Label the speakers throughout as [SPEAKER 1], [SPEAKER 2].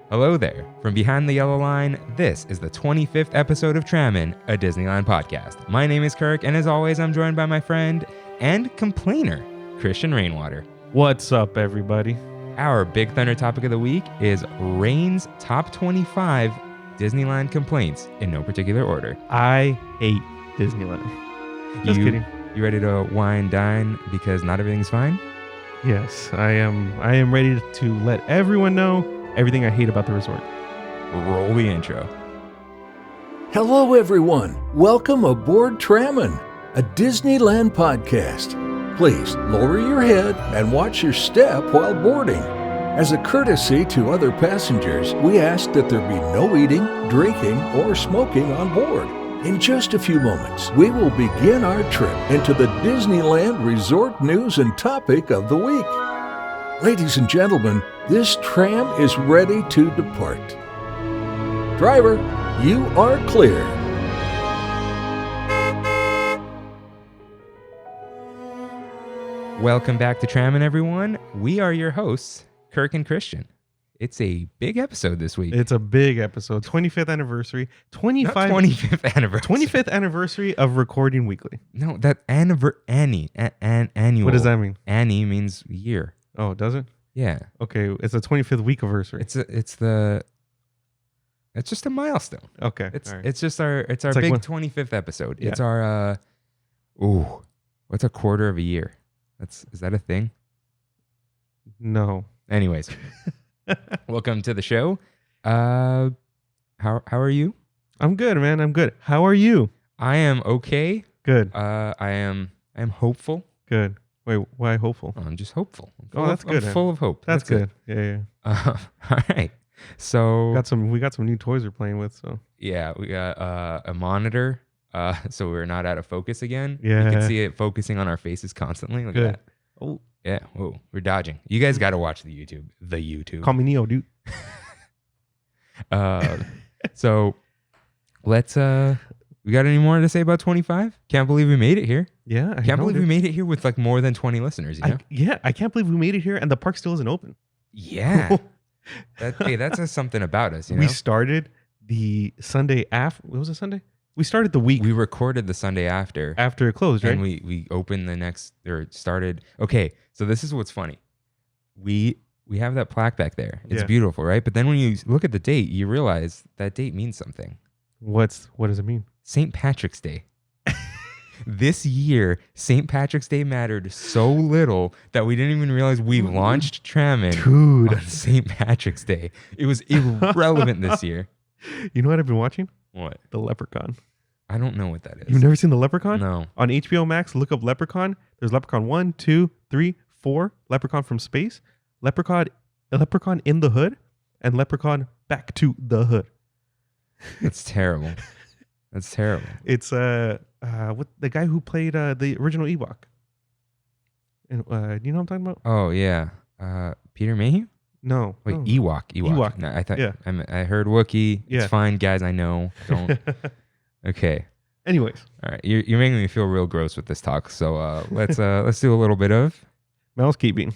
[SPEAKER 1] Hello there. From behind the yellow line, this is the 25th episode of Trammin, a Disneyland podcast. My name is Kirk, and as always, I'm joined by my friend and complainer, Christian Rainwater.
[SPEAKER 2] What's up, everybody?
[SPEAKER 1] Our Big Thunder topic of the week is Rain's top 25 Disneyland complaints in no particular order.
[SPEAKER 2] I hate Disneyland. Just kidding.
[SPEAKER 1] You ready to wine dine because not everything's fine?
[SPEAKER 2] Yes, I am ready to let everyone know everything I hate about the resort.
[SPEAKER 1] Roll the intro.
[SPEAKER 3] Hello, everyone. Welcome aboard Trammin, a Disneyland podcast. Please lower your head and watch your step while boarding. As a courtesy to other passengers, we ask that there be no eating, drinking, or smoking on board. In just a few moments, we will begin our trip into the Disneyland Resort news and topic of the week. Ladies and gentlemen, this tram is ready to depart. Driver, you are clear.
[SPEAKER 1] Welcome back to Trammin, everyone. We are your hosts, Kirk and Christian. It's a big episode this week.
[SPEAKER 2] It's a big episode. 25th anniversary.
[SPEAKER 1] 25th anniversary.
[SPEAKER 2] 25th anniversary of recording weekly.
[SPEAKER 1] No, that annual.
[SPEAKER 2] What does that mean?
[SPEAKER 1] Annie means year.
[SPEAKER 2] Oh, does it?
[SPEAKER 1] Yeah.
[SPEAKER 2] Okay, it's a 25th week anniversary.
[SPEAKER 1] It's just a milestone.
[SPEAKER 2] Okay.
[SPEAKER 1] It's our
[SPEAKER 2] It's
[SPEAKER 1] big
[SPEAKER 2] like
[SPEAKER 1] 25th episode.
[SPEAKER 2] Yeah.
[SPEAKER 1] It's our what's a quarter of a year? Is that a thing?
[SPEAKER 2] No.
[SPEAKER 1] Anyways, welcome to the show. How are you?
[SPEAKER 2] I'm good, man. I'm good. How are you?
[SPEAKER 1] I am okay.
[SPEAKER 2] Good.
[SPEAKER 1] I am hopeful.
[SPEAKER 2] Good. Wait, why hopeful?
[SPEAKER 1] I'm just hopeful.
[SPEAKER 2] That's good.
[SPEAKER 1] I'm full of hope.
[SPEAKER 2] That's good.
[SPEAKER 1] it.
[SPEAKER 2] Yeah.
[SPEAKER 1] All right. So
[SPEAKER 2] We got some new toys we're playing with. So
[SPEAKER 1] yeah, we got a monitor. So we're not out of focus again.
[SPEAKER 2] Yeah.
[SPEAKER 1] You can see it focusing on our faces constantly. Look
[SPEAKER 2] Good.
[SPEAKER 1] at that.
[SPEAKER 2] Oh,
[SPEAKER 1] Yeah. Whoa, we're dodging. You guys got to watch the YouTube.
[SPEAKER 2] call me Neo, dude.
[SPEAKER 1] So let's. We got any more to say about 25? Can't believe we made it here.
[SPEAKER 2] Yeah, I
[SPEAKER 1] Can't
[SPEAKER 2] know,
[SPEAKER 1] believe
[SPEAKER 2] dude.
[SPEAKER 1] we made it here with like more than 20 listeners. You know?
[SPEAKER 2] I can't believe we made it here and the park still isn't open.
[SPEAKER 1] Yeah. That says something about us. You know?
[SPEAKER 2] We started the Sunday after. What was it, Sunday? We started the week
[SPEAKER 1] We recorded the Sunday after
[SPEAKER 2] after it closed, right?
[SPEAKER 1] and we opened the next or started. Okay, so this is what's funny. We have that plaque back there. It's
[SPEAKER 2] Yeah.
[SPEAKER 1] beautiful, right? But then when you look at the date, you realize that date means something.
[SPEAKER 2] What does it mean?
[SPEAKER 1] St. Patrick's Day. This year, St. Patrick's Day mattered so little that we didn't even realize we launched Trammin
[SPEAKER 2] Dude.
[SPEAKER 1] on St. Patrick's Day. It was irrelevant this year.
[SPEAKER 2] You know what I've been watching?
[SPEAKER 1] What?
[SPEAKER 2] The Leprechaun.
[SPEAKER 1] I don't know what that is.
[SPEAKER 2] You've never seen The Leprechaun?
[SPEAKER 1] No.
[SPEAKER 2] On HBO Max, look up Leprechaun. There's Leprechaun 1, 2, 3, 4, Leprechaun from Space, Leprechaun in the Hood, and Leprechaun Back to the Hood.
[SPEAKER 1] That's terrible. That's terrible.
[SPEAKER 2] It's what the guy who played the original Ewok. And you know what I'm talking about?
[SPEAKER 1] Oh yeah, Peter Mayhew.
[SPEAKER 2] No.
[SPEAKER 1] Wait,
[SPEAKER 2] no.
[SPEAKER 1] Ewok. No, I thought.
[SPEAKER 2] Yeah.
[SPEAKER 1] I heard Wookiee.
[SPEAKER 2] Yeah.
[SPEAKER 1] It's fine, guys. I know. Don't. Okay.
[SPEAKER 2] Anyways,
[SPEAKER 1] All right. You're making me feel real gross with this talk. So let's do a little bit of.
[SPEAKER 2] mousekeeping.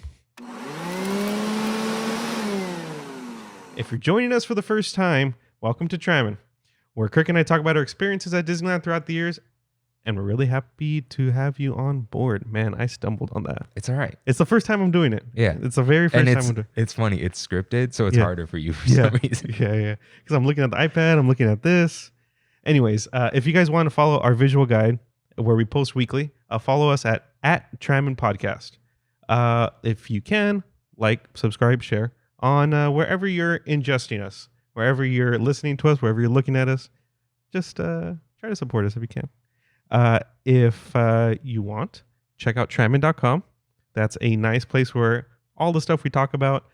[SPEAKER 2] If you're joining us for the first time, welcome to Trammin, where Kirk and I talk about our experiences at Disneyland throughout the years, and we're really happy to have you on board. Man, I stumbled on that.
[SPEAKER 1] It's all right.
[SPEAKER 2] It's the first time I'm doing it.
[SPEAKER 1] Yeah.
[SPEAKER 2] It's the very first
[SPEAKER 1] And
[SPEAKER 2] time I'm doing
[SPEAKER 1] it's funny. It's scripted, so it's
[SPEAKER 2] Yeah.
[SPEAKER 1] harder for you for
[SPEAKER 2] Yeah.
[SPEAKER 1] some reason.
[SPEAKER 2] Yeah. Because I'm looking at the iPad, I'm looking at this. Anyways, if you guys want to follow our visual guide where we post weekly, follow us at Trammin Podcast. If you can, like, subscribe, share on wherever you're ingesting us, wherever you're listening to us, wherever you're looking at us. Just try to support us if you can. If you want, check out Trammin.com. That's a nice place where all the stuff we talk about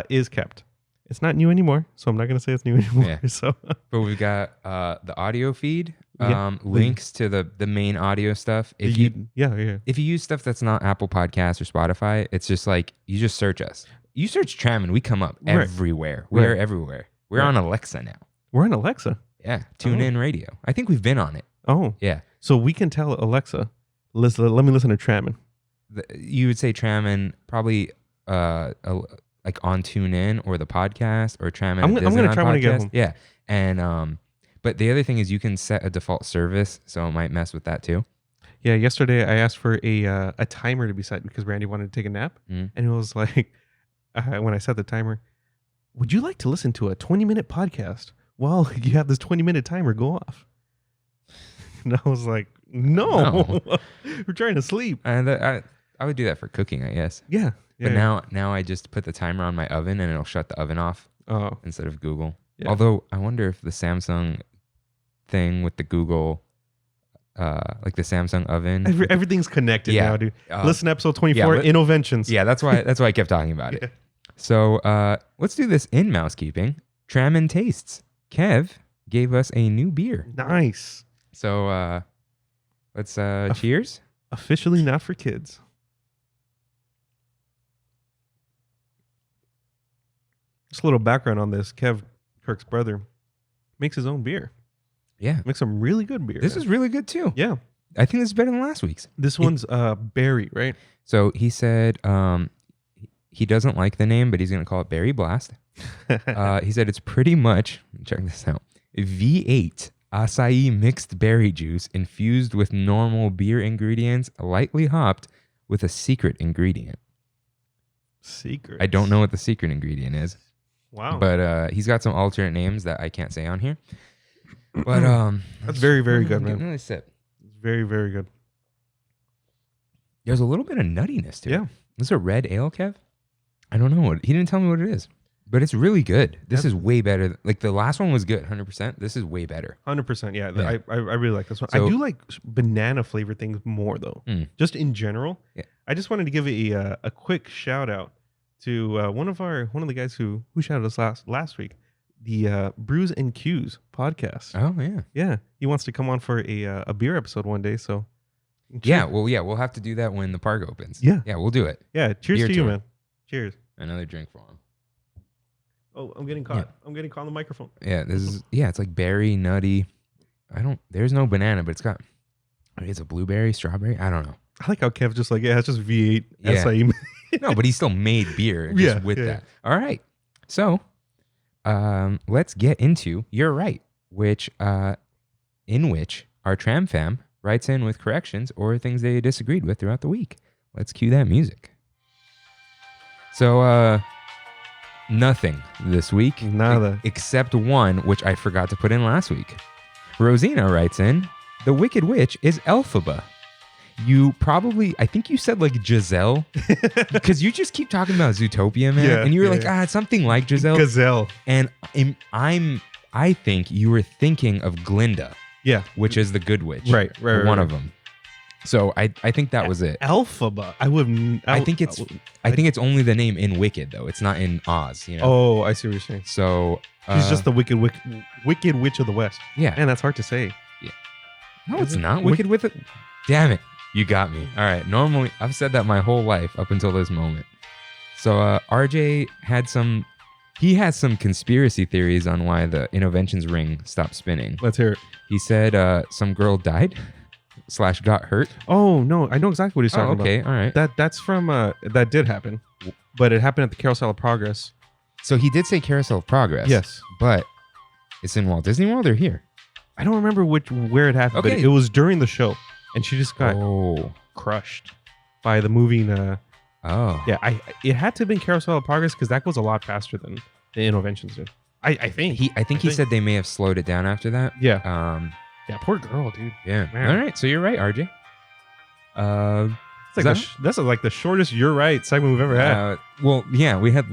[SPEAKER 2] is kept. It's not new anymore, so I'm not going to say it's new anymore.
[SPEAKER 1] Yeah.
[SPEAKER 2] So,
[SPEAKER 1] But we've got the audio feed,
[SPEAKER 2] Yeah.
[SPEAKER 1] links to the main audio stuff. If you use stuff that's not Apple Podcasts or Spotify, it's just like you just search us. You search Trammin, we come up
[SPEAKER 2] Right.
[SPEAKER 1] everywhere. We are everywhere. We're
[SPEAKER 2] Right.
[SPEAKER 1] on Alexa now.
[SPEAKER 2] We're on Alexa.
[SPEAKER 1] Yeah, tune in radio. I think we've been on it.
[SPEAKER 2] Oh,
[SPEAKER 1] Yeah.
[SPEAKER 2] so we can tell Alexa, let me listen to Trammin.
[SPEAKER 1] You would say Trammin, probably like on TuneIn or the podcast or Trammin.
[SPEAKER 2] I'm gonna try when I get home.
[SPEAKER 1] Yeah, and but the other thing is you can set a default service, so it might mess with that too.
[SPEAKER 2] Yeah, yesterday I asked for a timer to be set because Randy wanted to take a nap, and it was like when I set the timer, would you like to listen to a 20-minute podcast while you have this 20-minute timer go off? And I was like, no. We're trying to sleep.
[SPEAKER 1] And I would do that for cooking, I guess.
[SPEAKER 2] Yeah.
[SPEAKER 1] But now I just put the timer on my oven and it'll shut the oven off instead of Google.
[SPEAKER 2] Yeah.
[SPEAKER 1] Although I wonder if the Samsung thing with the Google, like the Samsung oven.
[SPEAKER 2] Everything's connected now, dude. Listen to episode 24,
[SPEAKER 1] yeah,
[SPEAKER 2] Innoventions.
[SPEAKER 1] Yeah, that's why I kept talking about it. So let's do this in mousekeeping. Trammin Tastes. Kev gave us a new beer.
[SPEAKER 2] Nice.
[SPEAKER 1] So let's cheers.
[SPEAKER 2] Officially not for kids. Just a little background on this. Kev, Kirk's brother, makes his own beer.
[SPEAKER 1] Yeah.
[SPEAKER 2] Makes some really good beer.
[SPEAKER 1] This is really good too.
[SPEAKER 2] Yeah.
[SPEAKER 1] I think this is better than last week's.
[SPEAKER 2] This one's berry, right?
[SPEAKER 1] So he said he doesn't like the name, but he's going to call it Berry Blast. He said it's pretty much, check this out, V8 acai mixed berry juice infused with normal beer ingredients, lightly hopped with a secret ingredient.
[SPEAKER 2] Secret.
[SPEAKER 1] I don't know what the secret ingredient is.
[SPEAKER 2] Wow.
[SPEAKER 1] But he's got some alternate names that I can't say on here. But
[SPEAKER 2] that's very, very good, man.
[SPEAKER 1] Another sip.
[SPEAKER 2] It's very, very good.
[SPEAKER 1] There's a little bit of nuttiness to it.
[SPEAKER 2] Yeah.
[SPEAKER 1] This is a red ale, Kev? I don't know what he didn't tell me what it is. But it's really good. This is way better. Like the last one was good, 100%. This is way better.
[SPEAKER 2] 100%. Yeah. I really like this one.
[SPEAKER 1] So,
[SPEAKER 2] I do like banana flavored things more though. Just in general.
[SPEAKER 1] Yeah.
[SPEAKER 2] I just wanted to give a quick shout out to one of the guys who shouted us last week, the Brews and Q's podcast.
[SPEAKER 1] Oh yeah.
[SPEAKER 2] Yeah. He wants to come on for a beer episode one day. So
[SPEAKER 1] yeah, we'll have to do that when the park opens.
[SPEAKER 2] Yeah.
[SPEAKER 1] Yeah, we'll do it.
[SPEAKER 2] Yeah. Cheers
[SPEAKER 1] Beer
[SPEAKER 2] to you,
[SPEAKER 1] tour.
[SPEAKER 2] man. Cheers.
[SPEAKER 1] Another drink for him.
[SPEAKER 2] Oh, I'm getting caught.
[SPEAKER 1] Yeah.
[SPEAKER 2] I'm getting caught on the microphone.
[SPEAKER 1] Yeah, it's like berry, nutty. There's no banana, but it's a blueberry, strawberry. I don't know.
[SPEAKER 2] I like how Kev's just like, yeah, it's just V8
[SPEAKER 1] Yeah.
[SPEAKER 2] acai.
[SPEAKER 1] No, but he still made beer just with that. All right. So, let's get into You're Right, in which our Tram fam writes in with corrections or things they disagreed with throughout the week. Let's cue that music. So, nothing this week.
[SPEAKER 2] Nada.
[SPEAKER 1] Except one, which I forgot to put in last week. Rosina writes in, the Wicked Witch is Elphaba. I think you said like Giselle, because you just keep talking about Zootopia, man.
[SPEAKER 2] Yeah,
[SPEAKER 1] and you were
[SPEAKER 2] it's
[SPEAKER 1] something like Giselle.
[SPEAKER 2] Gazelle.
[SPEAKER 1] And I think you were thinking of Glinda.
[SPEAKER 2] Yeah.
[SPEAKER 1] Which is the Good Witch.
[SPEAKER 2] Right.
[SPEAKER 1] One of them. So I think that was it.
[SPEAKER 2] Elphaba.
[SPEAKER 1] I think it's only the name in Wicked though. It's not in Oz. You know.
[SPEAKER 2] Oh, I see what you're saying.
[SPEAKER 1] So
[SPEAKER 2] she's just the Wicked Witch of the West.
[SPEAKER 1] Yeah.
[SPEAKER 2] Man, that's hard to say.
[SPEAKER 1] Yeah. No, it's not. Wicked with it. Damn it. You got me. All right. Normally, I've said that my whole life up until this moment. So RJ has some conspiracy theories on why the Innoventions ring stopped spinning.
[SPEAKER 2] Let's hear it.
[SPEAKER 1] He said some girl died / got hurt.
[SPEAKER 2] Oh, no. I know exactly what he's talking about.
[SPEAKER 1] Okay. All right.
[SPEAKER 2] That's from, that did happen. But it happened at the Carousel of Progress.
[SPEAKER 1] So he did say Carousel of Progress.
[SPEAKER 2] Yes.
[SPEAKER 1] But it's in Walt Disney World or here?
[SPEAKER 2] I don't remember where it happened,
[SPEAKER 1] Okay.
[SPEAKER 2] but it was during the show. And she just got crushed by the moving. Yeah, it had to have been Carousel of Progress because that goes a lot faster than the Innoventions did. I think.
[SPEAKER 1] He said they may have slowed it down after that.
[SPEAKER 2] Yeah. Yeah, poor girl, dude.
[SPEAKER 1] Yeah.
[SPEAKER 2] Man.
[SPEAKER 1] All right. So you're right, RJ.
[SPEAKER 2] This is like the shortest You're Right segment we've ever had.
[SPEAKER 1] Well, yeah, we had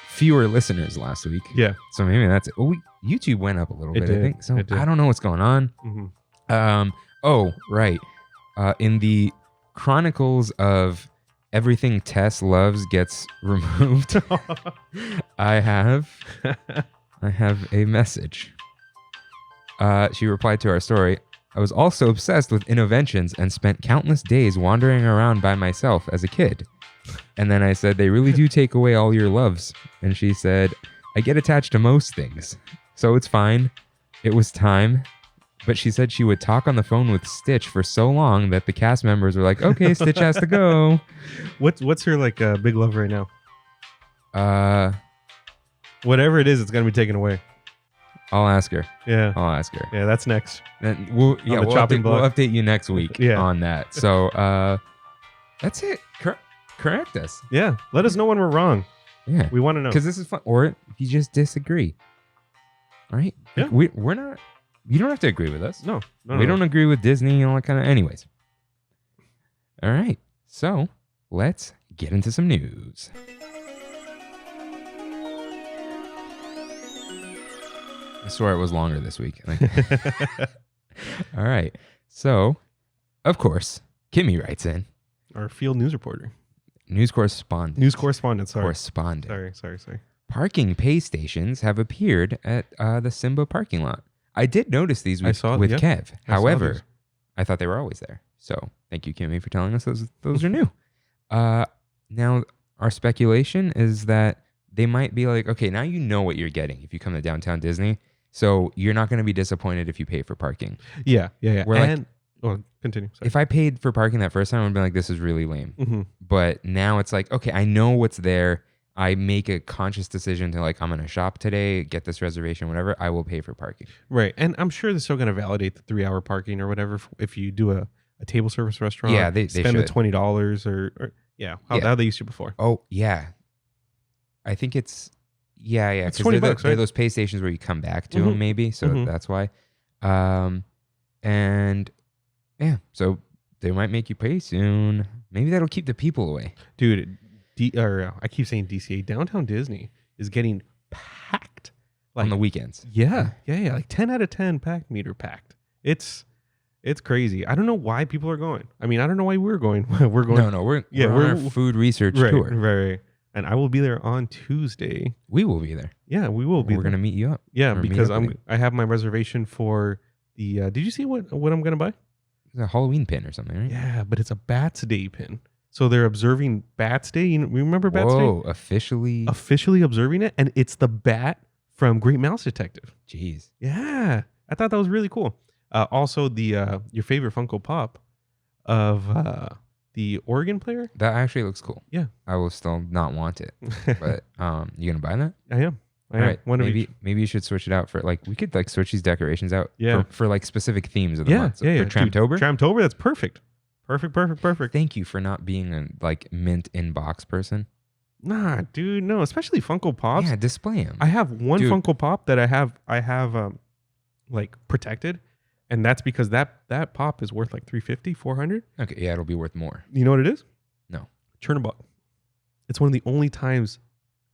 [SPEAKER 1] fewer listeners last week.
[SPEAKER 2] Yeah.
[SPEAKER 1] So maybe that's it. Well, YouTube went up a little bit, I think. So I don't know what's going on.
[SPEAKER 2] Mm-hmm.
[SPEAKER 1] Oh, right. In the Chronicles of Everything Tess Loves Gets Removed, I have a message. She replied to our story. I was also obsessed with Innoventions and spent countless days wandering around by myself as a kid. And then I said, they really do take away all your loves. And she said, I get attached to most things. So it's fine. It was time. But she said she would talk on the phone with Stitch for so long that the cast members were like, okay, Stitch has to go.
[SPEAKER 2] What's her like big love right now? Whatever it is, it's gonna be taken away.
[SPEAKER 1] I'll ask her.
[SPEAKER 2] Yeah.
[SPEAKER 1] I'll ask her.
[SPEAKER 2] Yeah, that's next.
[SPEAKER 1] Then we'll
[SPEAKER 2] chopping block.
[SPEAKER 1] we'll update you next week
[SPEAKER 2] Yeah.
[SPEAKER 1] on that. So that's it. Correct us.
[SPEAKER 2] Yeah. Let us know when we're wrong.
[SPEAKER 1] Yeah.
[SPEAKER 2] We want to know.
[SPEAKER 1] Because this is fun. Or if you just disagree. Right?
[SPEAKER 2] Yeah.
[SPEAKER 1] We're not. You don't have to agree with us.
[SPEAKER 2] No.
[SPEAKER 1] We don't agree with Disney and all that kind of. Anyways. All right. So let's get into some news. I swear it was longer this week. All right. So, of course, Kimmy writes in.
[SPEAKER 2] Our field news reporter.
[SPEAKER 1] News correspondent.
[SPEAKER 2] Sorry.
[SPEAKER 1] Correspondent.
[SPEAKER 2] Sorry.
[SPEAKER 1] Parking pay stations have appeared at the Simba parking lot. I did notice these with
[SPEAKER 2] yeah.
[SPEAKER 1] Kev.
[SPEAKER 2] I saw
[SPEAKER 1] However,
[SPEAKER 2] those.
[SPEAKER 1] I thought they were always there. So thank you, Kimmy, for telling us those are new. Now, our speculation is that they might be like, okay, now you know what you're getting if you come to downtown Disney. So you're not going to be disappointed if you pay for parking.
[SPEAKER 2] Yeah.
[SPEAKER 1] We're
[SPEAKER 2] Continue. Sorry.
[SPEAKER 1] If I paid for parking that first time, I would be like, this is really lame.
[SPEAKER 2] Mm-hmm.
[SPEAKER 1] But now it's like, okay, I know what's there. I make a conscious decision to like, I'm going to shop today, get this reservation, whatever. I will pay for parking.
[SPEAKER 2] Right. And I'm sure they're still going to validate the 3-hour parking or whatever if you do a table service restaurant.
[SPEAKER 1] Yeah, they
[SPEAKER 2] spend
[SPEAKER 1] should.
[SPEAKER 2] the $20 or how they used to before.
[SPEAKER 1] Oh, yeah. I think it's, yeah.
[SPEAKER 2] It's
[SPEAKER 1] 'cause
[SPEAKER 2] $20,
[SPEAKER 1] they're
[SPEAKER 2] right?
[SPEAKER 1] those pay stations where you come back to
[SPEAKER 2] Mhm.
[SPEAKER 1] them maybe. So
[SPEAKER 2] Mhm.
[SPEAKER 1] that's why. And yeah, so they might make you pay soon. Maybe that'll keep the people away.
[SPEAKER 2] Dude, I keep saying DCA. Downtown Disney is getting packed.
[SPEAKER 1] On the weekends.
[SPEAKER 2] Yeah. Like 10 out of 10 meter packed. It's crazy. I don't know why people are going. I mean, I don't know why we're going. We're going.
[SPEAKER 1] No, we're on our food research tour.
[SPEAKER 2] Right. And I will be there on Tuesday.
[SPEAKER 1] We will be there.
[SPEAKER 2] Yeah, we will be.
[SPEAKER 1] We're gonna meet you up.
[SPEAKER 2] Yeah,
[SPEAKER 1] or meet
[SPEAKER 2] because
[SPEAKER 1] up with you.
[SPEAKER 2] I have my reservation for the. Did you see what I'm gonna buy?
[SPEAKER 1] It's a Halloween pin or something, right?
[SPEAKER 2] Yeah, but it's a Bats Day pin. So they're observing Bats Day. You remember Bats Day?
[SPEAKER 1] Whoa, officially
[SPEAKER 2] observing it, and it's the bat from Great Mouse Detective.
[SPEAKER 1] Jeez.
[SPEAKER 2] Yeah, I thought that was really cool. Also, the your favorite Funko Pop of the Oregon player.
[SPEAKER 1] That actually looks cool.
[SPEAKER 2] Yeah,
[SPEAKER 1] I will still not want it, but you gonna buy that?
[SPEAKER 2] I am.
[SPEAKER 1] All right. Maybe you should switch it out for like we could like switch these decorations out.
[SPEAKER 2] Yeah.
[SPEAKER 1] For like specific themes of the month. So
[SPEAKER 2] yeah.
[SPEAKER 1] For Tramtober.
[SPEAKER 2] Tramtober, that's perfect. Perfect.
[SPEAKER 1] Thank you for not being a like mint in box person.
[SPEAKER 2] Nah, dude, no. Especially Funko Pops.
[SPEAKER 1] Yeah, display them.
[SPEAKER 2] I have one
[SPEAKER 1] Dude.
[SPEAKER 2] Funko Pop that I have like protected, and that's because that pop is worth like $350, $400.
[SPEAKER 1] Okay, yeah, it'll be worth more.
[SPEAKER 2] You know what it is?
[SPEAKER 1] No.
[SPEAKER 2] Chernobog. It's one of the only times.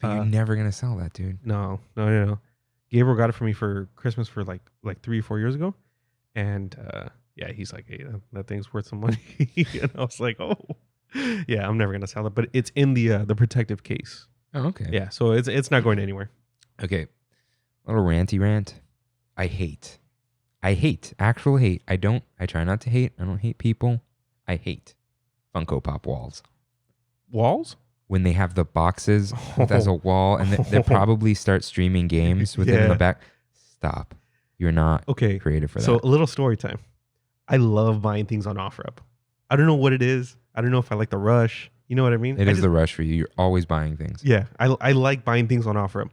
[SPEAKER 1] But you're never gonna sell that, dude.
[SPEAKER 2] No. Gabriel got it for me for Christmas for like 3 or 4 years ago, and he's like, hey, that thing's worth some money, and I was like, oh, yeah, I'm never gonna sell it, but it's in the protective case.
[SPEAKER 1] Oh, okay.
[SPEAKER 2] Yeah, so it's not going anywhere.
[SPEAKER 1] Okay. Little ranty rant. I hate. Actual hate. I try not to hate. I don't hate people. I hate Funko Pop walls.
[SPEAKER 2] Walls?
[SPEAKER 1] When they have the boxes as a wall and they probably start streaming games with it in the back. Stop. You're not creative for that.
[SPEAKER 2] So a little story time. I love buying things on OfferUp. I don't know what it is. I don't know if I like the rush. You know what I mean?
[SPEAKER 1] It is the rush for you. You're always buying things.
[SPEAKER 2] Yeah. I like buying things on OfferUp.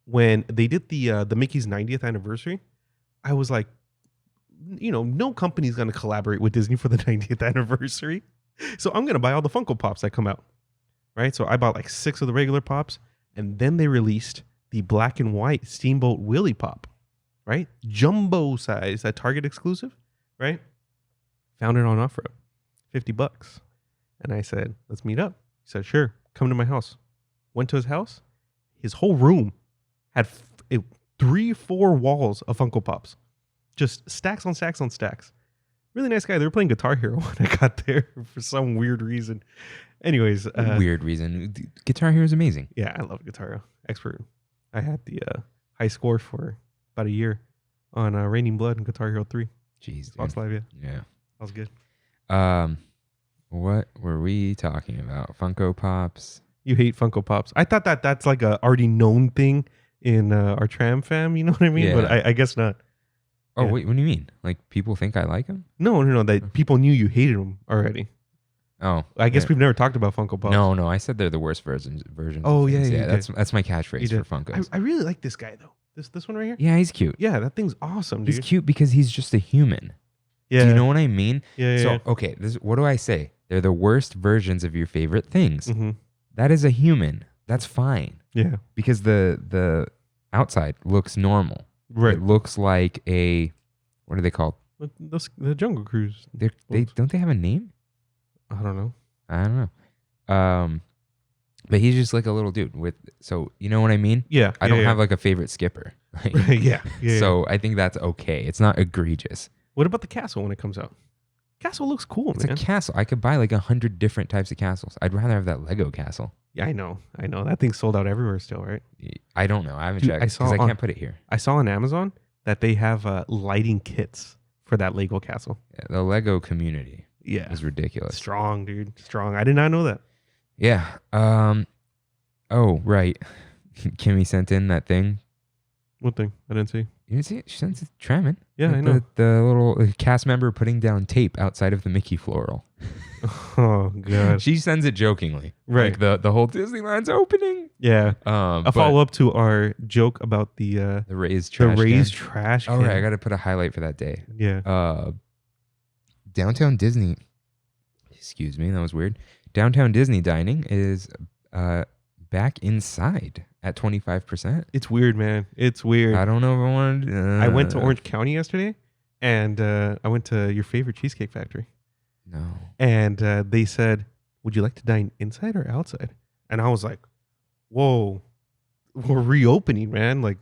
[SPEAKER 2] When they did the Mickey's 90th anniversary, I was like, no company's going to collaborate with Disney for the 90th anniversary. So I'm going to buy all the Funko Pops that come out. Right? So I bought like 6 of the regular Pops, and then they released the black and white Steamboat Willie Pop, right? Jumbo size, that Target exclusive, right? Found it on OfferUp, $50. And I said, let's meet up. He said, sure, come to my house. Went to his house. His whole room had 3-4 walls of Funko Pops. Just stacks on stacks on stacks. Really nice guy. They were playing Guitar Hero when I got there for some weird reason. Anyways.
[SPEAKER 1] Weird reason. Guitar Hero is amazing.
[SPEAKER 2] Yeah, I love Guitar Hero. Expert. I had the high score for about a year on Raining Blood and Guitar Hero 3.
[SPEAKER 1] Jeez.
[SPEAKER 2] Fox Live, yeah.
[SPEAKER 1] Yeah.
[SPEAKER 2] That was good.
[SPEAKER 1] What were we talking about? Funko Pops?
[SPEAKER 2] You hate Funko Pops. I thought that's like a already known thing in our Tram fam. You know what I mean?
[SPEAKER 1] Yeah.
[SPEAKER 2] But I guess not.
[SPEAKER 1] Oh,
[SPEAKER 2] Yeah.
[SPEAKER 1] wait, what do you mean? Like people think I like them?
[SPEAKER 2] No. That people knew you hated them already.
[SPEAKER 1] Oh,
[SPEAKER 2] I guess
[SPEAKER 1] yeah.
[SPEAKER 2] we've never talked about Funko Pops.
[SPEAKER 1] No, I said they're the worst versions.
[SPEAKER 2] Oh,
[SPEAKER 1] of things.
[SPEAKER 2] yeah, you
[SPEAKER 1] That's my catchphrase
[SPEAKER 2] You
[SPEAKER 1] for
[SPEAKER 2] did.
[SPEAKER 1] Funkos.
[SPEAKER 2] I really like this guy though. This one right here.
[SPEAKER 1] Yeah, he's cute.
[SPEAKER 2] Yeah, that thing's awesome, dude.
[SPEAKER 1] He's cute because he's just a human.
[SPEAKER 2] Yeah.
[SPEAKER 1] Do you know what I mean?
[SPEAKER 2] Yeah.
[SPEAKER 1] So, okay, what do I say? They're the worst versions of your favorite things.
[SPEAKER 2] Mm-hmm.
[SPEAKER 1] That is a human. That's fine
[SPEAKER 2] Yeah.
[SPEAKER 1] because the outside looks normal.
[SPEAKER 2] Right.
[SPEAKER 1] It looks like what are they called?
[SPEAKER 2] The Jungle Cruise.
[SPEAKER 1] They don't they have a name?
[SPEAKER 2] I don't know.
[SPEAKER 1] I don't know. But he's just like a little dude so you know what I mean?
[SPEAKER 2] Yeah.
[SPEAKER 1] I don't have like a favorite skipper. Like,
[SPEAKER 2] yeah.
[SPEAKER 1] so I think that's okay. It's not egregious.
[SPEAKER 2] What about the castle when it comes out? Castle looks cool,
[SPEAKER 1] It's
[SPEAKER 2] man.
[SPEAKER 1] a castle. I could buy like 100 different types of castles. I'd rather have that Lego castle.
[SPEAKER 2] Yeah, I know. That thing's sold out everywhere still, right?
[SPEAKER 1] I don't know. I haven't
[SPEAKER 2] Dude,
[SPEAKER 1] checked
[SPEAKER 2] I
[SPEAKER 1] because
[SPEAKER 2] saw
[SPEAKER 1] I
[SPEAKER 2] on-
[SPEAKER 1] can't put it here.
[SPEAKER 2] I saw on Amazon that they have lighting kits for that Lego castle.
[SPEAKER 1] Yeah, the Lego community
[SPEAKER 2] Yeah.
[SPEAKER 1] is ridiculous.
[SPEAKER 2] Strong, dude. Strong. I did not know that.
[SPEAKER 1] Yeah. Oh, right. Kimmy sent in that thing.
[SPEAKER 2] What thing? I didn't see.
[SPEAKER 1] You didn't see it? She sent it to Trammin.
[SPEAKER 2] Yeah, I know.
[SPEAKER 1] The little cast member putting down tape outside of the Mickey floral.
[SPEAKER 2] Oh, God.
[SPEAKER 1] She sends it jokingly.
[SPEAKER 2] Right.
[SPEAKER 1] Like the whole Disneyland's opening.
[SPEAKER 2] Yeah.
[SPEAKER 1] A
[SPEAKER 2] A follow up to our joke about the
[SPEAKER 1] raised trash.
[SPEAKER 2] raised
[SPEAKER 1] can.
[SPEAKER 2] trash can.
[SPEAKER 1] Oh, right. I got to put a highlight for that day.
[SPEAKER 2] Yeah.
[SPEAKER 1] Downtown Disney. Excuse me. That was weird. Downtown Disney dining is back inside at 25%.
[SPEAKER 2] It's weird, man. It's weird.
[SPEAKER 1] I don't know if I wanted.
[SPEAKER 2] I went to Orange County yesterday, and I went to your favorite Cheesecake Factory.
[SPEAKER 1] No.
[SPEAKER 2] And they said, would you like to dine inside or outside? And I was like, whoa, we're reopening, man. Like,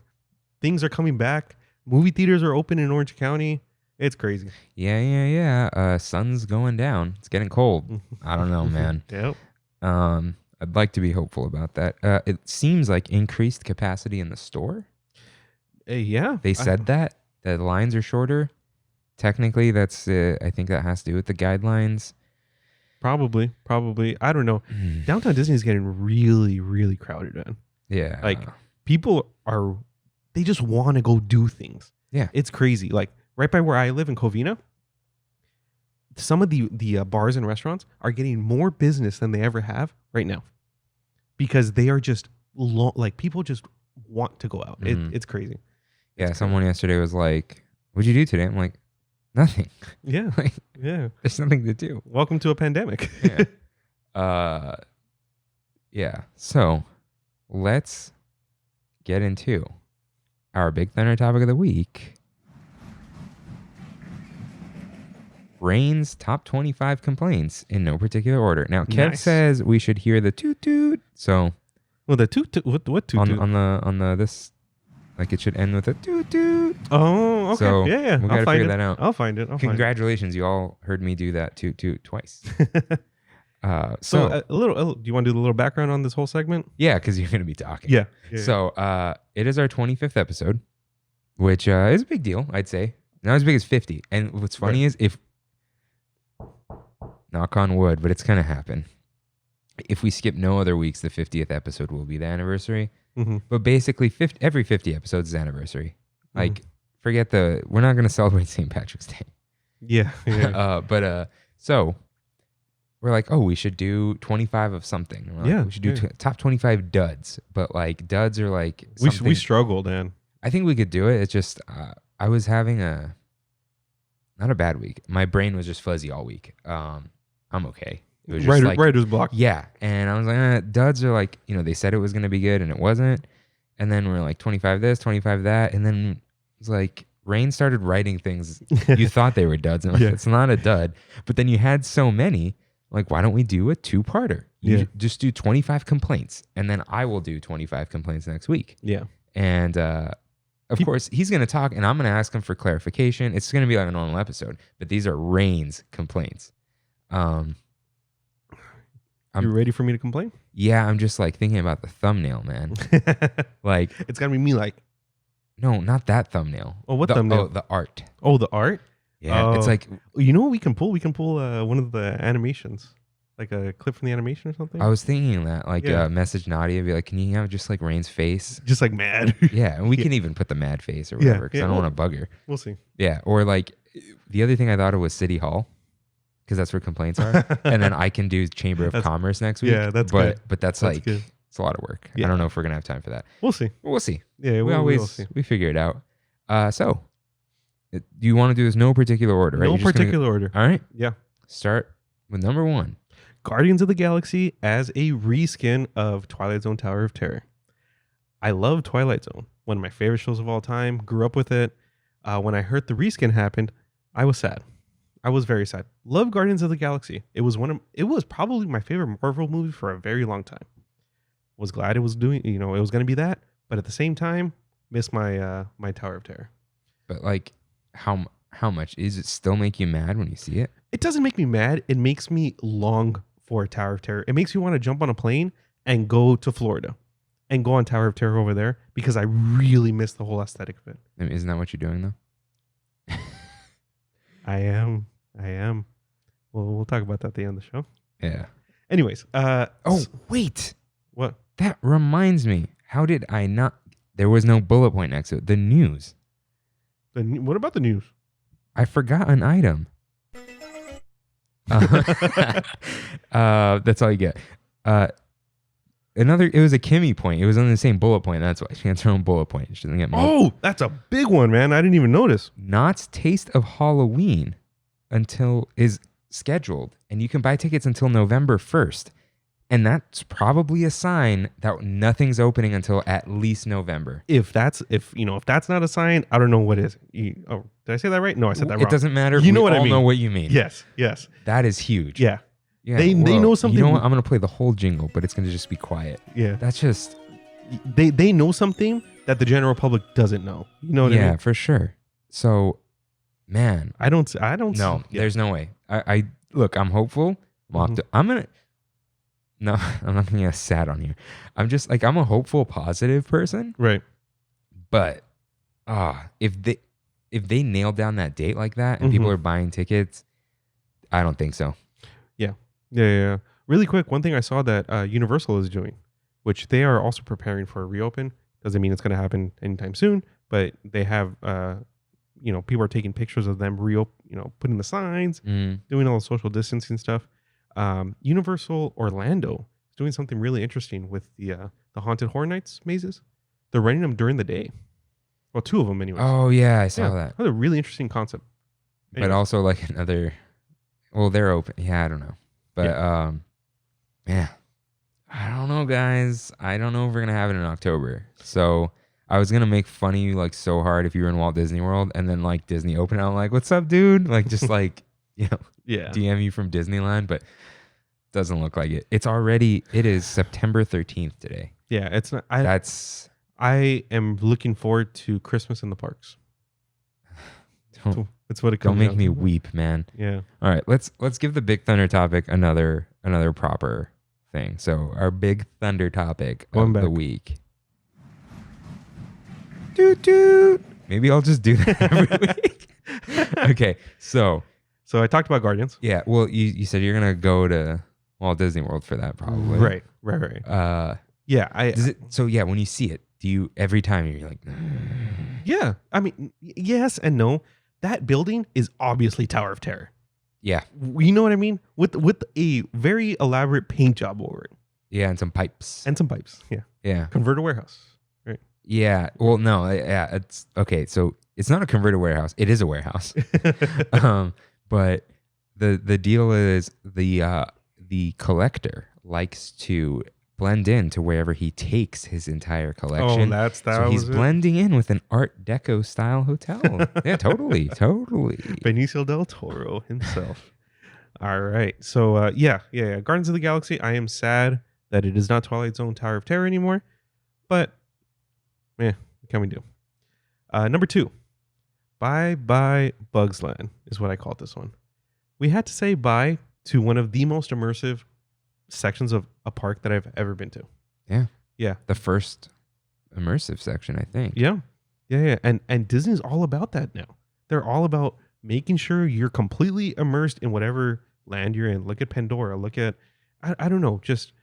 [SPEAKER 2] things are coming back. Movie theaters are open in Orange County. It's crazy.
[SPEAKER 1] Yeah. Sun's going down. It's getting cold. I don't know, man.
[SPEAKER 2] Yep.
[SPEAKER 1] I'd like to be hopeful about that. It seems like increased capacity in the store.
[SPEAKER 2] Yeah.
[SPEAKER 1] They said that the lines are shorter. Technically, that's I think that has to do with the guidelines.
[SPEAKER 2] Probably. I don't know. Downtown Disney is getting really, really crowded, man.
[SPEAKER 1] Yeah.
[SPEAKER 2] Like, people they just want to go do things.
[SPEAKER 1] Yeah.
[SPEAKER 2] It's crazy. Like, right by where I live in Covina, some of the bars and restaurants are getting more business than they ever have right now because they are just like, people just want to go out. It's crazy.
[SPEAKER 1] Yeah. Someone yesterday was like, "What'd you do today?" I'm like, "Nothing."
[SPEAKER 2] Yeah.
[SPEAKER 1] Like,
[SPEAKER 2] Yeah.
[SPEAKER 1] there's nothing to do.
[SPEAKER 2] Welcome to a pandemic.
[SPEAKER 1] Yeah. Yeah. So let's get into our Big Thunder topic of the week. Rain's top 25 complaints in no particular order. Now, Kev
[SPEAKER 2] Nice.
[SPEAKER 1] says we should hear the toot toot. So
[SPEAKER 2] Well, the what toot toot?
[SPEAKER 1] on the this, like, it should end with a toot toot.
[SPEAKER 2] Oh, okay.
[SPEAKER 1] So,
[SPEAKER 2] yeah.
[SPEAKER 1] we
[SPEAKER 2] I'll
[SPEAKER 1] gotta
[SPEAKER 2] find
[SPEAKER 1] figure
[SPEAKER 2] it.
[SPEAKER 1] that out.
[SPEAKER 2] I'll find it.
[SPEAKER 1] Congratulations, you all heard me do that toot toot twice.
[SPEAKER 2] So a little. Do you want to do the little background on this whole segment?
[SPEAKER 1] Yeah, because you're gonna be talking.
[SPEAKER 2] Yeah.
[SPEAKER 1] So it is our 25th episode, which is a big deal, I'd say. Not as big as 50. And what's funny is if, knock on wood, but it's going to happen. If we skip no other weeks, the 50th episode will be the anniversary.
[SPEAKER 2] Mm-hmm.
[SPEAKER 1] But basically, every 50 episodes is anniversary. Like, forget we're not going to celebrate St. Patrick's Day.
[SPEAKER 2] Yeah. Yeah.
[SPEAKER 1] So we're like, oh, we should do 25 of something. And we're like,
[SPEAKER 2] Yeah,
[SPEAKER 1] we should do
[SPEAKER 2] yeah.
[SPEAKER 1] top 25 duds. But like, duds are like
[SPEAKER 2] we
[SPEAKER 1] something.
[SPEAKER 2] struggled, man.
[SPEAKER 1] I think we could do it. It's just I was having not a bad week. My brain was just fuzzy all week. I'm okay. It was just
[SPEAKER 2] Writer's block.
[SPEAKER 1] yeah. And I was like, duds are like, they said it was going to be good and it wasn't. And then we're like 25 this, 25 that. And then it's like Rain started writing things you thought they were duds. And I'm like,
[SPEAKER 2] Yeah.
[SPEAKER 1] it's not a dud. But then you had so many, like, why don't we do a 2-parter? You just do 25 complaints. And then I will do 25 complaints next week.
[SPEAKER 2] Yeah.
[SPEAKER 1] And of course, he's going to talk and I'm going to ask him for clarification. It's going to be like a normal episode, but these are Rain's complaints.
[SPEAKER 2] You ready for me to complain?
[SPEAKER 1] Yeah, I'm just like thinking about the thumbnail, man. Like,
[SPEAKER 2] It's gotta be me, like,
[SPEAKER 1] no, not that thumbnail.
[SPEAKER 2] Oh, what thumbnail?
[SPEAKER 1] Oh, the art.
[SPEAKER 2] oh, the art.
[SPEAKER 1] Yeah, it's
[SPEAKER 2] Oh.
[SPEAKER 1] like,
[SPEAKER 2] You know what we can pull? We can pull one of the animations, like a clip from the animation or something.
[SPEAKER 1] I was thinking that, like,
[SPEAKER 2] Yeah.
[SPEAKER 1] message Nadia, be like, can you have just like Rain's face?
[SPEAKER 2] Just like mad.
[SPEAKER 1] Yeah, and we
[SPEAKER 2] Yeah.
[SPEAKER 1] can even put the mad face or
[SPEAKER 2] Yeah,
[SPEAKER 1] whatever, because
[SPEAKER 2] yeah,
[SPEAKER 1] I don't
[SPEAKER 2] well-
[SPEAKER 1] want to bug her.
[SPEAKER 2] We'll see.
[SPEAKER 1] Yeah, or like, the other thing I thought of was City Hall, because that's where complaints are, and then I can do Chamber of Commerce next week.
[SPEAKER 2] Yeah, that's good.
[SPEAKER 1] But that's like
[SPEAKER 2] good.
[SPEAKER 1] it's a lot of work.
[SPEAKER 2] Yeah.
[SPEAKER 1] I don't know if we're gonna have time for that.
[SPEAKER 2] We'll see.
[SPEAKER 1] We'll see.
[SPEAKER 2] Yeah,
[SPEAKER 1] we'll
[SPEAKER 2] see.
[SPEAKER 1] we figure it out. So, do you want to do this no particular order? Right?
[SPEAKER 2] No
[SPEAKER 1] You're just gonna
[SPEAKER 2] particular order.
[SPEAKER 1] All right.
[SPEAKER 2] Yeah.
[SPEAKER 1] Start with number 1.
[SPEAKER 2] Guardians of the Galaxy as a reskin of Twilight Zone Tower of Terror. I love Twilight Zone. One of my favorite shows of all time. Grew up with it. When I heard the reskin happened, I was sad. I was very sad. Love Guardians of the Galaxy. It was probably my favorite Marvel movie for a very long time. Was glad it was doing, it was going to be that, but at the same time, missed my my Tower of Terror.
[SPEAKER 1] But like, how much is it still make you mad when you see it?
[SPEAKER 2] It doesn't make me mad. It makes me long for Tower of Terror. It makes me want to jump on a plane and go to Florida and go on Tower of Terror over there because I really miss the whole aesthetic of it.
[SPEAKER 1] I mean, isn't that what you're doing though?
[SPEAKER 2] I am. Well, we'll talk about that at the end of the show.
[SPEAKER 1] Yeah.
[SPEAKER 2] Anyways.
[SPEAKER 1] Wait.
[SPEAKER 2] What?
[SPEAKER 1] That reminds me. How did I not? There was no bullet point next to it. The news.
[SPEAKER 2] What about the news?
[SPEAKER 1] I forgot an item. That's all you get. It was a Kimmy point. It was on the same bullet point. That's why she gets her own bullet point. She doesn't get more.
[SPEAKER 2] Oh, that's a big one, man. I didn't even notice.
[SPEAKER 1] Knott's Taste of Halloween is scheduled, and you can buy tickets until November 1st. And that's probably a sign that nothing's opening until at least November.
[SPEAKER 2] If that's not a sign, I don't know what is. Did I say that right? No, I said that wrong.
[SPEAKER 1] It doesn't matter.
[SPEAKER 2] You know
[SPEAKER 1] we
[SPEAKER 2] what
[SPEAKER 1] all
[SPEAKER 2] I mean.
[SPEAKER 1] know what you mean.
[SPEAKER 2] Yes.
[SPEAKER 1] That is huge.
[SPEAKER 2] Yeah.
[SPEAKER 1] Yeah.
[SPEAKER 2] They know something.
[SPEAKER 1] You know what? I'm gonna play the whole jingle, but it's gonna just be quiet.
[SPEAKER 2] Yeah.
[SPEAKER 1] That's just.
[SPEAKER 2] They know something that the general public doesn't know. You know what I mean?
[SPEAKER 1] Yeah, for sure. So, man,
[SPEAKER 2] I don't.
[SPEAKER 1] No, there's no way. I look. I'm hopeful. I'm gonna. No, I'm not gonna get sad on you. I'm just like I'm a hopeful, positive person.
[SPEAKER 2] Right.
[SPEAKER 1] But if they nail down that date like that and people are buying tickets, I don't think so.
[SPEAKER 2] Yeah. Really quick, one thing I saw that Universal is doing, which they are also preparing for a reopen. Doesn't mean it's going to happen anytime soon, but they have, people are taking pictures of them putting the signs, doing all the social distancing stuff. Universal Orlando is doing something really interesting with the Haunted Horror Nights mazes. They're running them during the day. Well, 2 of them anyways.
[SPEAKER 1] Oh yeah, I saw that.
[SPEAKER 2] That's a really interesting concept.
[SPEAKER 1] But also like another. Well, they're open. Yeah, I don't know. But I don't know, guys. I don't know if we're gonna have it in October. So I was gonna make fun of you like so hard if you were in Walt Disney World, and then like Disney opened. I'm like, "What's up, dude?" Like just like DM you from Disneyland, but doesn't look like it. It is September 13th today.
[SPEAKER 2] Yeah, it's not. I am looking forward to Christmas in the parks. That's what it comes.
[SPEAKER 1] Don't make me weep, man.
[SPEAKER 2] Yeah.
[SPEAKER 1] All right, let's give the Big Thunder topic another proper thing. So our Big Thunder topic of the week. Doot doot. Maybe I'll just do that every week. Okay, so
[SPEAKER 2] I talked about Guardians.
[SPEAKER 1] Yeah. Well, you said you're gonna go to Walt Disney World for that, probably.
[SPEAKER 2] Right. Yeah.
[SPEAKER 1] So when you see it, do you every time you're like?
[SPEAKER 2] Yeah. I mean, yes and no. That building is obviously Tower of Terror.
[SPEAKER 1] Yeah.
[SPEAKER 2] You know what I mean? With a very elaborate paint job over it.
[SPEAKER 1] Yeah, and some pipes.
[SPEAKER 2] Yeah.
[SPEAKER 1] Yeah.
[SPEAKER 2] Converter warehouse. Right.
[SPEAKER 1] Yeah. Well, no. Yeah. It's okay. So it's not a converted warehouse. It is a warehouse. But the deal is the collector likes to blend in to wherever he takes his entire collection. So he's blending in with an Art Deco style hotel. Yeah, totally.
[SPEAKER 2] Benicio del Toro himself. All right. So Guardians of the Galaxy. I am sad that it is not Twilight Zone Tower of Terror anymore, but what can we do? Number 2, Bye Bye Bugs Land is what I called this one. We had to say bye to one of the most immersive sections of a park that I've ever been to. Yeah.
[SPEAKER 1] The first immersive section, I think.
[SPEAKER 2] Yeah. And Disney's all about that now. They're all about making sure you're completely immersed in whatever land you're in. Look at Pandora. Look at, I don't know, just,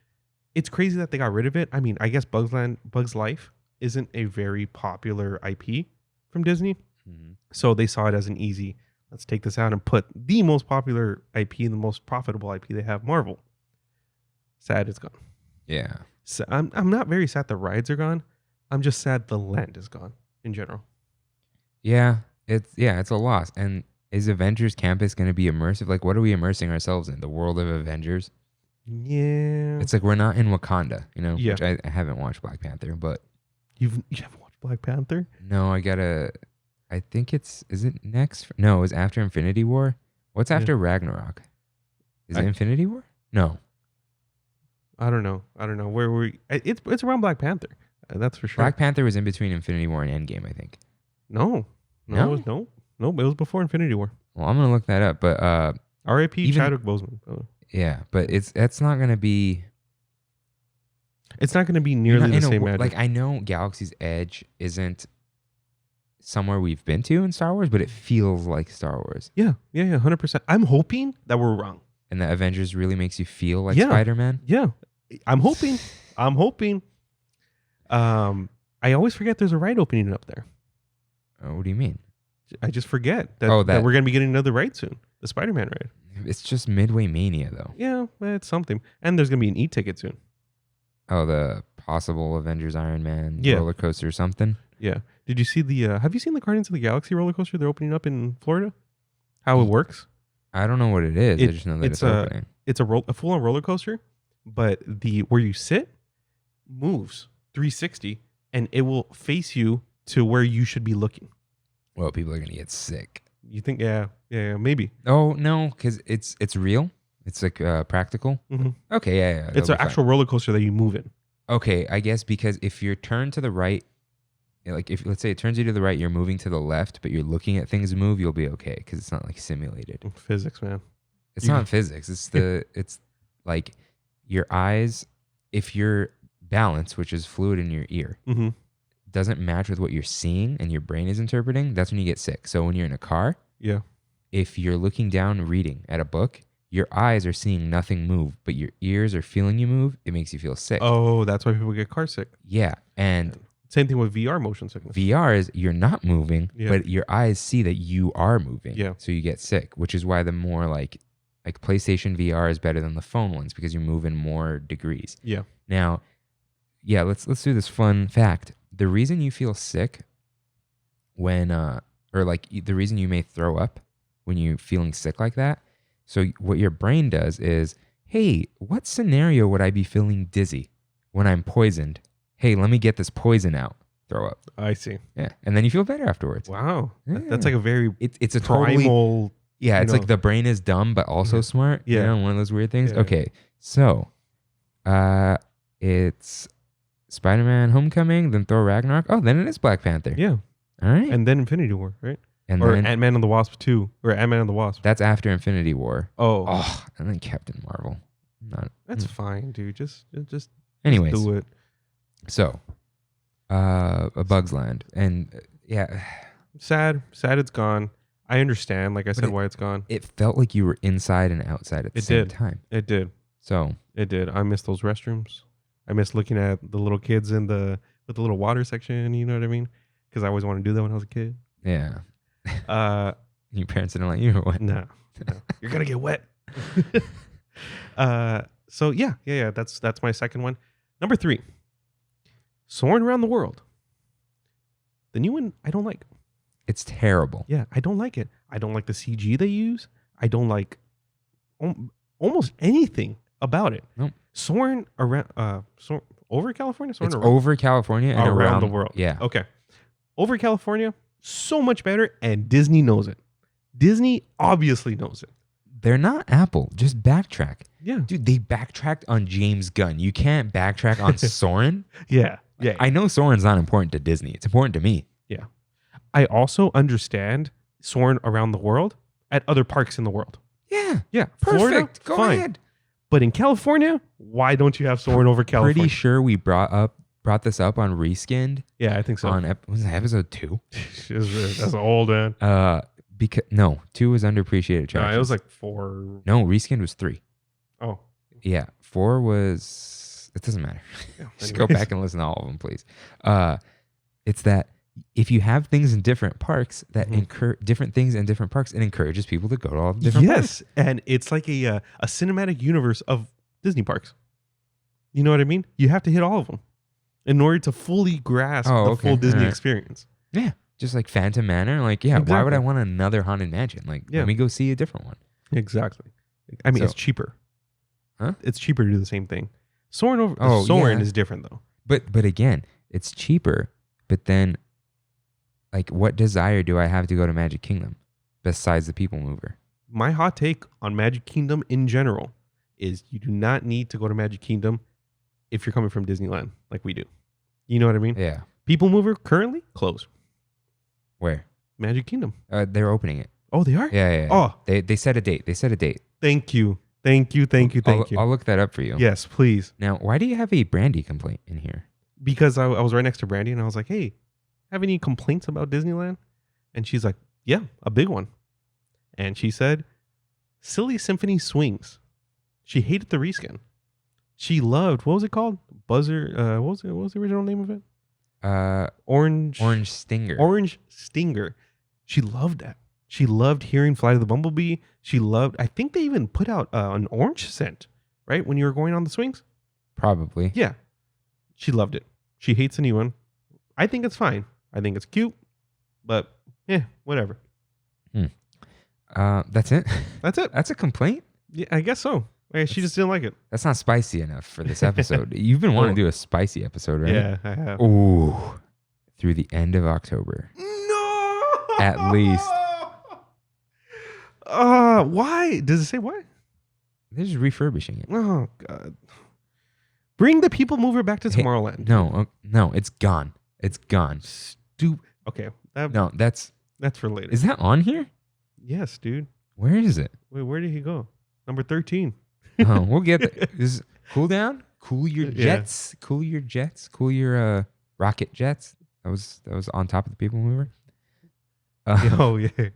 [SPEAKER 2] it's crazy that they got rid of it. I mean, I guess Bugs Life isn't a very popular IP from Disney. So they saw it as an easy, let's take this out and put the most popular IP, the most profitable IP they have, Marvel. Sad it's gone.
[SPEAKER 1] Yeah.
[SPEAKER 2] So I'm not very sad the rides are gone. I'm just sad the land is gone in general.
[SPEAKER 1] Yeah. It's a loss. And is Avengers Campus going to be immersive? Like, what are we immersing ourselves in? The world of Avengers?
[SPEAKER 2] Yeah.
[SPEAKER 1] It's like we're not in Wakanda,
[SPEAKER 2] Yeah.
[SPEAKER 1] which I haven't watched Black Panther, but
[SPEAKER 2] You haven't watched Black Panther?
[SPEAKER 1] no, I think is it next? No, it was after Infinity War. What's after Ragnarok? Is it Infinity War? No.
[SPEAKER 2] I don't know. Where it's around Black Panther. That's for sure.
[SPEAKER 1] Black Panther was in between Infinity War and Endgame, I think.
[SPEAKER 2] No.
[SPEAKER 1] No?
[SPEAKER 2] It was before Infinity War.
[SPEAKER 1] Well, I'm going to look that up, but
[SPEAKER 2] R.I.P.
[SPEAKER 1] Even-
[SPEAKER 2] Chadwick Boseman.
[SPEAKER 1] yeah, but that's not going to be
[SPEAKER 2] It's not going to be nearly the same magic.
[SPEAKER 1] Like, I know Galaxy's Edge isn't somewhere we've been to in Star Wars, but it feels like Star Wars.
[SPEAKER 2] Yeah, 100%. I'm hoping that we're wrong.
[SPEAKER 1] And that Avengers really makes you feel like
[SPEAKER 2] Yeah.
[SPEAKER 1] Spider-Man.
[SPEAKER 2] Yeah, I'm hoping. I always forget there's a ride opening up there.
[SPEAKER 1] What do you mean?
[SPEAKER 2] I just forget that,
[SPEAKER 1] Oh,
[SPEAKER 2] that
[SPEAKER 1] that-
[SPEAKER 2] we're going to be getting another ride soon. The Spider-Man ride.
[SPEAKER 1] It's just Midway Mania, though.
[SPEAKER 2] Yeah, it's something. And there's going to be an e-ticket soon.
[SPEAKER 1] Oh, the possible Avengers Iron Man
[SPEAKER 2] Yeah.
[SPEAKER 1] roller coaster or something.
[SPEAKER 2] Yeah. Did you see have you seen the Guardians of the Galaxy roller coaster they're opening up in Florida? How it works?
[SPEAKER 1] I don't know what it is. I just know that it's opening.
[SPEAKER 2] It's a full-on roller coaster, but where you sit moves 360 and it will face you to where you should be looking.
[SPEAKER 1] Well, people are gonna get sick.
[SPEAKER 2] You think, yeah, maybe.
[SPEAKER 1] Oh no, because it's real. It's like practical.
[SPEAKER 2] Mhm.
[SPEAKER 1] Okay, yeah.
[SPEAKER 2] It's an actual roller coaster that you move in.
[SPEAKER 1] Okay, I guess because if you're turned to the right, like if let's say it turns you to the right, you're moving to the left, but you're looking at things move, you'll be okay because it's not like simulated.
[SPEAKER 2] Physics, man.
[SPEAKER 1] It's not physics. It's like your eyes. If your balance, which is fluid in your ear,
[SPEAKER 2] Mm-hmm.
[SPEAKER 1] doesn't match with what you're seeing and your brain is interpreting, that's when you get sick. So when you're in a car,
[SPEAKER 2] Yeah.
[SPEAKER 1] if you're looking down reading at a book, your eyes are seeing nothing move, but your ears are feeling you move, it makes you feel sick.
[SPEAKER 2] Oh, that's why people get car sick.
[SPEAKER 1] Yeah. And
[SPEAKER 2] Same thing with VR motion sickness.
[SPEAKER 1] VR is you're not moving,
[SPEAKER 2] Yeah.
[SPEAKER 1] but your eyes see that you are moving.
[SPEAKER 2] Yeah.
[SPEAKER 1] So you get sick, which is why the more like PlayStation VR is better than the phone ones because you move in more degrees.
[SPEAKER 2] Yeah.
[SPEAKER 1] Now, yeah, let's do this fun fact. The reason you feel sick when the reason you may throw up when you're feeling sick like that. So what your brain does is, hey, what scenario would I be feeling dizzy when I'm poisoned? Hey, let me get this poison out. Throw up.
[SPEAKER 2] I see.
[SPEAKER 1] Yeah. And then you feel better afterwards.
[SPEAKER 2] Wow.
[SPEAKER 1] Yeah.
[SPEAKER 2] That's like a very
[SPEAKER 1] It's a totally
[SPEAKER 2] primal.
[SPEAKER 1] yeah, it's
[SPEAKER 2] know.
[SPEAKER 1] like the brain is dumb but also smart.
[SPEAKER 2] Yeah.
[SPEAKER 1] One of those weird things.
[SPEAKER 2] Yeah.
[SPEAKER 1] Okay. So it's Spider-Man Homecoming, then Thor Ragnarok. Oh, then it is Black Panther.
[SPEAKER 2] Yeah.
[SPEAKER 1] All right.
[SPEAKER 2] And then Infinity War, right?
[SPEAKER 1] And
[SPEAKER 2] Or
[SPEAKER 1] then
[SPEAKER 2] Ant-Man and the Wasp 2. Or Ant-Man and the Wasp.
[SPEAKER 1] that's after Infinity War.
[SPEAKER 2] Oh.
[SPEAKER 1] Oh, and then Captain Marvel. Not
[SPEAKER 2] That's fine, dude. Just
[SPEAKER 1] anyways.
[SPEAKER 2] do it.
[SPEAKER 1] So A Bug's Land. And yeah,
[SPEAKER 2] Sad it's gone. I understand, like I said,
[SPEAKER 1] it-
[SPEAKER 2] why it's gone.
[SPEAKER 1] it felt like you were inside and outside at the
[SPEAKER 2] It
[SPEAKER 1] same
[SPEAKER 2] did.
[SPEAKER 1] time.
[SPEAKER 2] It did.
[SPEAKER 1] So
[SPEAKER 2] It did. I miss those restrooms. I miss looking at the little kids with the little water section, you know what I mean? Because I always wanted to do that when I was a kid.
[SPEAKER 1] yeah.
[SPEAKER 2] Uh
[SPEAKER 1] Your parents didn't let you or what?
[SPEAKER 2] no. You're gonna get wet. So yeah, that's my second one. Number 3. Soaring Around the World. The new one I don't like.
[SPEAKER 1] It's terrible.
[SPEAKER 2] Yeah, I don't like it. I don't like the CG they use. I don't like almost anything about it.
[SPEAKER 1] Nope.
[SPEAKER 2] Soaring around over California? Soaring
[SPEAKER 1] It's
[SPEAKER 2] around?
[SPEAKER 1] over California and
[SPEAKER 2] around the world.
[SPEAKER 1] Yeah.
[SPEAKER 2] Okay. Over California, so much better, and Disney knows it. Disney obviously knows it.
[SPEAKER 1] They're not Apple. Just backtrack.
[SPEAKER 2] Yeah.
[SPEAKER 1] Dude, they backtracked on James Gunn. You can't backtrack on Soren.
[SPEAKER 2] Yeah.
[SPEAKER 1] I know Soren's not important to Disney. It's important to me.
[SPEAKER 2] I also understand Soaring Around the World at other parks in the world.
[SPEAKER 1] Yeah.
[SPEAKER 2] Yeah.
[SPEAKER 1] Perfect.
[SPEAKER 2] Florida,
[SPEAKER 1] Go
[SPEAKER 2] fine.
[SPEAKER 1] ahead.
[SPEAKER 2] But in California, why don't you have Soaring over California?
[SPEAKER 1] Pretty sure we brought this up on Reskinned
[SPEAKER 2] Yeah, I think so.
[SPEAKER 1] on was it episode 2?
[SPEAKER 2] That's old, man.
[SPEAKER 1] Because no, 2 was underappreciated
[SPEAKER 2] No,
[SPEAKER 1] attractions.
[SPEAKER 2] it was like 4.
[SPEAKER 1] No, Reskinned was 3.
[SPEAKER 2] Oh.
[SPEAKER 1] Yeah, 4 was. It doesn't matter.
[SPEAKER 2] Yeah,
[SPEAKER 1] Just go
[SPEAKER 2] anyways.
[SPEAKER 1] back and listen to all of them, please. It's that if you have things in different parks that incur different things in different parks, it encourages people to go to all the different parks.
[SPEAKER 2] Yes, and it's like a cinematic universe of Disney parks. You know what I mean? You have to hit all of them in order to fully grasp the full Disney experience.
[SPEAKER 1] Yeah, just like Phantom Manor. Like, yeah, why would I want another Haunted Mansion? Like, let me go see a different one.
[SPEAKER 2] Exactly. I mean, it's cheaper.
[SPEAKER 1] Huh?
[SPEAKER 2] It's cheaper to do the same thing. Soarin' is different though.
[SPEAKER 1] But again, it's cheaper. But then, like, what desire do I have to go to Magic Kingdom besides the People Mover?
[SPEAKER 2] My hot take on Magic Kingdom in general is you do not need to go to Magic Kingdom if you're coming from Disneyland like we do. You know what I mean?
[SPEAKER 1] Yeah.
[SPEAKER 2] People Mover currently closed.
[SPEAKER 1] Where?
[SPEAKER 2] Magic Kingdom.
[SPEAKER 1] They're opening it.
[SPEAKER 2] Oh, they are?
[SPEAKER 1] Yeah.
[SPEAKER 2] Oh.
[SPEAKER 1] They set a date.
[SPEAKER 2] Thank you.
[SPEAKER 1] I'll look that up for you.
[SPEAKER 2] Yes, please.
[SPEAKER 1] Now, why do you have a Brandy complaint in here?
[SPEAKER 2] Because I was right next to Brandy and I was like, hey, have any complaints about Disneyland? And she's like, yeah, a big one. And she said, Silly Symphony Swings. She hated the reskin. She loved, what was it called? Buzzer, what was the original name of it? Orange
[SPEAKER 1] Stinger.
[SPEAKER 2] Orange Stinger. She loved that. She loved hearing Flight of the Bumblebee. She loved, I think they even put out an orange scent, right? When you were going on the swings? Probably. Yeah. She loved it. She hates the new one. I think it's fine. I think it's cute, but whatever.
[SPEAKER 1] That's it?
[SPEAKER 2] That's it.
[SPEAKER 1] That's a complaint?
[SPEAKER 2] Yeah, I guess so. She just didn't like it.
[SPEAKER 1] That's not spicy enough for this episode. You've been wanting to do a spicy episode, right?
[SPEAKER 2] Yeah, I have.
[SPEAKER 1] Ooh. Through the end of October.
[SPEAKER 2] No!
[SPEAKER 1] At least.
[SPEAKER 2] Why? Does it say why?
[SPEAKER 1] They're just refurbishing it.
[SPEAKER 2] Oh, God. Bring the People Mover back to Tomorrowland.
[SPEAKER 1] No, it's gone. It's gone.
[SPEAKER 2] Okay.
[SPEAKER 1] That's
[SPEAKER 2] for later.
[SPEAKER 1] Is that on here?
[SPEAKER 2] Yes, dude.
[SPEAKER 1] Where is it?
[SPEAKER 2] Wait, where did he go? Number 13.
[SPEAKER 1] Oh, we'll get there. Cool down? Cool your jets. Yeah. Cool your jets. Cool your rocket jets. That was on top of the People Mover.
[SPEAKER 2] Yeah.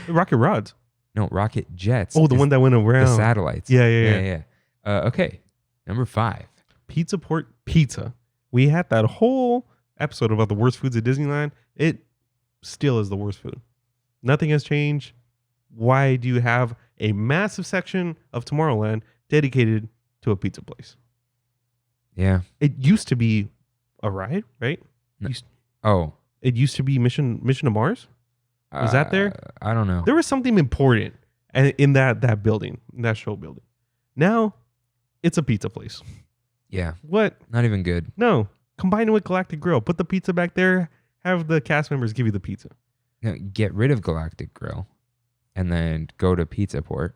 [SPEAKER 2] Rocket rods.
[SPEAKER 1] No, rocket jets.
[SPEAKER 2] Oh, the one that went around.
[SPEAKER 1] The satellites.
[SPEAKER 2] Yeah.
[SPEAKER 1] Okay. Number 5.
[SPEAKER 2] Pizza Port Pizza. We had that whole episode about the worst foods at Disneyland. It still is the worst food. Nothing has changed. Why do you have a massive section of Tomorrowland dedicated to a pizza place?
[SPEAKER 1] Yeah.
[SPEAKER 2] It used to be a ride, right? It used to be Mission to Mars? Was that there?
[SPEAKER 1] I don't know.
[SPEAKER 2] There was something important in that building, in that show building. Now, it's a pizza place.
[SPEAKER 1] Yeah.
[SPEAKER 2] What?
[SPEAKER 1] Not even good.
[SPEAKER 2] No. Combine it with Galactic Grill. Put the pizza back there. Have the cast members give you the pizza.
[SPEAKER 1] No, get rid of Galactic Grill and then go to Pizza Port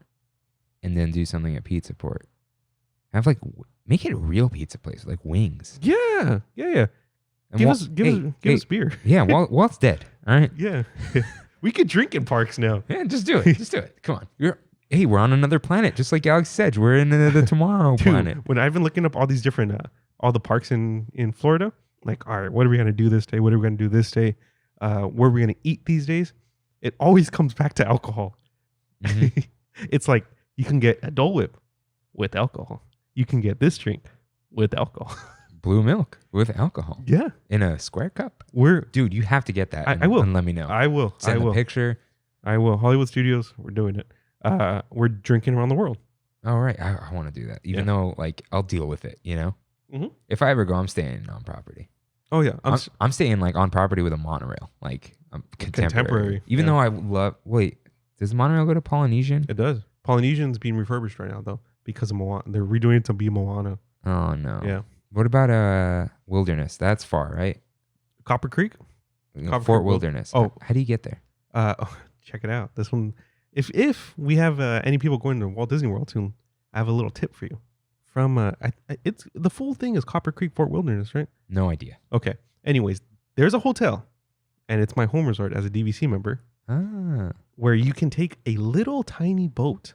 [SPEAKER 1] and then do something at Pizza Port. Make it a real pizza place, like wings.
[SPEAKER 2] Yeah. And give us beer.
[SPEAKER 1] Yeah, Walt's dead. All right.
[SPEAKER 2] Yeah. We could drink in parks now.
[SPEAKER 1] Yeah, just do it. Come on. We're on another planet, just like Alex said. We're in the tomorrow planet.
[SPEAKER 2] When I've been looking up all these different, all the parks in Florida, like, all right, what are we going to do this day? What are we going to do this day? Where are we going to eat these days? It always comes back to alcohol. Mm-hmm. It's like you can get a Dole Whip with alcohol. You can get this drink with alcohol.
[SPEAKER 1] Blue milk with alcohol.
[SPEAKER 2] Yeah.
[SPEAKER 1] In a square cup.
[SPEAKER 2] Dude,
[SPEAKER 1] you have to get that.
[SPEAKER 2] I will.
[SPEAKER 1] And let me know.
[SPEAKER 2] I will.
[SPEAKER 1] Send a picture.
[SPEAKER 2] I will. Hollywood Studios, we're doing it. We're drinking around the world.
[SPEAKER 1] All right. I want to do that. Even though, I'll deal with it, Mm-hmm. If I ever go, I'm staying on property.
[SPEAKER 2] Oh, yeah.
[SPEAKER 1] I'm staying, on property with a monorail. Contemporary. Even though I love... Wait, does Monorail go to Polynesian?
[SPEAKER 2] It does. Polynesian's being refurbished right now, though, because of Moana. They're redoing it to be Moana.
[SPEAKER 1] Oh, no.
[SPEAKER 2] Yeah.
[SPEAKER 1] What about Wilderness? That's far, right?
[SPEAKER 2] Copper Creek?
[SPEAKER 1] Fort Wilderness.
[SPEAKER 2] Oh.
[SPEAKER 1] How do you get there?
[SPEAKER 2] Check it out. This one, if we have any people going to Walt Disney World soon, I have a little tip for you. It's the full thing is Copper Creek Fort Wilderness, right?
[SPEAKER 1] No idea.
[SPEAKER 2] Okay. Anyways, there's a hotel, and it's my home resort as a DVC member, where you can take a little tiny boat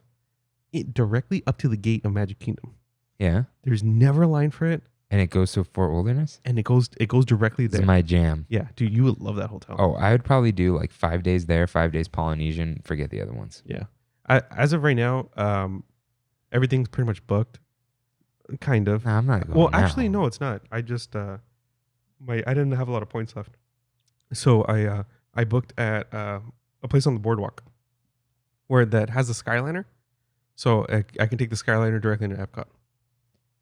[SPEAKER 2] directly up to the gate of Magic Kingdom.
[SPEAKER 1] Yeah.
[SPEAKER 2] There's never a line for it.
[SPEAKER 1] And it goes to Fort Wilderness?
[SPEAKER 2] And it goes directly there.
[SPEAKER 1] It's my jam.
[SPEAKER 2] Yeah, dude, you would love that hotel.
[SPEAKER 1] Oh, I would probably do 5 days there, 5 days Polynesian, forget the other ones.
[SPEAKER 2] Yeah. As of right now, everything's pretty much booked. Kind of.
[SPEAKER 1] Nah, I'm not going
[SPEAKER 2] Well,
[SPEAKER 1] now.
[SPEAKER 2] actually, no, it's not. I just I didn't have a lot of points left. So I booked at a place on the boardwalk where that has a Skyliner. So I can take the Skyliner directly into Epcot.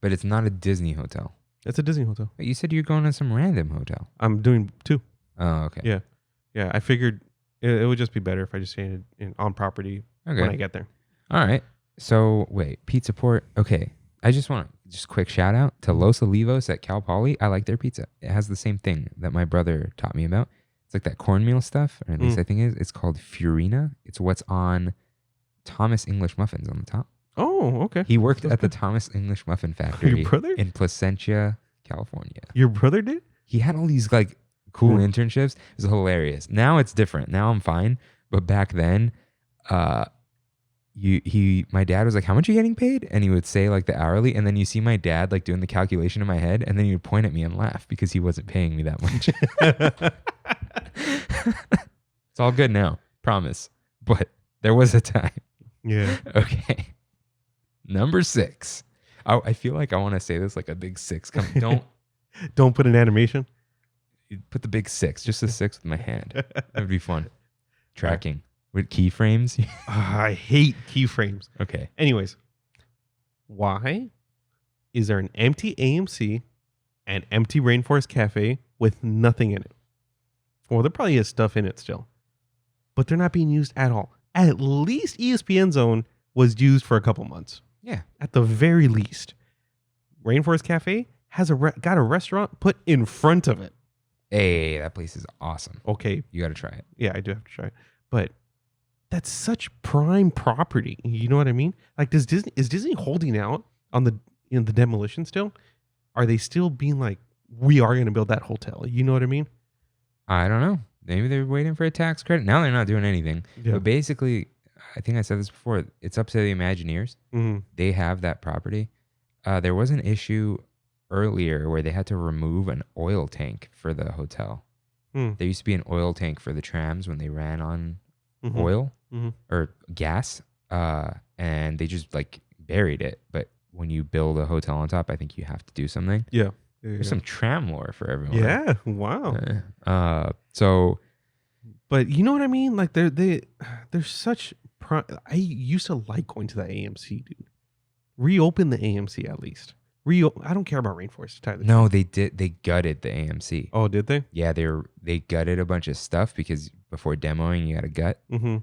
[SPEAKER 1] But it's not a Disney hotel.
[SPEAKER 2] It's a Disney hotel.
[SPEAKER 1] You said you're going to some random hotel.
[SPEAKER 2] I'm doing 2.
[SPEAKER 1] Oh, okay.
[SPEAKER 2] Yeah. Yeah. I figured it would just be better if I just stayed on property
[SPEAKER 1] Okay.
[SPEAKER 2] when I get there.
[SPEAKER 1] All right. So wait, Pizza Port. Okay. I just want to just quick shout out to Los Olivos at Cal Poly. I like their pizza. It has the same thing that my brother taught me about. It's like that cornmeal stuff, or at least I think it is. It's called Furina. It's what's on Thomas English muffins on the top.
[SPEAKER 2] Oh, okay.
[SPEAKER 1] He worked
[SPEAKER 2] That's
[SPEAKER 1] at the
[SPEAKER 2] good.
[SPEAKER 1] Thomas English Muffin Factory
[SPEAKER 2] Your brother?
[SPEAKER 1] in Placentia, California.
[SPEAKER 2] Your brother did?
[SPEAKER 1] He had all these like cool
[SPEAKER 2] Hmm.
[SPEAKER 1] internships. It was hilarious. Now it's different. Now I'm fine. But back then, my dad was like, "How much are you getting paid?" And he would say like the hourly, and then you see my dad like doing the calculation in my head, and then he would point at me and laugh because he wasn't paying me that much. It's all good now, promise. But there was a time.
[SPEAKER 2] Yeah.
[SPEAKER 1] Okay. Number 6. I feel like I want to say this like a big 6.
[SPEAKER 2] Don't put an animation.
[SPEAKER 1] Put the big 6, just a 6 with my hand. That would be fun. Tracking with keyframes.
[SPEAKER 2] I hate keyframes.
[SPEAKER 1] Okay.
[SPEAKER 2] Anyways, why is there an empty AMC and empty Rainforest Cafe with nothing in it? Well, there probably is stuff in it still, but they're not being used at all. At least ESPN Zone was used for a couple months.
[SPEAKER 1] Yeah.
[SPEAKER 2] At the very least, Rainforest Cafe has got a restaurant put in front of it.
[SPEAKER 1] Hey, that place is awesome.
[SPEAKER 2] Okay,
[SPEAKER 1] You got to try it.
[SPEAKER 2] yeah, I do have to try it, but that's such prime property. You know what I mean? Like, is Disney holding out on the demolition still? Are they still being like, we are going to build that hotel? You know what I mean?
[SPEAKER 1] I don't know. Maybe they're waiting for a tax credit. Now they're not doing anything.
[SPEAKER 2] Yeah.
[SPEAKER 1] But basically, I think I said this before. It's up to the Imagineers.
[SPEAKER 2] Mm-hmm.
[SPEAKER 1] They have that property. There was an issue earlier where they had to remove an oil tank for the hotel.
[SPEAKER 2] Hmm.
[SPEAKER 1] There used to be an oil tank for the trams when they ran on
[SPEAKER 2] Mm-hmm.
[SPEAKER 1] oil
[SPEAKER 2] Mhm.
[SPEAKER 1] or gas, and they just like buried it. But when you build a hotel on top, I think you have to do something.
[SPEAKER 2] Yeah.
[SPEAKER 1] There's some tram lore for everyone.
[SPEAKER 2] Yeah. Wow.
[SPEAKER 1] So
[SPEAKER 2] But you know what I mean? Like they're such. I used to like going to the AMC, dude. Reopen the AMC at least. I don't care about Rainforest. Tyler.
[SPEAKER 1] no, they gutted the AMC.
[SPEAKER 2] Oh, did they?
[SPEAKER 1] Yeah, they gutted a bunch of stuff because before demoing you got to gut,
[SPEAKER 2] Mm-hmm.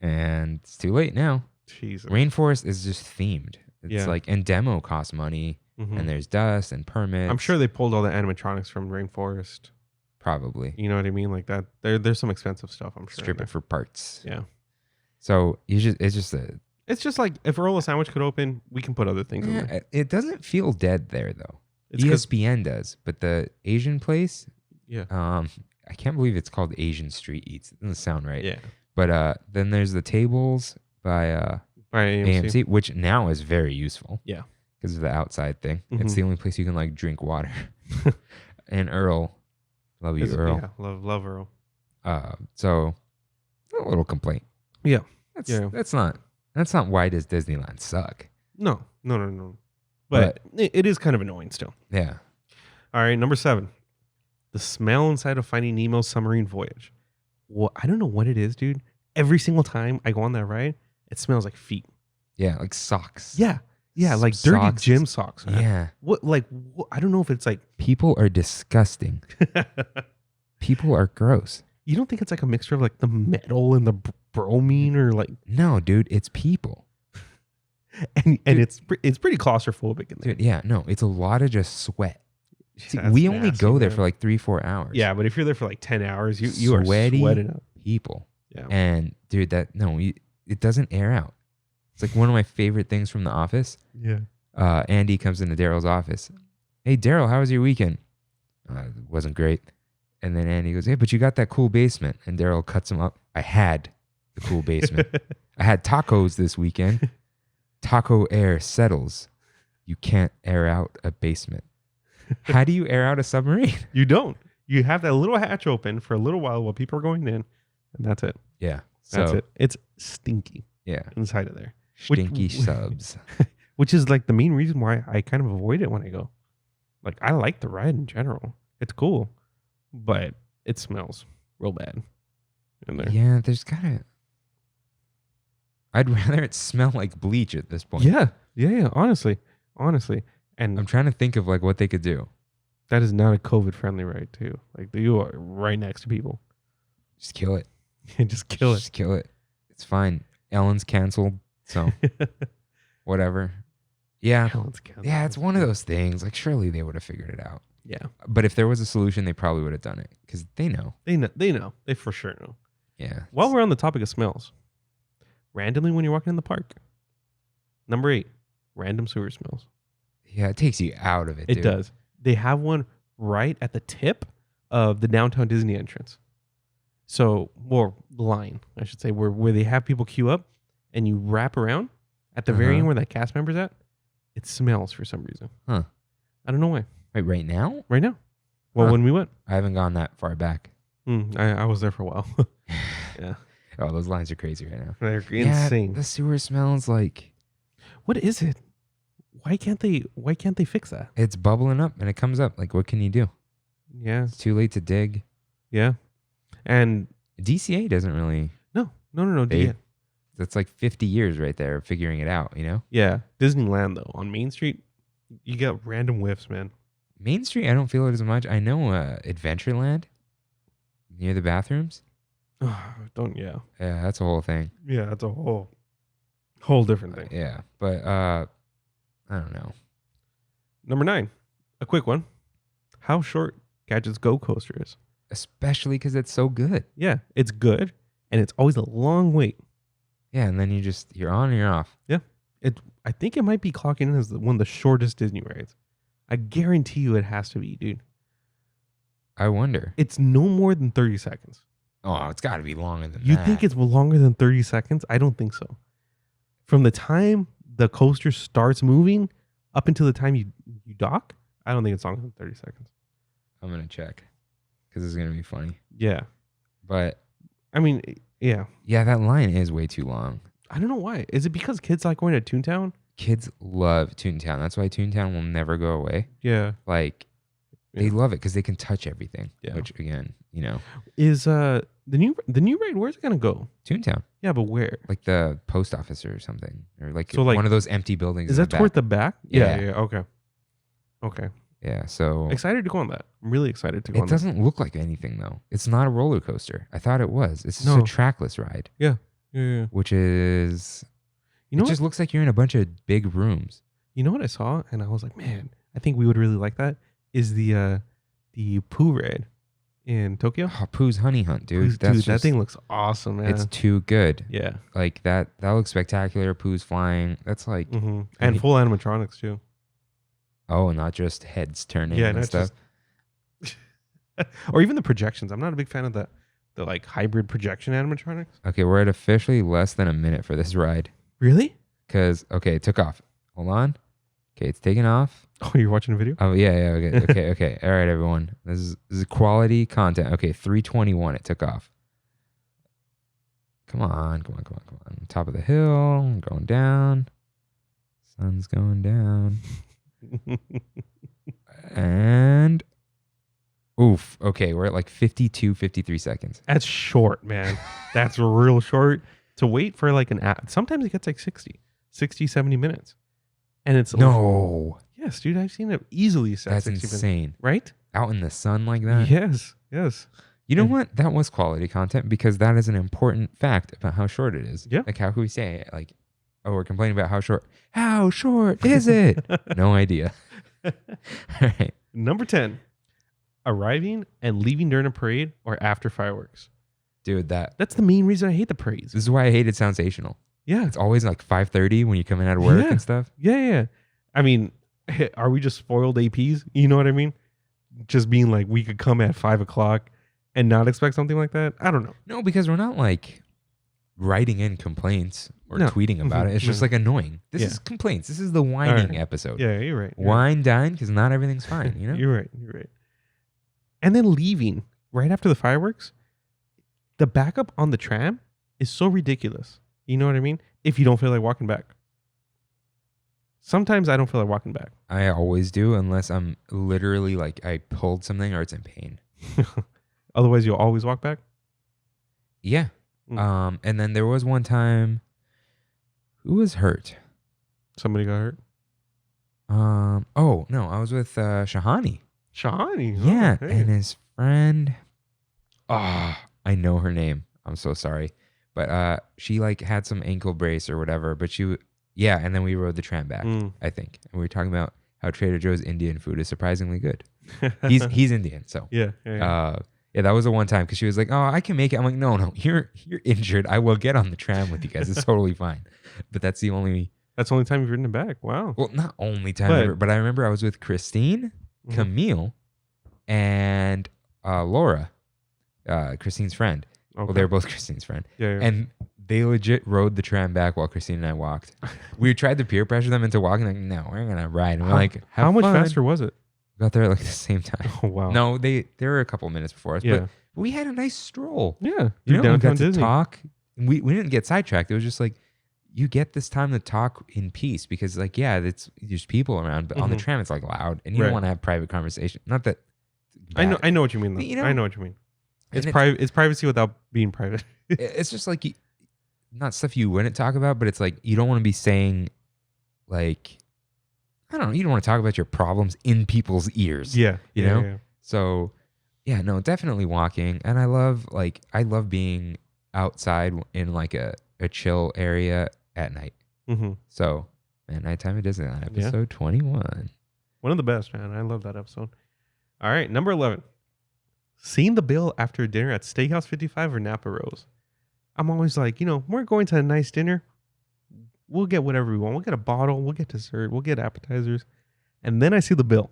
[SPEAKER 1] and it's too late now.
[SPEAKER 2] Jesus.
[SPEAKER 1] Rainforest is just themed. It's
[SPEAKER 2] Yeah.
[SPEAKER 1] like, and demo costs money,
[SPEAKER 2] Mhm.
[SPEAKER 1] and there's dust and permits.
[SPEAKER 2] I'm sure they pulled all the animatronics from Rainforest.
[SPEAKER 1] probably
[SPEAKER 2] You know what I mean? Like that. There's some expensive stuff. I'm sure.
[SPEAKER 1] strip it for parts.
[SPEAKER 2] Yeah.
[SPEAKER 1] So it's just a
[SPEAKER 2] It's just like if Earl Sandwich could open, we can put other things in there.
[SPEAKER 1] it doesn't feel dead there though.
[SPEAKER 2] It's 'cause-
[SPEAKER 1] ESPN does, but the Asian place,
[SPEAKER 2] yeah.
[SPEAKER 1] I can't believe it's called Asian Street Eats. It doesn't sound right.
[SPEAKER 2] Yeah.
[SPEAKER 1] But then there's the tables by
[SPEAKER 2] By
[SPEAKER 1] AMC, which now is very useful.
[SPEAKER 2] Yeah.
[SPEAKER 1] Because of the outside thing. It's
[SPEAKER 2] Mhm.
[SPEAKER 1] the only place you can like drink water. And Earl, love you, Earl.
[SPEAKER 2] Yeah. Love Earl.
[SPEAKER 1] So a little complaint.
[SPEAKER 2] Yeah.
[SPEAKER 1] That's not why does Disneyland suck.
[SPEAKER 2] No. But it is kind of annoying still.
[SPEAKER 1] Yeah.
[SPEAKER 2] All right, number 7. The smell inside of Finding Nemo's submarine voyage. Well, I don't know what it is, dude. Every single time I go on that ride, it smells like feet.
[SPEAKER 1] Yeah, like socks.
[SPEAKER 2] Yeah. Yeah, like dirty
[SPEAKER 1] Socks.
[SPEAKER 2] gym socks. Man.
[SPEAKER 1] Yeah.
[SPEAKER 2] What I don't know if it's like
[SPEAKER 1] People are disgusting. People are gross.
[SPEAKER 2] you don't think it's like a mixture of like the metal and the bromine or like
[SPEAKER 1] No, dude, it's people.
[SPEAKER 2] and it's pretty claustrophobic in there.
[SPEAKER 1] Dude, yeah, no, it's a lot of just sweat. See,
[SPEAKER 2] That's
[SPEAKER 1] we only
[SPEAKER 2] nasty,
[SPEAKER 1] go there
[SPEAKER 2] man.
[SPEAKER 1] for like 3-4 hours.
[SPEAKER 2] Yeah, but if you're there for like 10 hours, you are
[SPEAKER 1] Sweaty
[SPEAKER 2] sweating up.
[SPEAKER 1] people.
[SPEAKER 2] Yeah.
[SPEAKER 1] And dude, it doesn't air out. It's like one of my favorite things from The Office.
[SPEAKER 2] Yeah.
[SPEAKER 1] Andy comes into Daryl's office. Hey, Daryl, how was your weekend? It wasn't great. And then Andy goes, hey, but you got that cool basement. And Daryl cuts him up. I had the cool basement. I had tacos this weekend. Taco air settles. You can't air out a basement. How do you air out a submarine?
[SPEAKER 2] You don't. You have that little hatch open for a little while people are going in, and that's it.
[SPEAKER 1] Yeah.
[SPEAKER 2] That's
[SPEAKER 1] So,
[SPEAKER 2] it. It's stinky
[SPEAKER 1] yeah.
[SPEAKER 2] inside of there.
[SPEAKER 1] Stinky subs.
[SPEAKER 2] Which is like the main reason why I kind of avoid it when I go. Like I like the ride in general. It's cool, but it smells. real bad in there.
[SPEAKER 1] Yeah, there's gotta. I'd rather it smell like bleach at this point.
[SPEAKER 2] Yeah. Honestly. And
[SPEAKER 1] I'm trying to think of like what they could do.
[SPEAKER 2] that is not a COVID friendly ride too. Like you are right next to people.
[SPEAKER 1] Just kill it.
[SPEAKER 2] Just kill it.
[SPEAKER 1] Just kill it. It's fine. Ellen's canceled, so whatever. Yeah. Yeah, it's one of those things. Like surely they would have figured it out.
[SPEAKER 2] Yeah.
[SPEAKER 1] But if there was a solution, they probably would have done it because they know.
[SPEAKER 2] They know. They for sure know.
[SPEAKER 1] Yeah.
[SPEAKER 2] While we're on the topic of smells, randomly when you're walking in the park, number 8, random sewer smells.
[SPEAKER 1] Yeah, it takes you out of it.
[SPEAKER 2] It
[SPEAKER 1] dude.
[SPEAKER 2] does. They have one right at the tip of the downtown Disney entrance. So, or line, I should say, where they have people queue up and you wrap around at the very end where that cast member's at. It smells for some reason.
[SPEAKER 1] Huh.
[SPEAKER 2] I don't know why.
[SPEAKER 1] Wait, right now?
[SPEAKER 2] Right now. Well, when we went.
[SPEAKER 1] I haven't gone that far back.
[SPEAKER 2] I was there for a while. Yeah.
[SPEAKER 1] Oh, those lines are crazy right now.
[SPEAKER 2] They're insane.
[SPEAKER 1] The sewer smells like
[SPEAKER 2] What is it? Why can't they fix that?
[SPEAKER 1] it's bubbling up and it comes up. Like, what can you do?
[SPEAKER 2] Yeah.
[SPEAKER 1] It's too late to dig.
[SPEAKER 2] Yeah. And
[SPEAKER 1] DCA doesn't really.
[SPEAKER 2] no.
[SPEAKER 1] They- That's like 50 years right there of figuring it out, you know?
[SPEAKER 2] Yeah. Disneyland though, on Main Street, you got random whiffs, man.
[SPEAKER 1] Main Street, I don't feel it as much. I know Adventureland near the bathrooms.
[SPEAKER 2] Yeah,
[SPEAKER 1] Yeah, that's a whole thing.
[SPEAKER 2] Yeah, that's a whole different thing.
[SPEAKER 1] Yeah, but I don't know.
[SPEAKER 2] Number 9, a quick one. How short Gadget's Go coaster is.
[SPEAKER 1] Especially because it's so good.
[SPEAKER 2] Yeah, it's good, and it's always a long wait.
[SPEAKER 1] Yeah, and then you're on and you're off.
[SPEAKER 2] Yeah, I think it might be clocking in as one of the shortest Disney rides. I guarantee you it has to be, dude.
[SPEAKER 1] I wonder.
[SPEAKER 2] It's no more than 30 seconds.
[SPEAKER 1] Oh, it's got to be longer than
[SPEAKER 2] You
[SPEAKER 1] that.
[SPEAKER 2] think it's longer than 30 seconds? I don't think so. From the time the coaster starts moving up until the time you dock, I don't think it's longer than 30 seconds.
[SPEAKER 1] I'm going to check because it's going to be funny.
[SPEAKER 2] Yeah.
[SPEAKER 1] But
[SPEAKER 2] I mean, yeah.
[SPEAKER 1] yeah, that line is way too long.
[SPEAKER 2] I don't know why. Is it because kids like going to Toontown?
[SPEAKER 1] Kids love Toontown. That's why Toontown will never go away.
[SPEAKER 2] Yeah.
[SPEAKER 1] Like, they love it because they can touch everything.
[SPEAKER 2] Yeah.
[SPEAKER 1] Which, again, you know.
[SPEAKER 2] Is the new ride, where's it going to go?
[SPEAKER 1] Toontown.
[SPEAKER 2] Yeah, but where?
[SPEAKER 1] Like the post office or something. Or like,
[SPEAKER 2] So, like,
[SPEAKER 1] one of those empty buildings.
[SPEAKER 2] Is
[SPEAKER 1] in
[SPEAKER 2] that toward
[SPEAKER 1] back.
[SPEAKER 2] the back?
[SPEAKER 1] Yeah.
[SPEAKER 2] Okay.
[SPEAKER 1] Yeah, so.
[SPEAKER 2] Excited to go on that. I'm really excited to go on
[SPEAKER 1] It
[SPEAKER 2] that.
[SPEAKER 1] doesn't look like anything, though. It's not a roller coaster. I thought it was. It's just
[SPEAKER 2] No.
[SPEAKER 1] a trackless ride.
[SPEAKER 2] Yeah.
[SPEAKER 1] Which is.
[SPEAKER 2] You know
[SPEAKER 1] it just looks like you're in a bunch of big rooms.
[SPEAKER 2] You know what I saw? And I was like, man, I think we would really like that. Is the Pooh ride in Tokyo?
[SPEAKER 1] Oh, Pooh's Honey Hunt, dude.
[SPEAKER 2] Dude, that thing looks awesome, man.
[SPEAKER 1] It's too good.
[SPEAKER 2] Yeah.
[SPEAKER 1] Like that looks spectacular. Pooh's flying. That's like.
[SPEAKER 2] Mm-hmm. And full animatronics too.
[SPEAKER 1] Oh, not just heads turning
[SPEAKER 2] Yeah,
[SPEAKER 1] and
[SPEAKER 2] not
[SPEAKER 1] stuff.
[SPEAKER 2] Or even the projections. I'm not a big fan of the like hybrid projection animatronics.
[SPEAKER 1] Okay, we're at officially less than a minute for this ride.
[SPEAKER 2] Really?
[SPEAKER 1] Because, okay, it took off. Hold on. Okay, it's taking off.
[SPEAKER 2] Oh, you're watching a video?
[SPEAKER 1] Oh, yeah, okay. All right, everyone. This is quality content. Okay, 3:21, it took off. Come on. Top of the hill, going down. Sun's going down. And, oof. Okay, we're at like 52, 53 seconds.
[SPEAKER 2] That's short, man. That's real short. To wait for like an app. Sometimes it gets like 60, 70 minutes. And it's
[SPEAKER 1] No.
[SPEAKER 2] Yes, dude, I've seen it easily set
[SPEAKER 1] That's
[SPEAKER 2] 60 minutes.
[SPEAKER 1] insane.
[SPEAKER 2] Right?
[SPEAKER 1] Out in the sun like that?
[SPEAKER 2] Yes.
[SPEAKER 1] You know what? That was quality content because that is an important fact about how short it is.
[SPEAKER 2] Yeah.
[SPEAKER 1] Like, how can we say it? Like, oh, we're complaining about how short. How short is it? No idea. All right.
[SPEAKER 2] Number 10, arriving and leaving during a parade or after fireworks.
[SPEAKER 1] Dude,
[SPEAKER 2] That's the main reason I hate the parades.
[SPEAKER 1] this is why I hated Sensational.
[SPEAKER 2] Yeah.
[SPEAKER 1] It's always like 5:30 when you come in out of work and stuff.
[SPEAKER 2] Yeah. I mean, are we just spoiled APs? You know what I mean? Just being like, we could come at 5 o'clock and not expect something like that? I don't know.
[SPEAKER 1] No, because we're not like writing in complaints or
[SPEAKER 2] No.
[SPEAKER 1] tweeting about it. It's just
[SPEAKER 2] No.
[SPEAKER 1] like annoying. This
[SPEAKER 2] Yeah.
[SPEAKER 1] is complaints. This is the whining
[SPEAKER 2] right.
[SPEAKER 1] episode.
[SPEAKER 2] Yeah, you're right.
[SPEAKER 1] Wine, dine, because not everything's fine, you know?
[SPEAKER 2] You're right. And then leaving right after the fireworks, the backup on the tram is so ridiculous. You know what I mean? If you don't feel like walking back. Sometimes I don't feel like walking back.
[SPEAKER 1] I always do unless I'm literally like I pulled something or it's in pain.
[SPEAKER 2] Otherwise, you'll always walk back?
[SPEAKER 1] Yeah. And then there was one time, who was hurt?
[SPEAKER 2] Somebody got hurt.
[SPEAKER 1] Oh no, I was with Shahani.
[SPEAKER 2] Shahani.
[SPEAKER 1] Yeah,
[SPEAKER 2] Oh, hey.
[SPEAKER 1] and his friend. Oh, I know her name. I'm so sorry, but she like had some ankle brace or whatever. But yeah, and then we rode the tram back. I think, and we were talking about how Trader Joe's Indian food is surprisingly good. He's Indian, so
[SPEAKER 2] Yeah.
[SPEAKER 1] yeah, that was the one time because she was like, "Oh, I can make it." I'm like, "No, you're injured. I will get on the tram with you guys. It's totally fine." But that's the only.
[SPEAKER 2] That's the only time you've ridden it back. Wow.
[SPEAKER 1] Well, not only time ever, but I remember I was with Christine, Camille, and Laura, Christine's friend.
[SPEAKER 2] Okay.
[SPEAKER 1] Well, they were both Christine's friend.
[SPEAKER 2] Yeah.
[SPEAKER 1] And they legit rode the tram back while Christine and I walked. We tried to peer pressure them into walking. Like, no, we're going to ride. And we're like,
[SPEAKER 2] how much
[SPEAKER 1] fun.
[SPEAKER 2] faster was it?
[SPEAKER 1] Got there at like the same time.
[SPEAKER 2] Oh, wow.
[SPEAKER 1] No, they were a couple minutes before us.
[SPEAKER 2] Yeah.
[SPEAKER 1] But we had a nice stroll.
[SPEAKER 2] Yeah.
[SPEAKER 1] You know, we
[SPEAKER 2] downtown
[SPEAKER 1] got to
[SPEAKER 2] Disney.
[SPEAKER 1] talk. We didn't get sidetracked. It was just like, you get this time to talk in peace because, like, yeah, there's people around, but on the tram it's like loud, and you don't want to have private conversation. Not that
[SPEAKER 2] I know what you mean. Though.
[SPEAKER 1] You know,
[SPEAKER 2] I know what you mean. It's private. It's privacy without being private.
[SPEAKER 1] It's just like not stuff you wouldn't talk about, but it's like you don't want to be saying, like, I don't know. You don't want to talk about your problems in people's ears.
[SPEAKER 2] Yeah,
[SPEAKER 1] you know. Yeah. So, yeah, no, definitely walking, and I love being outside in like a chill area at night. So, man, Nighttime at Disneyland, episode 21.
[SPEAKER 2] One of the best, man. I love that episode. All right, number 11. Seeing the bill after dinner at Steakhouse 55 or Napa Rose. I'm always like, we're going to a nice dinner. We'll get whatever we want. We'll get a bottle. We'll get dessert. We'll get appetizers. And then I see the bill.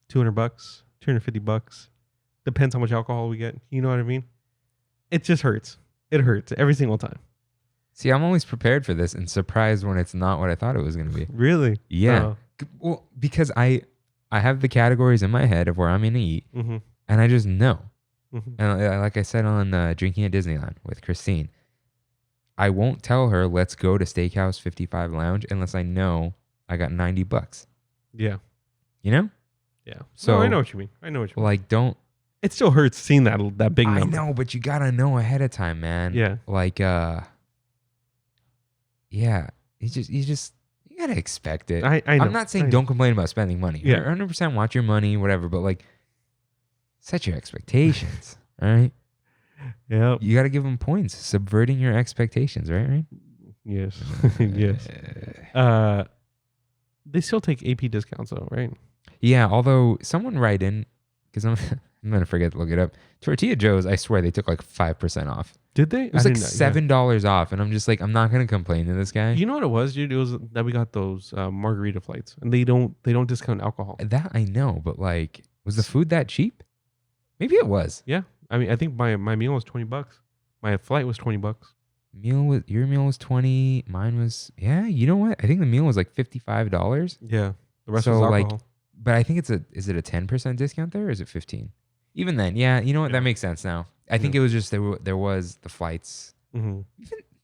[SPEAKER 2] $200, $250. Depends how much alcohol we get. You know what I mean? It just hurts. It hurts every single time.
[SPEAKER 1] See, I'm always prepared for this and surprised when it's not what I thought it was going to be.
[SPEAKER 2] Really?
[SPEAKER 1] Yeah. Well, because I have the categories in my head of where I'm going to eat, and I just know. And like I said on Drinking at Disneyland with Christine, I won't tell her, let's go to Steakhouse 55 Lounge unless I know I got $90.
[SPEAKER 2] Yeah.
[SPEAKER 1] You know?
[SPEAKER 2] Yeah.
[SPEAKER 1] So
[SPEAKER 2] no, I know what you mean.
[SPEAKER 1] Like, don't.
[SPEAKER 2] It still hurts seeing that big number.
[SPEAKER 1] I know, but you got to know ahead of time, man.
[SPEAKER 2] Yeah.
[SPEAKER 1] Like, yeah, you gotta expect it.
[SPEAKER 2] I know.
[SPEAKER 1] I'm not saying don't complain about spending money.
[SPEAKER 2] Yeah.
[SPEAKER 1] 100% watch your money, whatever, but like set your expectations. All right.
[SPEAKER 2] Yeah.
[SPEAKER 1] You gotta give them points, subverting your expectations, right?
[SPEAKER 2] Yes. Yes. They still take AP discounts though, right?
[SPEAKER 1] Yeah, although someone write in, because I'm gonna forget to look it up. Tortilla Joe's, I swear they took like 5% off.
[SPEAKER 2] Did they?
[SPEAKER 1] It was like $7 off, and I'm just like, I'm not gonna complain to this guy.
[SPEAKER 2] You know what it was, dude? It was that we got those margarita flights, and they don't discount alcohol.
[SPEAKER 1] That I know, but like, was the food that cheap? Maybe it was.
[SPEAKER 2] Yeah, I mean, I think my meal was $20. My flight was $20.
[SPEAKER 1] Your meal was 20. Mine was You know what? I think the meal was like $55.
[SPEAKER 2] Yeah, the rest was alcohol.
[SPEAKER 1] Like, but I think is it a 10% discount there, or is it 15? Even then, yeah. You know what? That makes sense now. I think it was just there was the flights. Even,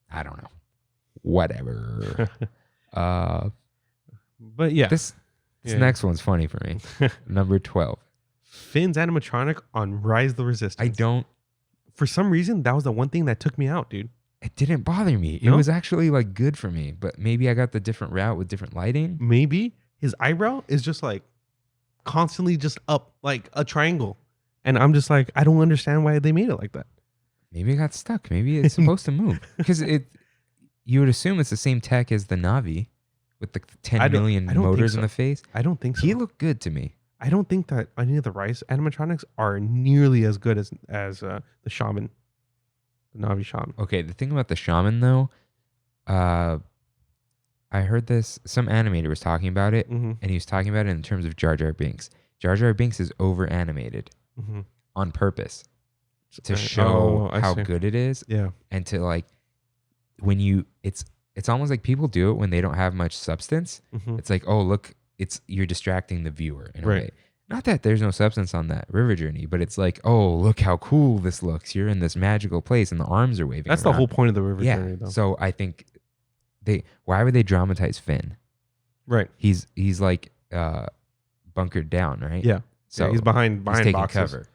[SPEAKER 1] I don't know. Whatever.
[SPEAKER 2] But yeah,
[SPEAKER 1] this next one's funny for me. Number 12.
[SPEAKER 2] Finn's animatronic on Rise the Resistance. For some reason, that was the one thing that took me out, dude.
[SPEAKER 1] It didn't bother me. It was actually like good for me, but maybe I got the different route with different lighting.
[SPEAKER 2] Maybe his eyebrow is just like constantly just up like a triangle. And I'm just like, I don't understand why they made it like that.
[SPEAKER 1] Maybe it got stuck. Maybe it's supposed to move. Because you would assume it's the same tech as the Navi with the 10 million motors in the face.
[SPEAKER 2] I don't think so.
[SPEAKER 1] He looked good to me.
[SPEAKER 2] I don't think that any of the Rise animatronics are nearly as good as the Shaman, the Navi Shaman.
[SPEAKER 1] Okay, the thing about the Shaman though, I heard this. Some animator was talking about it, and he was talking about it in terms of Jar Jar Binks. Jar Jar Binks is over animated on purpose to show how good it is.
[SPEAKER 2] Yeah, and
[SPEAKER 1] to like when it's almost like people do it when they don't have much substance. It's like, oh look, you're distracting the viewer in a way. Not that there's no substance on that river journey, but it's like, oh look how cool this looks. You're in this magical place, and the arms are waving.
[SPEAKER 2] That's
[SPEAKER 1] around.
[SPEAKER 2] the whole point of the river journey, though.
[SPEAKER 1] So I think why would they dramatize Finn?
[SPEAKER 2] Right.
[SPEAKER 1] He's like bunkered down, right?
[SPEAKER 2] Yeah.
[SPEAKER 1] So
[SPEAKER 2] he's behind
[SPEAKER 1] taking
[SPEAKER 2] boxes.
[SPEAKER 1] cover.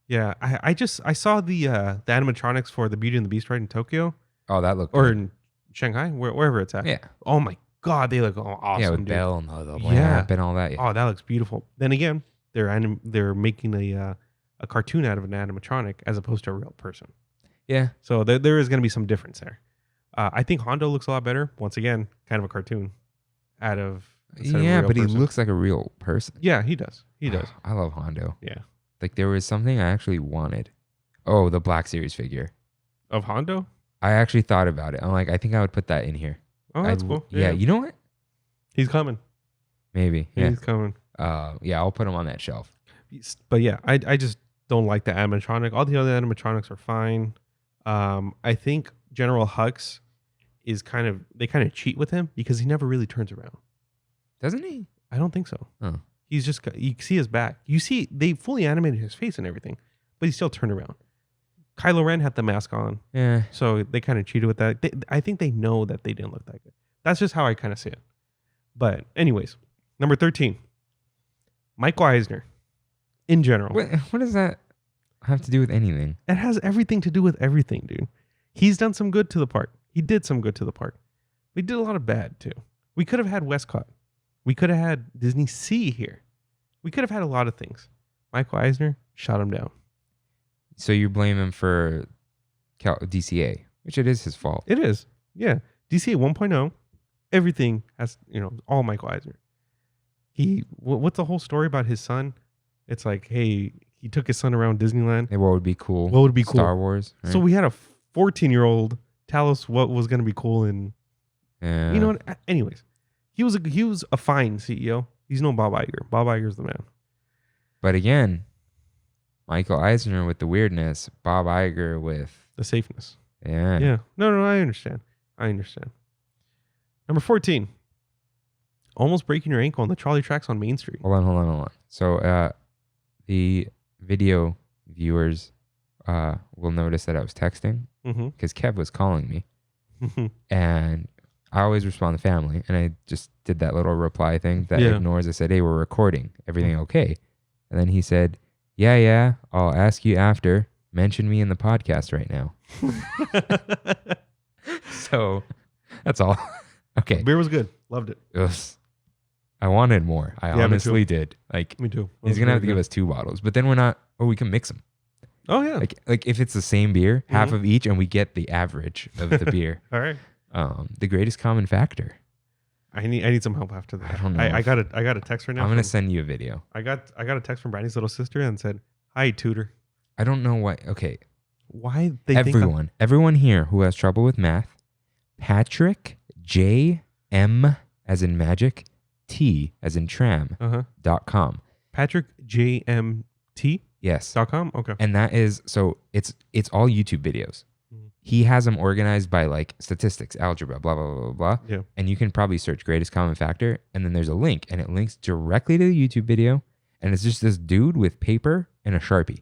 [SPEAKER 2] Yeah, I saw the animatronics for the Beauty and the Beast ride in Tokyo
[SPEAKER 1] Oh, that looked
[SPEAKER 2] or
[SPEAKER 1] good.
[SPEAKER 2] in Shanghai, wherever it's at.
[SPEAKER 1] Yeah.
[SPEAKER 2] Oh my god, they look awesome.
[SPEAKER 1] Yeah, with
[SPEAKER 2] dude.
[SPEAKER 1] Belle and the
[SPEAKER 2] Yeah.
[SPEAKER 1] lamp and all that. Yeah.
[SPEAKER 2] Oh, that looks beautiful. Then again, they're making a cartoon out of an animatronic as opposed to a real person.
[SPEAKER 1] Yeah.
[SPEAKER 2] So there is going to be some difference there. I think Hondo looks a lot better. Once again, kind of a cartoon out of instead of a
[SPEAKER 1] Yeah,
[SPEAKER 2] real
[SPEAKER 1] but he
[SPEAKER 2] person.
[SPEAKER 1] looks like a real person.
[SPEAKER 2] Yeah, he does. He does.
[SPEAKER 1] I love Hondo.
[SPEAKER 2] Yeah.
[SPEAKER 1] Like there was something I actually wanted. Oh, the Black Series figure.
[SPEAKER 2] Of Hondo?
[SPEAKER 1] I actually thought about it. I'm like, I think I would put that in here.
[SPEAKER 2] Oh, that's cool.
[SPEAKER 1] Yeah, you know what?
[SPEAKER 2] He's coming.
[SPEAKER 1] Maybe. Yeah.
[SPEAKER 2] He's coming.
[SPEAKER 1] Yeah, I'll put him on that shelf.
[SPEAKER 2] But yeah, I just don't like the animatronic. All the other animatronics are fine. I think General Hux is they kind of cheat with him because he never really turns around.
[SPEAKER 1] Doesn't he?
[SPEAKER 2] I don't think so.
[SPEAKER 1] Oh.
[SPEAKER 2] He's just, you see his back. You see, they fully animated his face and everything, but he still turned around. Kylo Ren had the mask on,
[SPEAKER 1] Yeah.
[SPEAKER 2] so they kind of cheated with that. I think they know that they didn't look that good. That's just how I kind of see it. But anyways, number 13, Michael Eisner. In general,
[SPEAKER 1] What does that have to do with anything?
[SPEAKER 2] it has everything to do with everything, dude. He's done some good to the park. He did some good to the park. We did a lot of bad too. We could have had Westcott. We could have had Disney Sea here. We could have had a lot of things. Michael Eisner shot him down.
[SPEAKER 1] So you blame him for DCA, which it is his fault.
[SPEAKER 2] It is. Yeah. DCA 1.0, everything has, all Michael Eisner. What's the whole story about his son? It's like, hey, he took his son around Disneyland.
[SPEAKER 1] Hey, what would be cool?
[SPEAKER 2] What would be cool?
[SPEAKER 1] Star Wars. Right?
[SPEAKER 2] So we had a 14-year-old tell us what was going to be cool. And
[SPEAKER 1] Yeah.
[SPEAKER 2] you know what? Anyways, he was a fine CEO. He's no Bob Iger. Bob Iger's the man.
[SPEAKER 1] But again, Michael Eisner with the weirdness, Bob Iger with
[SPEAKER 2] The safeness.
[SPEAKER 1] yeah.
[SPEAKER 2] Yeah. No, I understand. Number 14. Almost breaking your ankle on the trolley tracks on Main Street.
[SPEAKER 1] Hold on. So the video viewers will notice that I was texting
[SPEAKER 2] Mm-hmm.
[SPEAKER 1] because Kev was calling me, and I always respond to family, and I just did that little reply thing that
[SPEAKER 2] Yeah.
[SPEAKER 1] ignores. I said, "Hey, we're recording. Everything okay?" And then he said, "Yeah. I'll ask you after. Mention me in the podcast right now." So that's all. Okay.
[SPEAKER 2] Beer was good. Loved it.
[SPEAKER 1] Ugh. I wanted more. I
[SPEAKER 2] me
[SPEAKER 1] honestly did. Like,
[SPEAKER 2] Me too.
[SPEAKER 1] he's gonna have to give us 2 bottles, but then we're not. Oh, we can mix them.
[SPEAKER 2] Oh yeah.
[SPEAKER 1] Like if it's the same beer, half of each, and we get the average of the beer.
[SPEAKER 2] All right.
[SPEAKER 1] The greatest common factor.
[SPEAKER 2] I need some help after that.
[SPEAKER 1] I don't know.
[SPEAKER 2] I got a text right now.
[SPEAKER 1] I'm gonna send you a video.
[SPEAKER 2] I got a text from Brandy's little sister and said, "Hi, tutor."
[SPEAKER 1] I don't know why. Okay,
[SPEAKER 2] Why they
[SPEAKER 1] everyone here who has trouble with math, Patrick J.M. as in magic, T as in tram, .com.
[SPEAKER 2] Patrick JMT.com.
[SPEAKER 1] Yes.
[SPEAKER 2] Okay.
[SPEAKER 1] And that is, so it's all YouTube videos.
[SPEAKER 2] Mhm.
[SPEAKER 1] He has them organized by like statistics, algebra, blah, blah, blah, blah, blah.
[SPEAKER 2] Yeah.
[SPEAKER 1] And you can probably search greatest common factor. And then there's a link and it links directly to the YouTube video. And it's just this dude with paper and a Sharpie.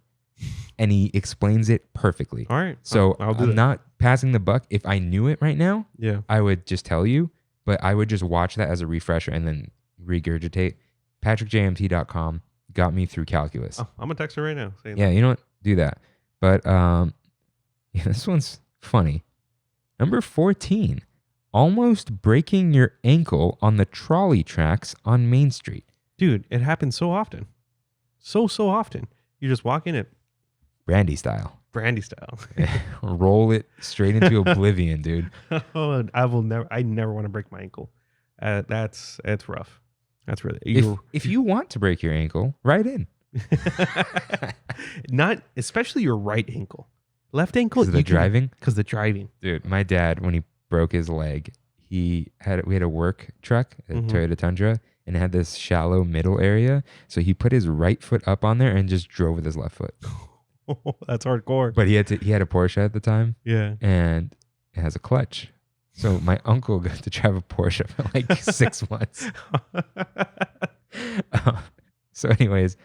[SPEAKER 1] And he explains it perfectly.
[SPEAKER 2] All right.
[SPEAKER 1] So
[SPEAKER 2] I'll do
[SPEAKER 1] I'm
[SPEAKER 2] that.
[SPEAKER 1] not passing the buck. If I knew it right now,
[SPEAKER 2] Yeah.
[SPEAKER 1] I would just tell you, but I would just watch that as a refresher and then regurgitate. PatrickJMT.com got me through calculus.
[SPEAKER 2] Oh, I'm gonna text her right now. Saying
[SPEAKER 1] Yeah, you know what? Do that. But yeah, this one's funny. Number 14, almost breaking your ankle on the trolley tracks on Main Street.
[SPEAKER 2] Dude, it happens so often. So often. You're just walking it
[SPEAKER 1] Brandy style.
[SPEAKER 2] Brandy style.
[SPEAKER 1] Roll it straight into oblivion, dude.
[SPEAKER 2] Oh, I never want to break my ankle. It's rough. That's really
[SPEAKER 1] If you want to break your ankle, write in.
[SPEAKER 2] not especially your right ankle. Left ankle
[SPEAKER 1] Because of the driving?
[SPEAKER 2] Because the driving.
[SPEAKER 1] Dude, my dad, when he broke his leg, we had a work truck, a Toyota Tundra, and it had this shallow middle area. So he put his right foot up on there and just drove with his left foot.
[SPEAKER 2] That's hardcore.
[SPEAKER 1] But he had a Porsche at the time,
[SPEAKER 2] Yeah.
[SPEAKER 1] and it has a clutch. So my uncle got to drive a Porsche for like 6 months. So anyways,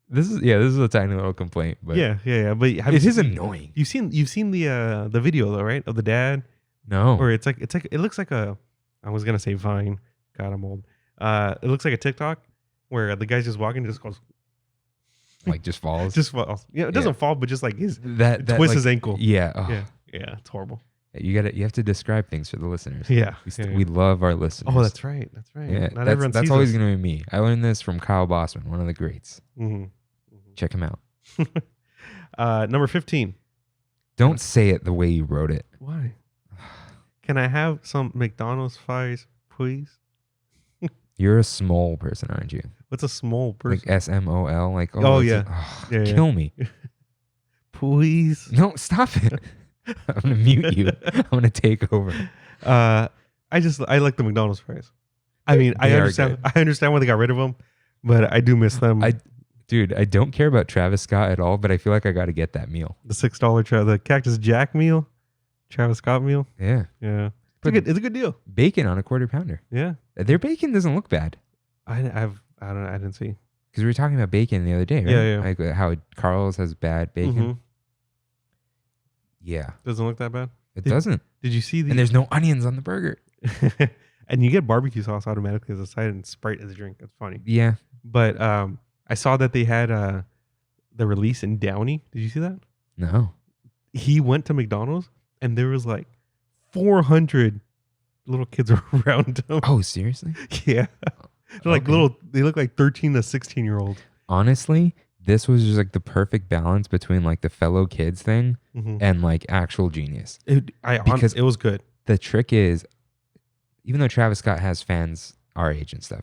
[SPEAKER 1] this is a tiny little complaint, but
[SPEAKER 2] yeah. But
[SPEAKER 1] it is annoying.
[SPEAKER 2] You've seen the video though, right? Of the dad,
[SPEAKER 1] No.
[SPEAKER 2] or it looks like a. I was gonna say Vine. God, I'm old. It looks like a TikTok where the guy's just walking, just goes.
[SPEAKER 1] like just falls.
[SPEAKER 2] Just falls. Yeah, it doesn't fall, but just like
[SPEAKER 1] that
[SPEAKER 2] twists
[SPEAKER 1] like,
[SPEAKER 2] his ankle.
[SPEAKER 1] Yeah. Oh.
[SPEAKER 2] Yeah, it's horrible.
[SPEAKER 1] You have to describe things for the listeners.
[SPEAKER 2] Yeah.
[SPEAKER 1] We love our listeners.
[SPEAKER 2] Oh, that's right. That's right.
[SPEAKER 1] Yeah,
[SPEAKER 2] Not everyone
[SPEAKER 1] that's
[SPEAKER 2] sees
[SPEAKER 1] always
[SPEAKER 2] us.
[SPEAKER 1] going to be me. I learned this from Kyle Bossman, one of the greats.
[SPEAKER 2] Mm-hmm.
[SPEAKER 1] Check him out.
[SPEAKER 2] Number 15.
[SPEAKER 1] Don't say it the way you wrote it.
[SPEAKER 2] Why? Can I have some McDonald's fries, please?
[SPEAKER 1] You're a small person, aren't you?
[SPEAKER 2] What's a small person?
[SPEAKER 1] Like SMOL. Like
[SPEAKER 2] Oh, yeah. Yeah,
[SPEAKER 1] kill me.
[SPEAKER 2] Please.
[SPEAKER 1] No, stop it. I'm gonna mute you. I'm gonna take over.
[SPEAKER 2] I like the McDonald's fries. I mean, I understand why they got rid of them, but I do miss them.
[SPEAKER 1] Dude, I don't care about Travis Scott at all, but I feel like I got to get that meal.
[SPEAKER 2] The $6 the Cactus Jack meal, Travis Scott meal.
[SPEAKER 1] Yeah,
[SPEAKER 2] yeah, it's a good deal.
[SPEAKER 1] Bacon on a quarter pounder.
[SPEAKER 2] Yeah,
[SPEAKER 1] their bacon doesn't look bad.
[SPEAKER 2] I don't know. I didn't see
[SPEAKER 1] because we were talking about bacon the other day, right?
[SPEAKER 2] Yeah.
[SPEAKER 1] Like how Carl's has bad bacon.
[SPEAKER 2] Mm-hmm.
[SPEAKER 1] Yeah,
[SPEAKER 2] doesn't look that bad.
[SPEAKER 1] It doesn't.
[SPEAKER 2] Did you see the?
[SPEAKER 1] And there's no onions on the burger.
[SPEAKER 2] And you get barbecue sauce automatically as a side and Sprite as a drink. That's funny.
[SPEAKER 1] Yeah,
[SPEAKER 2] but I saw that they had the release in Downey. Did you see that?
[SPEAKER 1] No.
[SPEAKER 2] He went to McDonald's and there was like 400 little kids around him.
[SPEAKER 1] Oh, seriously?
[SPEAKER 2] Yeah. They're like they look like 13 to 16-year-old.
[SPEAKER 1] Honestly, this was just like the perfect balance between like the fellow kids thing and like actual genius.
[SPEAKER 2] Because it was good.
[SPEAKER 1] The trick is, even though Travis Scott has fans our age and stuff,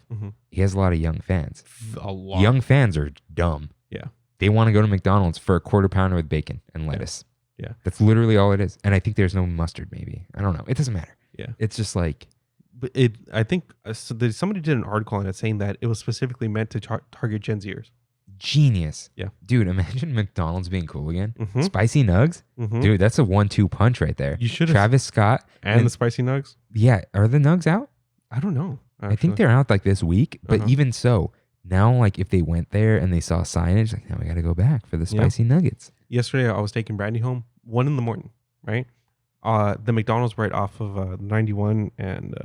[SPEAKER 1] he has a lot of young fans.
[SPEAKER 2] A lot.
[SPEAKER 1] Young fans are dumb.
[SPEAKER 2] Yeah.
[SPEAKER 1] They want to go to McDonald's for a quarter pounder with bacon and lettuce.
[SPEAKER 2] Yeah.
[SPEAKER 1] That's literally all it is. And I think there's no mustard, maybe. I don't know. It doesn't matter.
[SPEAKER 2] Yeah.
[SPEAKER 1] It's just like...
[SPEAKER 2] But I think somebody did an article on it saying that it was specifically meant to target Gen Zers.
[SPEAKER 1] Genius.
[SPEAKER 2] Yeah.
[SPEAKER 1] Dude, imagine McDonald's being cool again. Spicy nugs? Dude, that's a 1-2 punch right there.
[SPEAKER 2] You should have.
[SPEAKER 1] Travis Scott.
[SPEAKER 2] And the spicy nugs?
[SPEAKER 1] Yeah. Are the nugs out?
[SPEAKER 2] I don't know. Actually.
[SPEAKER 1] I think they're out like this week. But even so, now like if they went there and they saw signage, like now we got to go back for the spicy nuggets. Yesterday,
[SPEAKER 2] I was taking Brandy home 1 a.m, right? The McDonald's right off of 91 and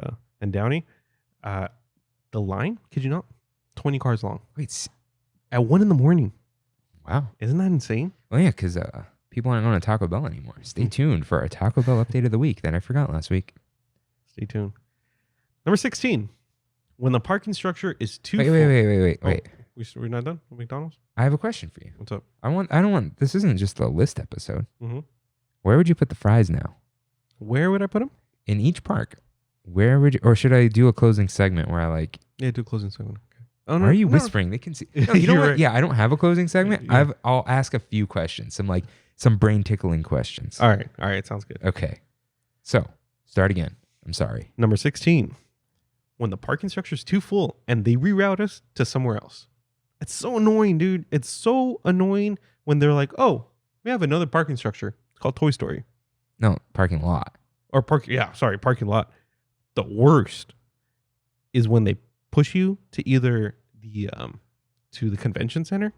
[SPEAKER 2] Downey. The line, kid you not, 20 cars long.
[SPEAKER 1] Wait,
[SPEAKER 2] at 1 a.m.
[SPEAKER 1] Wow.
[SPEAKER 2] Isn't that insane?
[SPEAKER 1] Well, yeah, because people aren't going to Taco Bell anymore. Stay tuned for our Taco Bell update of the week that I forgot last week.
[SPEAKER 2] Stay tuned. Number 16. When the parking structure is too
[SPEAKER 1] full. Wait.
[SPEAKER 2] We're not done with McDonald's?
[SPEAKER 1] I have a question for you.
[SPEAKER 2] What's up?
[SPEAKER 1] This isn't just a list episode.
[SPEAKER 2] Mm-hmm.
[SPEAKER 1] Where would you put the fries now?
[SPEAKER 2] Where would I put them?
[SPEAKER 1] In each park. Where would you, or should I do a closing segment where I like...
[SPEAKER 2] Yeah, do a closing segment. Okay. Oh,
[SPEAKER 1] no, are you whispering? They can see. No, you know what? Right. Yeah, I don't have a closing segment. Yeah. I'll ask a few questions. Some brain tickling questions.
[SPEAKER 2] All right. Sounds good.
[SPEAKER 1] Okay. So, start again. I'm sorry.
[SPEAKER 2] Number 16. When the parking structure is too full and they reroute us to somewhere else. It's so annoying, dude. It's so annoying when they're like, oh, we have another parking structure. It's called Toy Story.
[SPEAKER 1] No, parking lot.
[SPEAKER 2] Or parking lot. The worst is when they push you to either the convention center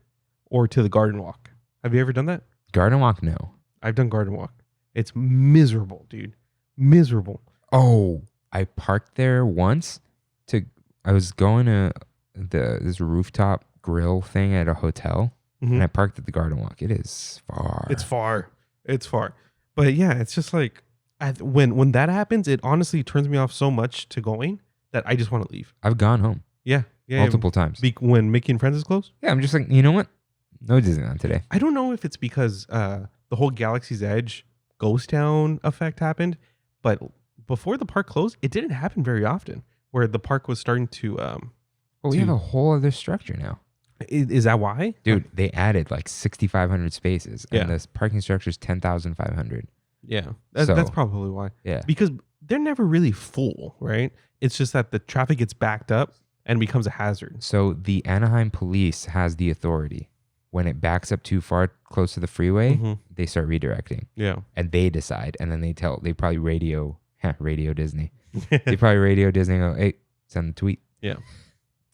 [SPEAKER 2] or to the garden walk. Have you ever done that?
[SPEAKER 1] Garden walk? No.
[SPEAKER 2] I've done garden walk. It's miserable, dude. Miserable.
[SPEAKER 1] Oh, I parked there once I was going to this rooftop grill thing at a hotel and I parked at the garden walk. It is far.
[SPEAKER 2] It's far. But yeah, it's just like when that happens, it honestly turns me off so much to going that I just want to leave.
[SPEAKER 1] I've gone home.
[SPEAKER 2] Yeah.
[SPEAKER 1] Multiple times.
[SPEAKER 2] When Mickey and Friends is closed?
[SPEAKER 1] Yeah, I'm just like, you know what? No Disneyland today.
[SPEAKER 2] I don't know if it's because the whole Galaxy's Edge ghost town effect happened, but before the park closed, it didn't happen very often where the park was starting to...
[SPEAKER 1] we have a whole other structure now.
[SPEAKER 2] Is that why?
[SPEAKER 1] Dude, they added like 6,500 spaces and this parking structure is 10,500.
[SPEAKER 2] Yeah, that's probably why.
[SPEAKER 1] Yeah.
[SPEAKER 2] Because they're never really full, right? It's just that the traffic gets backed up and becomes a hazard.
[SPEAKER 1] So the Anaheim police has the authority. When it backs up too far close to the freeway, they start redirecting.
[SPEAKER 2] Yeah.
[SPEAKER 1] And they decide, and then they probably radio Disney. They probably radio Disney and go, hey, send the tweet.
[SPEAKER 2] Yeah.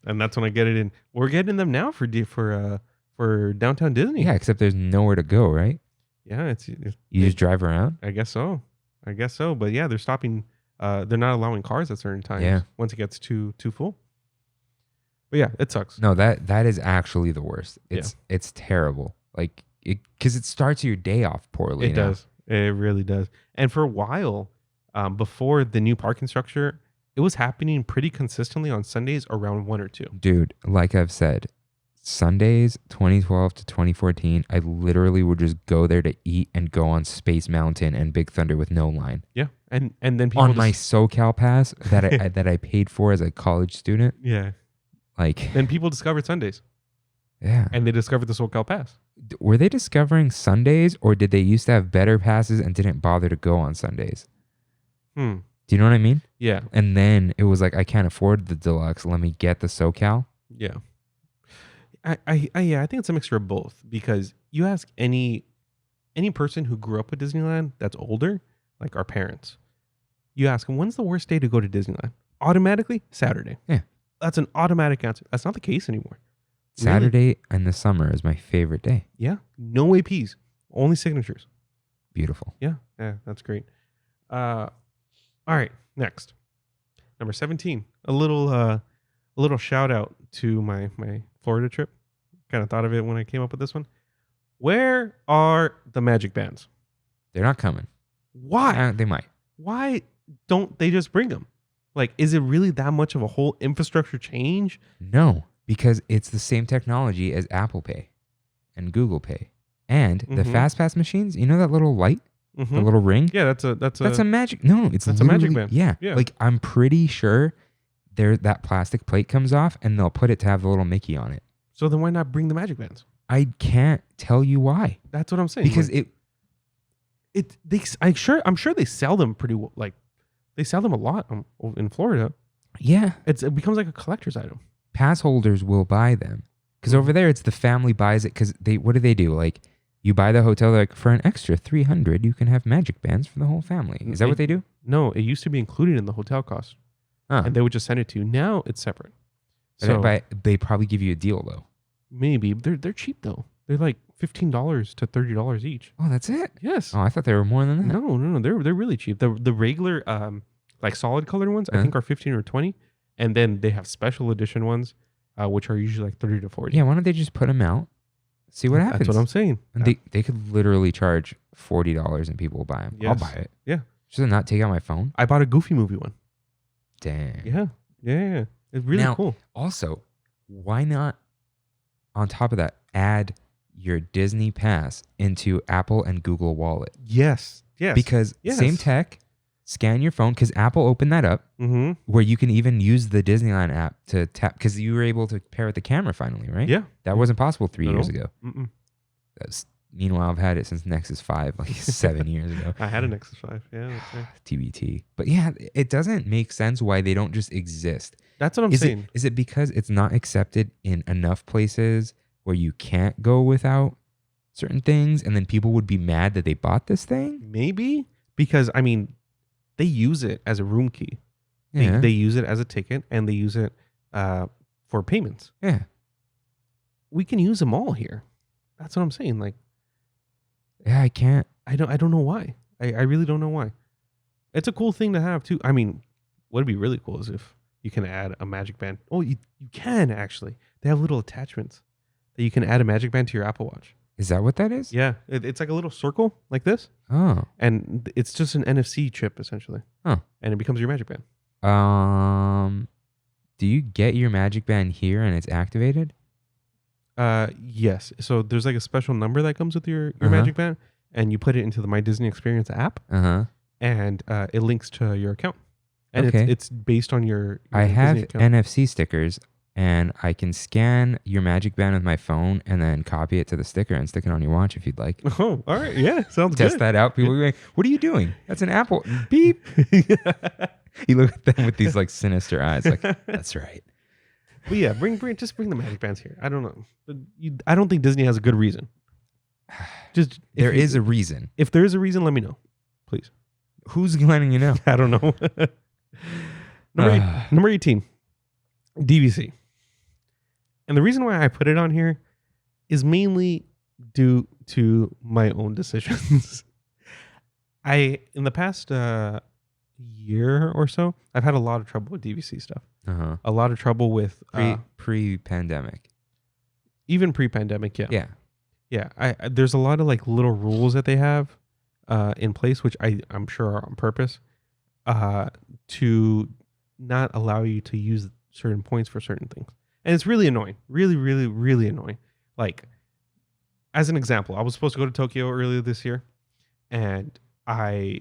[SPEAKER 2] And that's when I get it in. We're getting them now for downtown Disney.
[SPEAKER 1] Yeah, except there's nowhere to go, right?
[SPEAKER 2] Yeah,
[SPEAKER 1] you just drive around.
[SPEAKER 2] I guess so. But yeah, they're stopping. They're not allowing cars at certain times.
[SPEAKER 1] Yeah.
[SPEAKER 2] Once it gets too full. But yeah, it sucks.
[SPEAKER 1] No, that is actually the worst. It's terrible. Like because it starts your day off poorly.
[SPEAKER 2] It does. It really does. And for a while, before the new parking structure, it was happening pretty consistently on Sundays around 1 or 2.
[SPEAKER 1] Dude, like I've said, Sundays 2012 to 2014, I literally would just go there to eat and go on Space Mountain and Big Thunder with no line.
[SPEAKER 2] Yeah, and then people
[SPEAKER 1] on my SoCal pass that I that I paid for as a college student.
[SPEAKER 2] Yeah.
[SPEAKER 1] Like
[SPEAKER 2] then people discovered Sundays.
[SPEAKER 1] Yeah.
[SPEAKER 2] And they discovered the SoCal pass.
[SPEAKER 1] Were they discovering Sundays, or did they used to have better passes and didn't bother to go on Sundays? Do you know what I mean?
[SPEAKER 2] Yeah.
[SPEAKER 1] And then it was like, I can't afford the deluxe. Let me get the SoCal.
[SPEAKER 2] Yeah. I think it's a mixture of both, because you ask any person who grew up with Disneyland that's older, like our parents, you ask them, when's the worst day to go to Disneyland? Automatically, Saturday.
[SPEAKER 1] Yeah.
[SPEAKER 2] That's an automatic answer. That's not the case anymore.
[SPEAKER 1] Saturday in the summer is my favorite day.
[SPEAKER 2] Yeah. No APs, only signatures.
[SPEAKER 1] Beautiful.
[SPEAKER 2] Yeah. Yeah, that's great. All right, next. Number 17. A little shout out to my Florida trip. Kind of thought of it when I came up with this one. Where are the magic bands?
[SPEAKER 1] They're not coming.
[SPEAKER 2] Why?
[SPEAKER 1] They might.
[SPEAKER 2] Why don't they just bring them? Like, is it really that much of a whole infrastructure change?
[SPEAKER 1] No, because it's the same technology as Apple Pay and Google Pay. And the FastPass machines, you know that little light? The little ring?
[SPEAKER 2] Yeah, that's
[SPEAKER 1] a magic. No, that's
[SPEAKER 2] a magic band.
[SPEAKER 1] Yeah.
[SPEAKER 2] Yeah.
[SPEAKER 1] Like, I'm pretty sure that plastic plate comes off and they'll put it to have the little Mickey on it.
[SPEAKER 2] So then why not bring the magic bands?
[SPEAKER 1] I can't tell you why.
[SPEAKER 2] That's what I'm saying.
[SPEAKER 1] Because
[SPEAKER 2] I'm sure they sell them pretty well. Like, they sell them a lot in Florida.
[SPEAKER 1] Yeah.
[SPEAKER 2] It becomes like a collector's item.
[SPEAKER 1] Pass holders will buy them. Because over there, it's the family buys it. Because what do? Like, you buy the hotel, like, for an extra $300, you can have magic bands for the whole family. Is that what they do?
[SPEAKER 2] No, it used to be included in the hotel cost. And they would just send it to you. Now it's separate. So
[SPEAKER 1] they probably give you a deal, though.
[SPEAKER 2] Maybe. They're cheap, though. They're like $15 to $30 each.
[SPEAKER 1] Oh, that's it?
[SPEAKER 2] Yes.
[SPEAKER 1] Oh, I thought they were more than that.
[SPEAKER 2] No. They're really cheap. The regular like solid colored ones, I think are 15 or 20. And then they have special edition ones, which are usually like 30 to 40.
[SPEAKER 1] Yeah, why don't they just put them out? See what happens.
[SPEAKER 2] That's what I'm saying.
[SPEAKER 1] And they could literally charge $40 and people will buy them.
[SPEAKER 2] Yes.
[SPEAKER 1] I'll buy it.
[SPEAKER 2] Yeah.
[SPEAKER 1] Should I not take out my phone?
[SPEAKER 2] I bought a Goofy movie one.
[SPEAKER 1] Dang.
[SPEAKER 2] Yeah. It's really cool.
[SPEAKER 1] Also, why not, on top of that, add your Disney Pass into Apple and Google Wallet?
[SPEAKER 2] Yes.
[SPEAKER 1] Because same tech, scan your phone, because Apple opened that up, where you can even use the Disneyland app to tap, because you were able to pair with the camera finally, right?
[SPEAKER 2] Yeah.
[SPEAKER 1] That wasn't possible 3 years ago.
[SPEAKER 2] Mm-mm.
[SPEAKER 1] Meanwhile, I've had it since Nexus 5, like 7 years ago.
[SPEAKER 2] I had a Nexus 5. Yeah, that's right.
[SPEAKER 1] TBT. But yeah, it doesn't make sense why they don't just exist.
[SPEAKER 2] That's what I'm saying.
[SPEAKER 1] Is it because it's not accepted in enough places where you can't go without certain things, and then people would be mad that they bought this thing?
[SPEAKER 2] Maybe. Because, I mean, they use it as a room key.
[SPEAKER 1] Yeah.
[SPEAKER 2] They use it as a ticket, and they use it for payments.
[SPEAKER 1] Yeah.
[SPEAKER 2] We can use them all here. That's what I'm saying. Like,
[SPEAKER 1] yeah, I can't.
[SPEAKER 2] I don't know why. I really don't know why. It's a cool thing to have too. I mean, what'd be really cool is if you can add a magic band. Oh, you can actually. They have little attachments that you can add a magic band to your Apple Watch.
[SPEAKER 1] Is that what that is?
[SPEAKER 2] Yeah, it's like a little circle like this.
[SPEAKER 1] Oh.
[SPEAKER 2] And it's just an NFC chip essentially.
[SPEAKER 1] Oh.
[SPEAKER 2] And it becomes your magic band.
[SPEAKER 1] Do you get your magic band here and it's activated?
[SPEAKER 2] Yes. So there's like a special number that comes with your magic band, and you put it into the My Disney Experience app, and it links to your account. And it's based on your
[SPEAKER 1] I have
[SPEAKER 2] Disney account.
[SPEAKER 1] NFC stickers, and I can scan your magic band with my phone and then copy it to the sticker and stick it on your watch if you'd like.
[SPEAKER 2] Oh, all right. Yeah, sounds good.
[SPEAKER 1] Test that out. People will be like, what are you doing? That's an Apple. Beep. You look at them with these like sinister eyes like, that's right.
[SPEAKER 2] But yeah, bring the magic bands here. I don't know. I don't think Disney has a good reason.
[SPEAKER 1] There is a reason.
[SPEAKER 2] If there is a reason, let me know, please.
[SPEAKER 1] Who's letting you know?
[SPEAKER 2] I don't know. Number 18, DVC. And the reason why I put it on here is mainly due to my own decisions. In the past year or so, I've had a lot of trouble with DVC stuff. A lot of trouble with
[SPEAKER 1] pre-pandemic.
[SPEAKER 2] Even pre-pandemic, yeah.
[SPEAKER 1] Yeah.
[SPEAKER 2] There's a lot of like little rules that they have in place, which I'm sure are on purpose to not allow you to use certain points for certain things. And it's really annoying. Really, really, really annoying. Like, as an example, I was supposed to go to Tokyo earlier this year, and I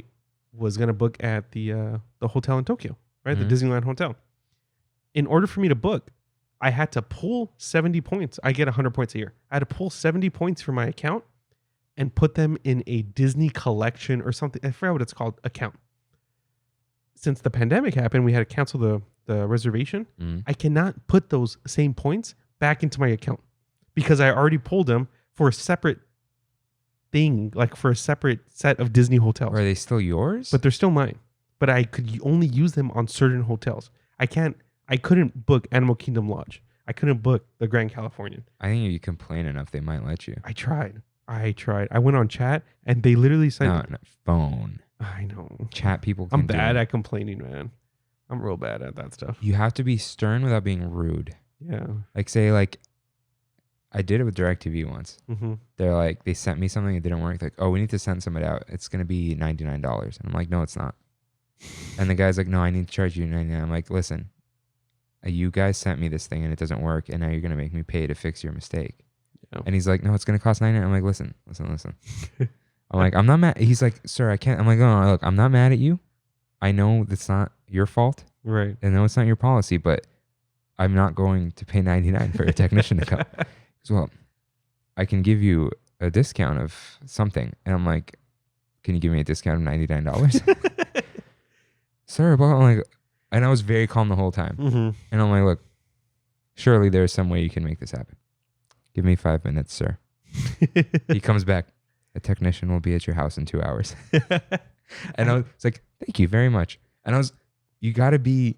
[SPEAKER 2] was going to book at the hotel in Tokyo, right?
[SPEAKER 1] Mm-hmm.
[SPEAKER 2] The Disneyland Hotel. In order for me to book, I had to pull 70 points. I get 100 points a year. I had to pull 70 points from my account and put them in a Disney collection or something. I forgot what it's called, account. Since the pandemic happened, we had to cancel the reservation.
[SPEAKER 1] Mm.
[SPEAKER 2] I cannot put those same points back into my account because I already pulled them for a separate thing, like for a separate set of Disney hotels.
[SPEAKER 1] Are they still yours?
[SPEAKER 2] But they're still mine. But I could only use them on certain hotels. I couldn't book Animal Kingdom Lodge. I couldn't book the Grand Californian.
[SPEAKER 1] I think if you complain enough, they might let you.
[SPEAKER 2] I tried. I went on chat and they literally said,
[SPEAKER 1] No, phone.
[SPEAKER 2] I know.
[SPEAKER 1] Chat people.
[SPEAKER 2] I'm bad at complaining, man. I'm real bad at that stuff.
[SPEAKER 1] You have to be stern without being rude.
[SPEAKER 2] Yeah.
[SPEAKER 1] Like say like, I did it with DirecTV once.
[SPEAKER 2] Mm-hmm.
[SPEAKER 1] They're like, they sent me something that didn't work. Like, oh, we need to send somebody out. It's going to be $99. And I'm like, no, it's not. And the guy's like, no, I need to charge you $99. I'm like, listen, you guys sent me this thing and it doesn't work. And now you're going to make me pay to fix your mistake.
[SPEAKER 2] Yeah.
[SPEAKER 1] And he's like, no, it's going to cost $99. I'm like, listen. I'm like, I'm not mad. He's like, sir, I can't. I'm like, no, look, I'm not mad at you. I know that's not your fault.
[SPEAKER 2] Right.
[SPEAKER 1] And no, it's not your policy, but I'm not going to pay $99 for a technician to come. He goes, well, I can give you a discount of something. And I'm like, can you give me a discount of $99? Sir, but I'm like, and I was very calm the whole time.
[SPEAKER 2] Mm-hmm.
[SPEAKER 1] And I'm like, look, surely there's some way you can make this happen. Give me 5 minutes, sir. He comes back. A technician will be at your house in 2 hours. And I was like, thank you very much. And I was, you got to be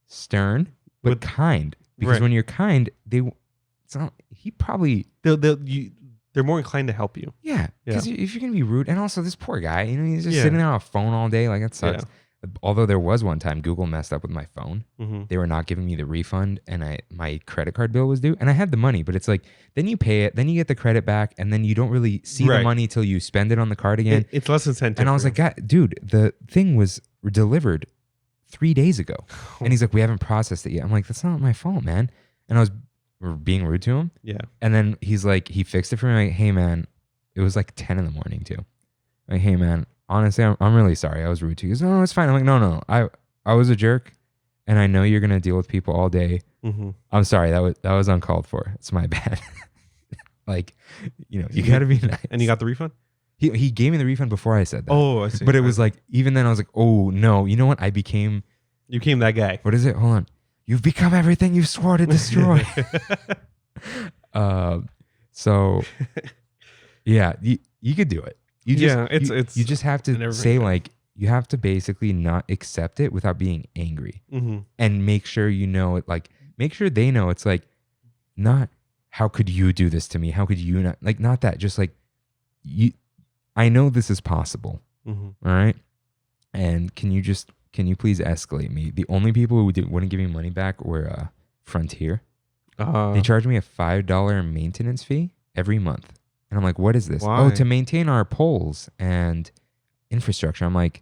[SPEAKER 1] stern, but kind. Because when you're kind,
[SPEAKER 2] they're more inclined to help you.
[SPEAKER 1] Yeah. Because if you're going to be rude, and also this poor guy, he's just sitting there on a phone all day. Like, that sucks. Yeah. Although there was one time Google messed up with my phone. Mm-hmm. They were not giving me the refund and my credit card bill was due and I had the money, but it's like, then you pay it, then you get the credit back and then you don't really see the money till you spend it on the card again.
[SPEAKER 2] It's less incentive.
[SPEAKER 1] And I was like, God, dude, the thing was delivered 3 days ago. And he's like, we haven't processed it yet. I'm like, that's not my fault, man. And I was being rude to him.
[SPEAKER 2] Yeah. And
[SPEAKER 1] then he's like, he fixed it for me. I'm like, hey man, it was like 10 in the morning too. I'm like, hey man, honestly, I'm really sorry. I was rude to you. He goes, no, it's fine. I'm like, no. I was a jerk, and I know you're gonna deal with people all day. Mm-hmm. I'm sorry. That was uncalled for. It's my bad. Like, you gotta be nice.
[SPEAKER 2] And you got the refund?
[SPEAKER 1] He gave me the refund before I said that.
[SPEAKER 2] Oh, I see.
[SPEAKER 1] But it was like, even then I was like, oh no. You know what? You
[SPEAKER 2] became that guy.
[SPEAKER 1] What is it? Hold on. You've become everything you swore to destroy. So yeah, you could do it. You just have to say like, you have to basically not accept it without being angry. Mm-hmm. And make sure make sure they know it's like, not how could you do this to me? How could you not, like, not that, just like, I know this is possible. Mm-hmm. All right. And can you please escalate me? The only people who wouldn't give me money back were Frontier. They charged me a $5 maintenance fee every month. And I'm like, what is this? Why? Oh, to maintain our poles and infrastructure. I'm like,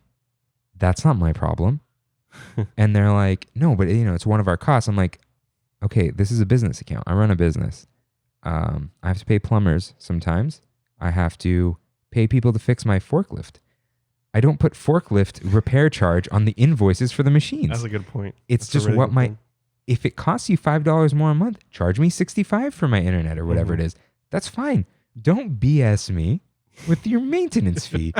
[SPEAKER 1] that's not my problem. And they're like, no, but it's one of our costs. I'm like, okay, this is a business account. I run a business. I have to pay plumbers sometimes. I have to pay people to fix my forklift. I don't put forklift repair charge on the invoices for the machines.
[SPEAKER 2] That's a good point.
[SPEAKER 1] It's just really if it costs you $5 more a month, charge me $65 for my internet or whatever it is. That's fine. Don't BS me with your maintenance fee.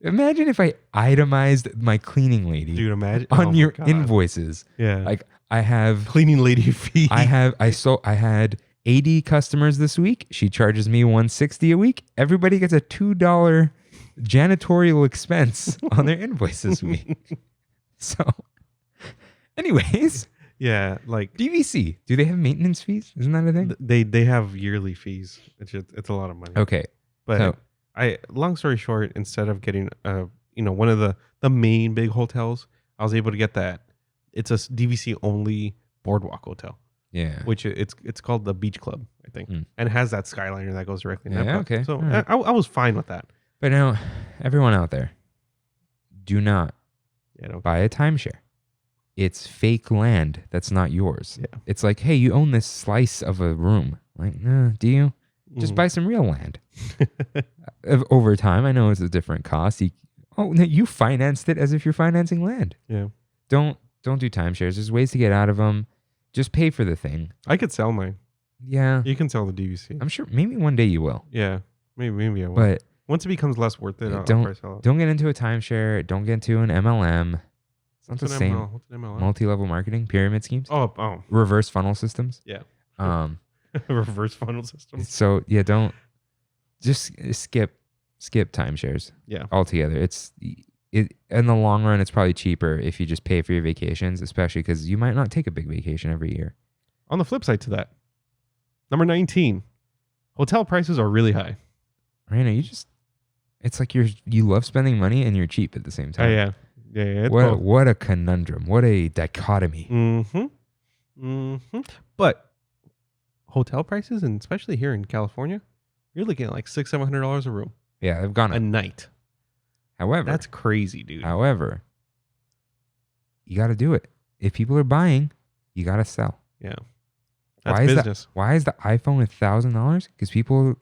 [SPEAKER 1] Imagine if I itemized my cleaning lady,
[SPEAKER 2] dude, imagine
[SPEAKER 1] on your invoices.
[SPEAKER 2] Yeah.
[SPEAKER 1] Like, I have
[SPEAKER 2] cleaning lady fee.
[SPEAKER 1] I had 80 customers this week. She charges me $160 a week. Everybody gets a $2 janitorial expense on their invoice this week. So, anyways.
[SPEAKER 2] Yeah, like
[SPEAKER 1] DVC. Do they have maintenance fees? Isn't that a thing?
[SPEAKER 2] They have yearly fees. It's a lot of money.
[SPEAKER 1] Okay,
[SPEAKER 2] but long story short, instead of getting one of the main big hotels, I was able to get that. It's a DVC only boardwalk hotel,
[SPEAKER 1] Yeah.
[SPEAKER 2] which it's called the Beach Club, I think, and it has that Skyliner that goes directly in
[SPEAKER 1] Yeah,
[SPEAKER 2] Epcot.
[SPEAKER 1] okay.
[SPEAKER 2] So
[SPEAKER 1] All right.
[SPEAKER 2] I was fine with that.
[SPEAKER 1] But now, everyone out there, do not buy a timeshare. It's fake land that's not yours.
[SPEAKER 2] Yeah.
[SPEAKER 1] It's like, hey, you own this slice of a room. Like, nah, do you? Just
[SPEAKER 2] Mhm.
[SPEAKER 1] buy some real land. Over time, I know it's a different cost. You financed it as if you're financing land.
[SPEAKER 2] Yeah.
[SPEAKER 1] Don't do timeshares. There's ways to get out of them. Just pay for the thing.
[SPEAKER 2] I could sell mine.
[SPEAKER 1] Yeah.
[SPEAKER 2] You can sell the DVC.
[SPEAKER 1] I'm sure maybe one day you will.
[SPEAKER 2] Yeah. Maybe I will.
[SPEAKER 1] But
[SPEAKER 2] Once it becomes less worth it, I'll
[SPEAKER 1] don't
[SPEAKER 2] probably sell it.
[SPEAKER 1] don't get into a timeshare. Don't get into an MLM. It's not the
[SPEAKER 2] What's an
[SPEAKER 1] same.
[SPEAKER 2] ML? What's an MLM?
[SPEAKER 1] Multi-level marketing, pyramid schemes,
[SPEAKER 2] Oh.
[SPEAKER 1] reverse funnel systems.
[SPEAKER 2] Yeah.
[SPEAKER 1] Um.
[SPEAKER 2] Reverse funnel system.
[SPEAKER 1] So yeah, don't just skip timeshares.
[SPEAKER 2] Yeah.
[SPEAKER 1] Altogether. It in the long run, it's probably cheaper if you just pay for your vacations, especially because you might not take a big vacation every year.
[SPEAKER 2] On the flip side to that, number 19, hotel prices are really high.
[SPEAKER 1] Raina, it's like you love spending money and you're cheap at the same time.
[SPEAKER 2] Yeah. It's
[SPEAKER 1] What a conundrum. What a dichotomy.
[SPEAKER 2] But hotel prices, and especially here in California, you're looking at like $600-700 a room
[SPEAKER 1] Yeah, they've gone
[SPEAKER 2] a
[SPEAKER 1] up.
[SPEAKER 2] night.
[SPEAKER 1] However,
[SPEAKER 2] That's crazy, dude.
[SPEAKER 1] You got to do it. If people are buying, you got to sell.
[SPEAKER 2] Yeah. That's
[SPEAKER 1] Why is
[SPEAKER 2] business.
[SPEAKER 1] Why is the iPhone $1,000? Because people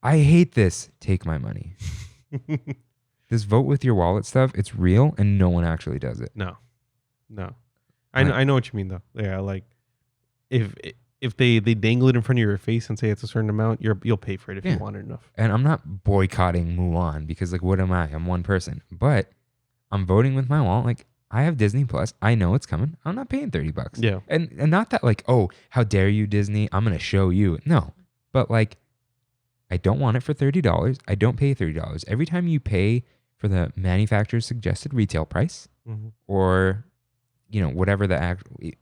[SPEAKER 1] I hate this. Take my money. This vote with your wallet stuff, it's real and no one actually does it.
[SPEAKER 2] No. I know what you mean though. Yeah, like if they dangle it in front of your face and say it's a certain amount, you'll pay for it if you want it enough.
[SPEAKER 1] And I'm not boycotting Mulan because like what am I? I'm one person. But I'm voting with my wallet. Like I have Disney Plus. I know it's coming. I'm not paying $30.
[SPEAKER 2] Yeah.
[SPEAKER 1] And not that like, oh, how dare you, Disney? I'm gonna show you. No. But like I don't want it for $30. I don't pay $30. Every time you pay for the manufacturer's suggested retail price or whatever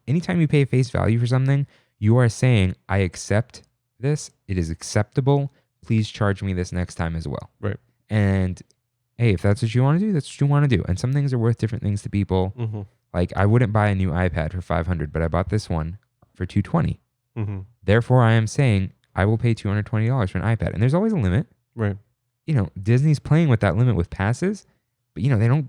[SPEAKER 1] anytime you pay face value for something, you are saying, I accept this. It is acceptable. Please charge me this next time as well.
[SPEAKER 2] Right.
[SPEAKER 1] And hey, if that's what you want to do, that's what you want to do. And some things are worth different things to people. Like I wouldn't buy a new iPad for $500, but I bought this one for $220. Therefore, I am saying I will pay $220 for an iPad. And there's always a limit.
[SPEAKER 2] Right.
[SPEAKER 1] Disney's playing with that limit with passes, but they don't.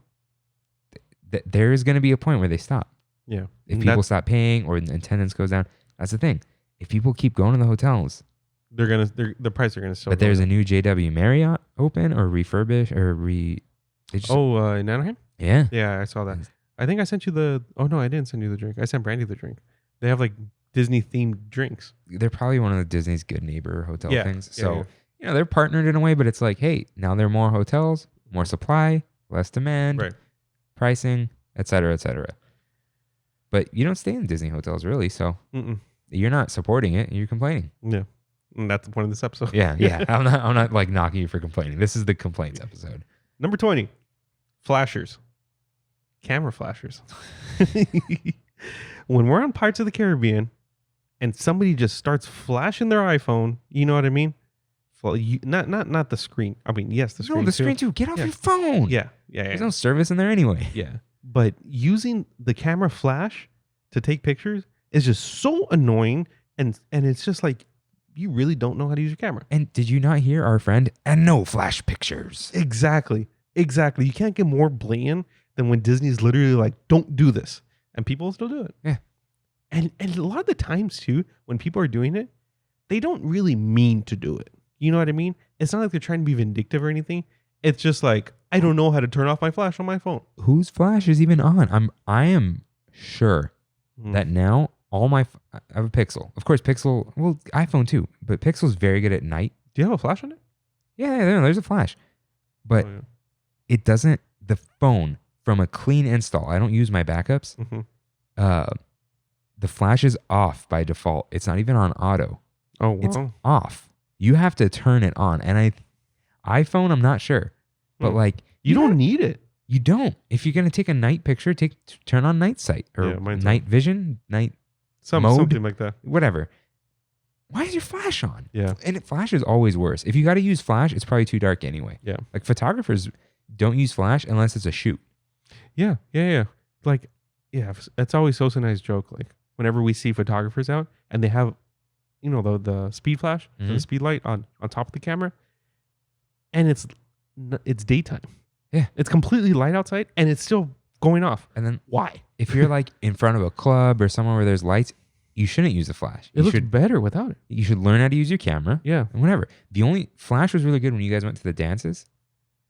[SPEAKER 1] There is going to be a point where they stop.
[SPEAKER 2] Yeah.
[SPEAKER 1] If people stop paying or the attendance goes down, that's the thing. If people keep going to the hotels,
[SPEAKER 2] the price are gonna still.
[SPEAKER 1] But there's a new JW Marriott open or refurbish or
[SPEAKER 2] in Anaheim.
[SPEAKER 1] Yeah.
[SPEAKER 2] Yeah, I saw that. I think I sent you the. Oh no, I didn't send you the drink. I sent Brandy the drink. They have like Disney themed drinks.
[SPEAKER 1] They're probably one of the Disney's good neighbor hotel things. So
[SPEAKER 2] yeah.
[SPEAKER 1] They're partnered in a way, but it's like, hey, now there are more hotels, more supply, less demand,
[SPEAKER 2] Right.
[SPEAKER 1] pricing, et cetera, et cetera. But you don't stay in Disney hotels really, so you're not supporting it. You're complaining.
[SPEAKER 2] Yeah, and that's the point of this episode.
[SPEAKER 1] Yeah. I'm not like knocking you for complaining. This is the complaints episode.
[SPEAKER 2] Number 20, flashers, camera flashers. When we're on Pirates of the Caribbean, and somebody just starts flashing their iPhone, you know what I mean? Well, not the screen. I mean, yes, the screen.
[SPEAKER 1] No, the screen too. Get off your phone.
[SPEAKER 2] Yeah.
[SPEAKER 1] There's no service in there anyway.
[SPEAKER 2] Yeah. But using the camera flash to take pictures is just so annoying, and it's just like you really don't know how to use your camera.
[SPEAKER 1] And did you not hear our friend? And no flash pictures.
[SPEAKER 2] Exactly. You can't get more blatant than when Disney's literally like, don't do this. And people still do it.
[SPEAKER 1] Yeah.
[SPEAKER 2] And a lot of the times too, when people are doing it, they don't really mean to do it. You know what I mean? It's not like they're trying to be vindictive or anything. It's just like, I don't know how to turn off my flash on my phone.
[SPEAKER 1] Whose flash is even on? I am sure that now I have a Pixel. Of course, Pixel, well, iPhone too, but Pixel's very good at night.
[SPEAKER 2] Do you have a flash on it?
[SPEAKER 1] Yeah, there's a flash. But it doesn't, the phone from a clean install, I don't use my backups. The flash is off by default. It's not even on auto.
[SPEAKER 2] Oh, wow.
[SPEAKER 1] It's off. You have to turn it on. And iPhone, I'm not sure. But like
[SPEAKER 2] you don't need it.
[SPEAKER 1] You don't. If you're gonna take a night picture, turn on night sight or night vision, night mode,
[SPEAKER 2] something like that.
[SPEAKER 1] Whatever. Why is your flash on?
[SPEAKER 2] Yeah.
[SPEAKER 1] And flash is always worse. If you got to use flash, it's probably too dark anyway.
[SPEAKER 2] Yeah.
[SPEAKER 1] Like photographers don't use flash unless it's a shoot.
[SPEAKER 2] Yeah. Like, yeah, it's always such a nice joke. Like whenever we see photographers out and they have, the speed flash, the speed light on top of the camera, and it's daytime.
[SPEAKER 1] Yeah.
[SPEAKER 2] It's completely light outside and it's still going off.
[SPEAKER 1] And then
[SPEAKER 2] Why?
[SPEAKER 1] if you're like in front of a club or somewhere where there's lights, you shouldn't use a flash.
[SPEAKER 2] It looks better without it.
[SPEAKER 1] You should learn how to use your camera.
[SPEAKER 2] Yeah.
[SPEAKER 1] And whatever. The only flash was really good when you guys went to the dances.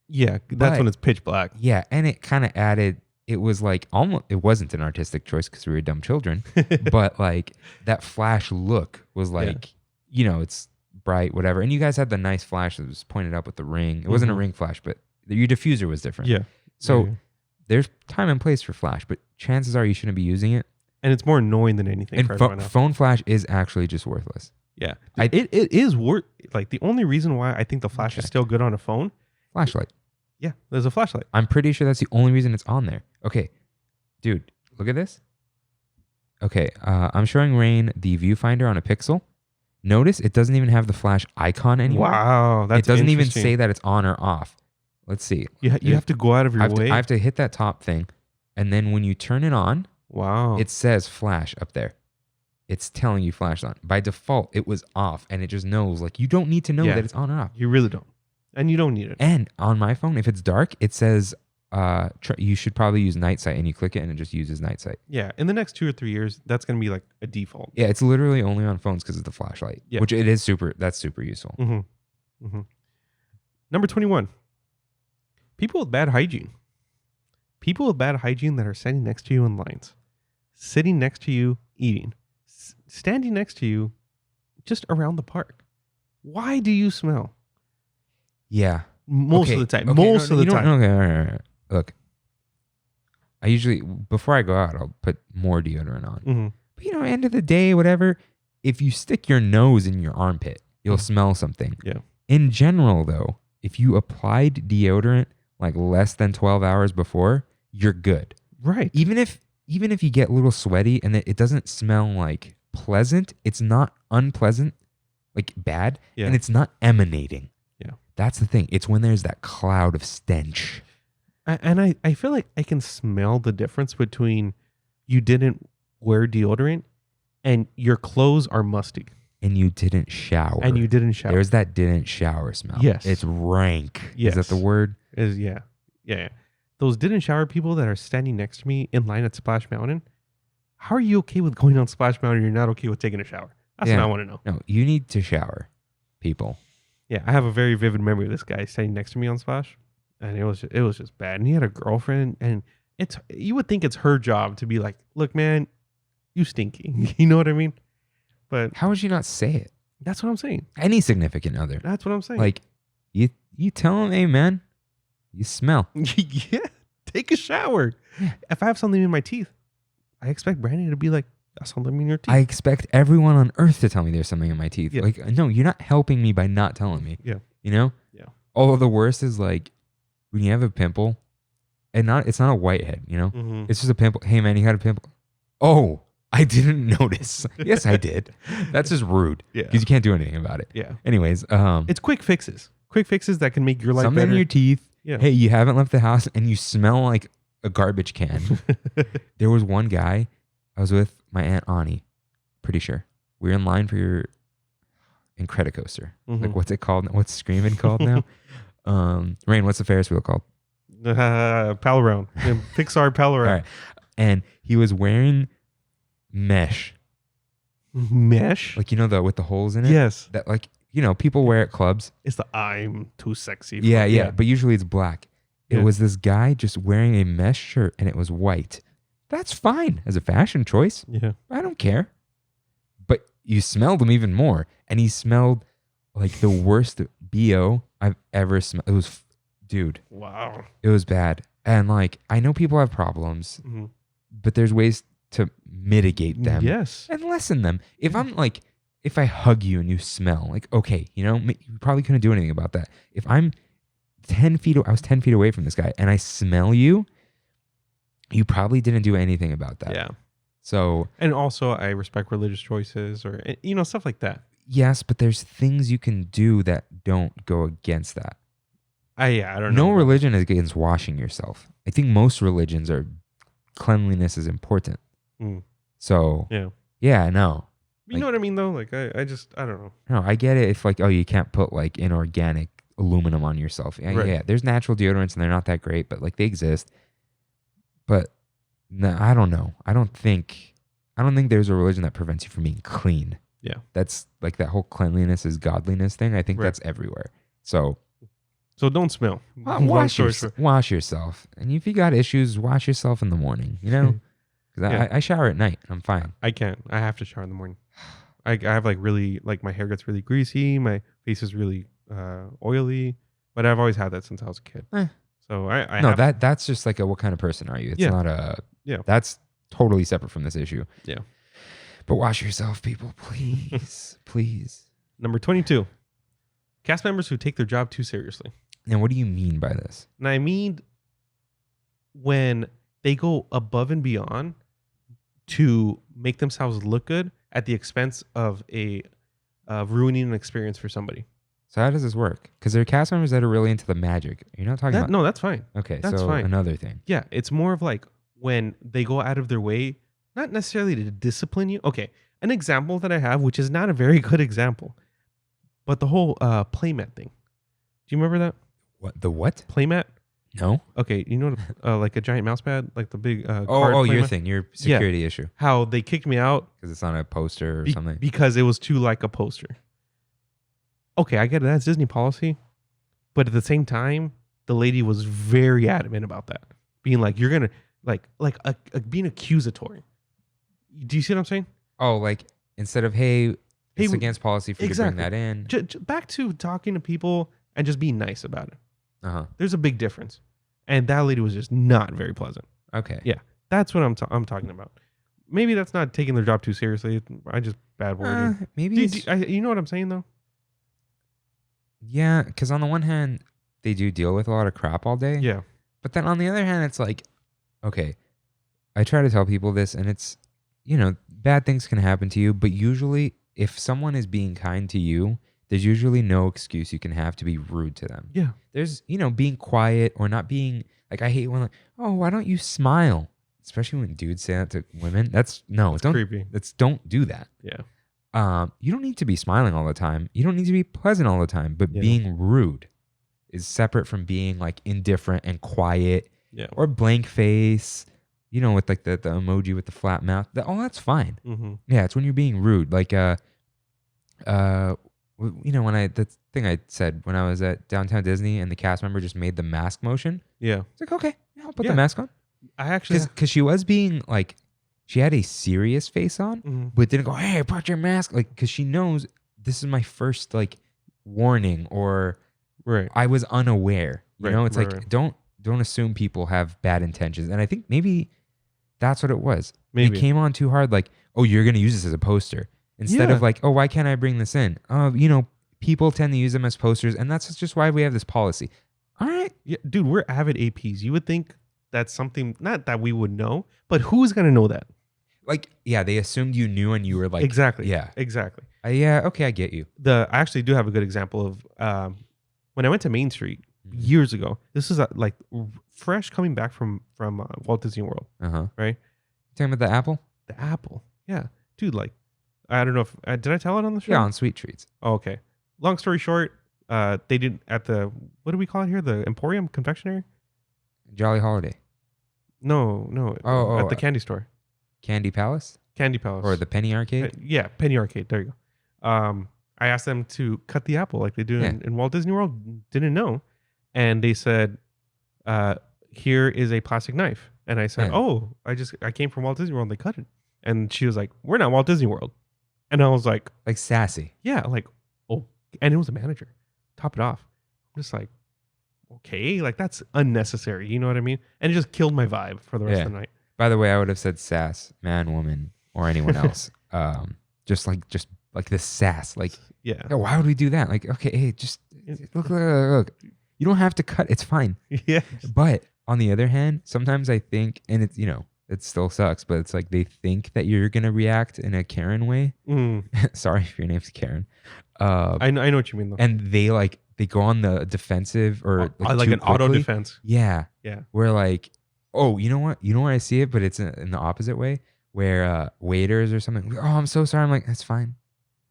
[SPEAKER 2] Yeah. That's
[SPEAKER 1] But-
[SPEAKER 2] when it's pitch black.
[SPEAKER 1] Yeah, and it kind of added. It was like almost. It wasn't an artistic choice because we were dumb children, but like that flash look was like, it's bright, whatever. And you guys had the nice flash that was pointed up with the ring. It wasn't a ring flash, but your diffuser was different.
[SPEAKER 2] Yeah.
[SPEAKER 1] So
[SPEAKER 2] Yeah.
[SPEAKER 1] there's time and place for flash, but chances are you shouldn't be using it.
[SPEAKER 2] And it's more annoying than anything
[SPEAKER 1] And
[SPEAKER 2] for everyone else.
[SPEAKER 1] phone flash is actually just worthless.
[SPEAKER 2] Yeah. It is worth, like the only reason why I think the flash is
[SPEAKER 1] Okay.
[SPEAKER 2] still good on a phone.
[SPEAKER 1] Flashlight.
[SPEAKER 2] Yeah. There's a flashlight.
[SPEAKER 1] I'm pretty sure that's the only reason it's on there. Okay, dude, look at this. Okay, I'm showing Rain the viewfinder on a Pixel. Notice it doesn't even have the flash icon anymore.
[SPEAKER 2] Wow. That's
[SPEAKER 1] it doesn't even
[SPEAKER 2] interesting.
[SPEAKER 1] say that it's on or off. Let's see.
[SPEAKER 2] You have to go out of your way.
[SPEAKER 1] I have to hit that top thing, and then when you turn it on,
[SPEAKER 2] Wow.
[SPEAKER 1] it says flash up there. It's telling you flash on. By default, it was off, and it just knows. Like you don't need to know
[SPEAKER 2] Yeah.
[SPEAKER 1] that it's on or off.
[SPEAKER 2] You really don't. And you don't need it.
[SPEAKER 1] And on my phone, if it's dark, it says you should probably use night sight, and you click it, and it just uses night sight.
[SPEAKER 2] Yeah. In the next 2 or 3 years, that's going to be like a default.
[SPEAKER 1] Yeah, it's literally only on phones because of the flashlight.
[SPEAKER 2] Yeah.
[SPEAKER 1] Which it is super. That's super useful.
[SPEAKER 2] Number 21. People with bad hygiene. People with bad hygiene that are standing next to you in lines, sitting next to you eating, standing next to you just around the park. Why do you smell?
[SPEAKER 1] Yeah.
[SPEAKER 2] Most
[SPEAKER 1] Okay,
[SPEAKER 2] of the time.
[SPEAKER 1] okay,
[SPEAKER 2] Most of the time.
[SPEAKER 1] Okay, all right. Look, I usually before I go out, I'll put more deodorant on.
[SPEAKER 2] Mhm.
[SPEAKER 1] But end of the day, whatever. If you stick your nose in your armpit, you'll smell something.
[SPEAKER 2] Yeah.
[SPEAKER 1] In general, though, if you applied deodorant like less than 12 hours before, you're good.
[SPEAKER 2] Right.
[SPEAKER 1] Even if you get a little sweaty and it doesn't smell like pleasant, it's not unpleasant, like bad,
[SPEAKER 2] Yeah.
[SPEAKER 1] and it's not emanating.
[SPEAKER 2] Yeah.
[SPEAKER 1] That's the thing. It's when there's that cloud of stench.
[SPEAKER 2] And I feel like I can smell the difference between you didn't wear deodorant and your clothes are musty
[SPEAKER 1] And you didn't shower.
[SPEAKER 2] and you didn't shower.
[SPEAKER 1] There's that didn't shower smell.
[SPEAKER 2] Yes.
[SPEAKER 1] It's rank.
[SPEAKER 2] Yes.
[SPEAKER 1] Is that the word?
[SPEAKER 2] Yeah. Those didn't shower people that are standing next to me in line at Splash Mountain. How are you okay with going on Splash Mountain and you're not okay with taking a shower? That's
[SPEAKER 1] Yeah.
[SPEAKER 2] what I want to know.
[SPEAKER 1] No, you need to shower, people.
[SPEAKER 2] Yeah, I have a very vivid memory of this guy standing next to me on Splash, and it was just bad. And he had a girlfriend, and you would think it's her job to be like, "Look, man, you stinky." You know what I mean? But
[SPEAKER 1] How would you not say it?
[SPEAKER 2] that's what I'm saying.
[SPEAKER 1] Any significant other.
[SPEAKER 2] That's what I'm saying.
[SPEAKER 1] Like, you tell them, hey, man, you smell.
[SPEAKER 2] yeah, take a shower.
[SPEAKER 1] Yeah.
[SPEAKER 2] If I have something in my teeth, I expect Brandon to be like, "Got something in your teeth."
[SPEAKER 1] I expect everyone on earth to tell me there's something in my teeth.
[SPEAKER 2] Yeah.
[SPEAKER 1] Like, no, you're not helping me by not telling me.
[SPEAKER 2] Yeah.
[SPEAKER 1] You know?
[SPEAKER 2] Yeah.
[SPEAKER 1] Although the worst is like when you have a pimple, and it's not a whitehead,
[SPEAKER 2] Mhm.
[SPEAKER 1] It's just a pimple. Hey man, you got a pimple. Oh, I didn't notice. Yes, I did. That's just rude.
[SPEAKER 2] Yeah.
[SPEAKER 1] Because you can't do anything about it.
[SPEAKER 2] Yeah.
[SPEAKER 1] Anyways,
[SPEAKER 2] It's quick fixes. Quick fixes that can make your life
[SPEAKER 1] something
[SPEAKER 2] better.
[SPEAKER 1] in your teeth.
[SPEAKER 2] Yeah.
[SPEAKER 1] Hey, you haven't left the house and you smell like a garbage can. There was one guy, I was with my Aunt Ani, pretty sure. We were in line for your Incredicoaster. Like,
[SPEAKER 2] Mhm.
[SPEAKER 1] what's it called? What's Screaming called now? Rain, what's the Ferris wheel called?
[SPEAKER 2] Pal around. Pixar Pal
[SPEAKER 1] All
[SPEAKER 2] around.
[SPEAKER 1] right. And he was wearing mesh.
[SPEAKER 2] Mesh?
[SPEAKER 1] Like, with the holes in it?
[SPEAKER 2] Yes.
[SPEAKER 1] That, like, people wear at clubs.
[SPEAKER 2] It's the I'm too sexy.
[SPEAKER 1] Yeah. But usually it's black. It
[SPEAKER 2] Yeah.
[SPEAKER 1] was this guy just wearing a mesh shirt and it was white. That's fine as a fashion choice.
[SPEAKER 2] Yeah.
[SPEAKER 1] I don't care. But you smelled him even more. And he smelled like the worst BO I've ever smelled. It was, dude,
[SPEAKER 2] Wow.
[SPEAKER 1] it was bad. And like, I know people have problems,
[SPEAKER 2] Mhm.
[SPEAKER 1] but there's ways to mitigate them
[SPEAKER 2] Yes.
[SPEAKER 1] and lessen them. If I'm like, if I hug you and you smell, like, okay, you probably couldn't do anything about that. If I'm 10 feet, I was 10 feet away from this guy and I smell you, you probably didn't do anything about that.
[SPEAKER 2] Yeah.
[SPEAKER 1] So,
[SPEAKER 2] And also, I respect religious choices or, stuff like that.
[SPEAKER 1] yes, but there's things you can do that don't go against that.
[SPEAKER 2] I don't know.
[SPEAKER 1] No religion is against washing yourself. I think most religions are cleanliness is important.
[SPEAKER 2] Mm.
[SPEAKER 1] So
[SPEAKER 2] Yeah.
[SPEAKER 1] No.
[SPEAKER 2] You know what I mean though? Like I don't know.
[SPEAKER 1] No, I get it. If like, oh, you can't put like inorganic aluminum on yourself. Yeah,
[SPEAKER 2] Right.
[SPEAKER 1] yeah. There's natural deodorants and they're not that great, but like they exist. But no, I don't know. I don't think there's a religion that prevents you from being clean.
[SPEAKER 2] Yeah.
[SPEAKER 1] That's like that whole cleanliness is godliness thing. I think that's everywhere. So
[SPEAKER 2] don't smell.
[SPEAKER 1] wash yourself. And if you got issues, wash yourself in the morning, you know? Because I shower at night. I'm fine.
[SPEAKER 2] I can't. I have to shower in the morning. I have like really, like my hair gets really greasy. My face is really oily. But I've always had that since I was a kid. So
[SPEAKER 1] that's just like what kind of person are you? It's not a...
[SPEAKER 2] Yeah.
[SPEAKER 1] That's totally separate from this issue.
[SPEAKER 2] Yeah.
[SPEAKER 1] But wash yourself, people, please. Please.
[SPEAKER 2] Number 22. Cast members who take their job too seriously.
[SPEAKER 1] And what do you mean by this?
[SPEAKER 2] And I mean when they go above and beyond to make themselves look good at the expense of ruining an experience for somebody.
[SPEAKER 1] So how does this work? Because there are cast members that are really into the magic. You're not talking about...
[SPEAKER 2] No, that's fine.
[SPEAKER 1] Okay,
[SPEAKER 2] that's
[SPEAKER 1] so
[SPEAKER 2] fine.
[SPEAKER 1] Another thing.
[SPEAKER 2] Yeah, it's more of like when they go out of their way, not necessarily to discipline you. Okay, an example that I have, which is not a very good example, but the whole playmat thing. Do you remember that?
[SPEAKER 1] What? The what?
[SPEAKER 2] Playmat?
[SPEAKER 1] No.
[SPEAKER 2] Okay, you know, like a giant mouse pad, like the big card
[SPEAKER 1] your
[SPEAKER 2] playmat?
[SPEAKER 1] thing, your security issue.
[SPEAKER 2] How they kicked me out
[SPEAKER 1] Because it's on a poster or something.
[SPEAKER 2] because it was too like a poster. Okay, I get it. That's Disney policy, but at the same time, the lady was very adamant about that, being like, "You're gonna being accusatory." Do you see what I'm saying?
[SPEAKER 1] Oh, like instead of it's against policy for you to bring
[SPEAKER 2] exactly.
[SPEAKER 1] that in.
[SPEAKER 2] Back to talking to people and just being nice about it.
[SPEAKER 1] Uh-huh.
[SPEAKER 2] There's a big difference, and that lady was just not very pleasant.
[SPEAKER 1] Okay.
[SPEAKER 2] Yeah, that's what I'm talking about. Maybe that's not taking their job too seriously. I just bad wording.
[SPEAKER 1] Maybe
[SPEAKER 2] you know what I'm saying though?
[SPEAKER 1] Yeah, because on the one hand, they do deal with a lot of crap all day.
[SPEAKER 2] Yeah.
[SPEAKER 1] But then on the other hand, it's like, okay, I try to tell people this, and it's, bad things can happen to you, but usually if someone is being kind to you, there's usually no excuse you can have to be rude to them.
[SPEAKER 2] Yeah.
[SPEAKER 1] There's, being quiet or not being, like, I hate when, like, oh, why don't you smile? Especially when dudes say that to women. That's
[SPEAKER 2] creepy.
[SPEAKER 1] Don't do that.
[SPEAKER 2] Yeah.
[SPEAKER 1] You don't need to be smiling all the time. You don't need to be pleasant all the time, but being rude is separate from being like indifferent and quiet or blank face, with like the emoji with the flat mouth. That's fine.
[SPEAKER 2] Mm-hmm.
[SPEAKER 1] Yeah. It's when you're being rude. Like, the thing I said when I was at Downtown Disney and the cast member just made the mask motion.
[SPEAKER 2] Yeah.
[SPEAKER 1] It's like, okay, I'll put the mask on.
[SPEAKER 2] I actually,
[SPEAKER 1] because she was being like, she had a serious face on, but didn't go, hey, put your mask. Like, because she knows this is my first like warning or I was unaware. It's like, don't assume people have bad intentions. And I think maybe that's what it was. Maybe. It came on too hard. Like, oh, you're going to use this as a poster instead of like, oh, why can't I bring this in? People tend to use them as posters. And that's just why we have this policy. All right.
[SPEAKER 2] Yeah, dude, we're avid APs. You would think that's something, not that we would know, but who's going to know that?
[SPEAKER 1] Like, yeah, they assumed you knew and you were like...
[SPEAKER 2] Exactly.
[SPEAKER 1] Yeah.
[SPEAKER 2] Exactly.
[SPEAKER 1] Okay, I get you.
[SPEAKER 2] I actually do have a good example of when I went to Main Street years ago. This is like fresh coming back from Walt Disney World.
[SPEAKER 1] Uh-huh.
[SPEAKER 2] Right?
[SPEAKER 1] Talking about the apple?
[SPEAKER 2] The apple. Yeah. Dude, like, I don't know if... did I tell it on the show?
[SPEAKER 1] Yeah, on Sweet Treats.
[SPEAKER 2] Oh, okay. Long story short, they did at the... What do we call it here? The Emporium Confectionery?
[SPEAKER 1] Jolly Holiday.
[SPEAKER 2] No. At the candy store.
[SPEAKER 1] Candy Palace?
[SPEAKER 2] Candy Palace.
[SPEAKER 1] Or the Penny Arcade?
[SPEAKER 2] Yeah, Penny Arcade. There you go. I asked them to cut the apple like they do in Walt Disney World. Didn't know. And they said, here is a plastic knife. And I said, oh, I came from Walt Disney World and they cut it. And she was like, we're not Walt Disney World. And I was like...
[SPEAKER 1] Like sassy.
[SPEAKER 2] Yeah, like, oh. And it was a manager. Top it off. I'm just like, okay, like that's unnecessary. You know what I mean? And it just killed my vibe for the rest of the night.
[SPEAKER 1] By the way, I would have said sass, man, woman, or anyone else. Just like this sass. Like, why would we do that? Like, okay, hey, just look. You don't have to cut. It's fine.
[SPEAKER 2] Yeah.
[SPEAKER 1] But on the other hand, sometimes I think, and it's, it still sucks, but it's like they think that you're going to react in a Karen way. Sorry if your name's Karen.
[SPEAKER 2] I know what you mean though.
[SPEAKER 1] And they they go on the defensive or
[SPEAKER 2] like
[SPEAKER 1] too
[SPEAKER 2] an auto
[SPEAKER 1] quickly.
[SPEAKER 2] defense.
[SPEAKER 1] Yeah.
[SPEAKER 2] Yeah.
[SPEAKER 1] Where like, oh, you know what? You know where I see it, but it's in the opposite way where waiters or something. Oh, I'm so sorry. I'm like, that's fine.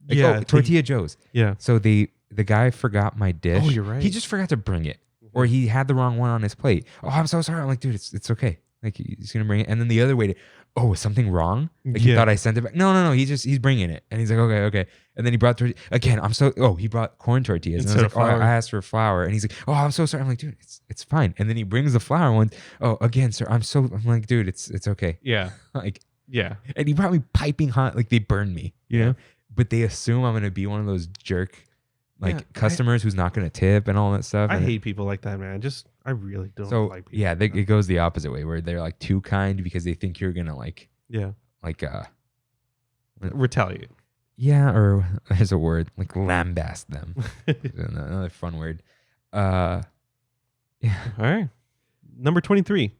[SPEAKER 1] Like,
[SPEAKER 2] Yeah.
[SPEAKER 1] Tortilla Joe's.
[SPEAKER 2] Yeah.
[SPEAKER 1] So the guy forgot my dish.
[SPEAKER 2] Oh, you're right.
[SPEAKER 1] He just forgot to bring it, or he had the wrong one on his plate. Oh, I'm so sorry. I'm like, dude, it's okay. Like he's gonna bring it. And then the other waiter, oh, is something wrong? Like he thought I sent it back. No. He's bringing it. And he's like, okay. And then he brought again. He brought corn tortillas. And I was like, I asked for flour. And he's like, oh, I'm so sorry. I'm like, dude, it's fine. And then he brings the flour one. Oh, again, sir, I'm like, dude, it's okay.
[SPEAKER 2] Yeah.
[SPEAKER 1] Like,
[SPEAKER 2] yeah.
[SPEAKER 1] And he brought me piping hot. Like they burned me, you know? But they assume I'm gonna be one of those jerk customers who's not gonna tip and all that stuff.
[SPEAKER 2] I hate people like that, man. I really don't like people.
[SPEAKER 1] Yeah, it goes the opposite way where they're like too kind because they think you're gonna
[SPEAKER 2] retaliate.
[SPEAKER 1] Yeah, or there's a word like lambast them. Another fun word. Yeah.
[SPEAKER 2] All right. Number 23.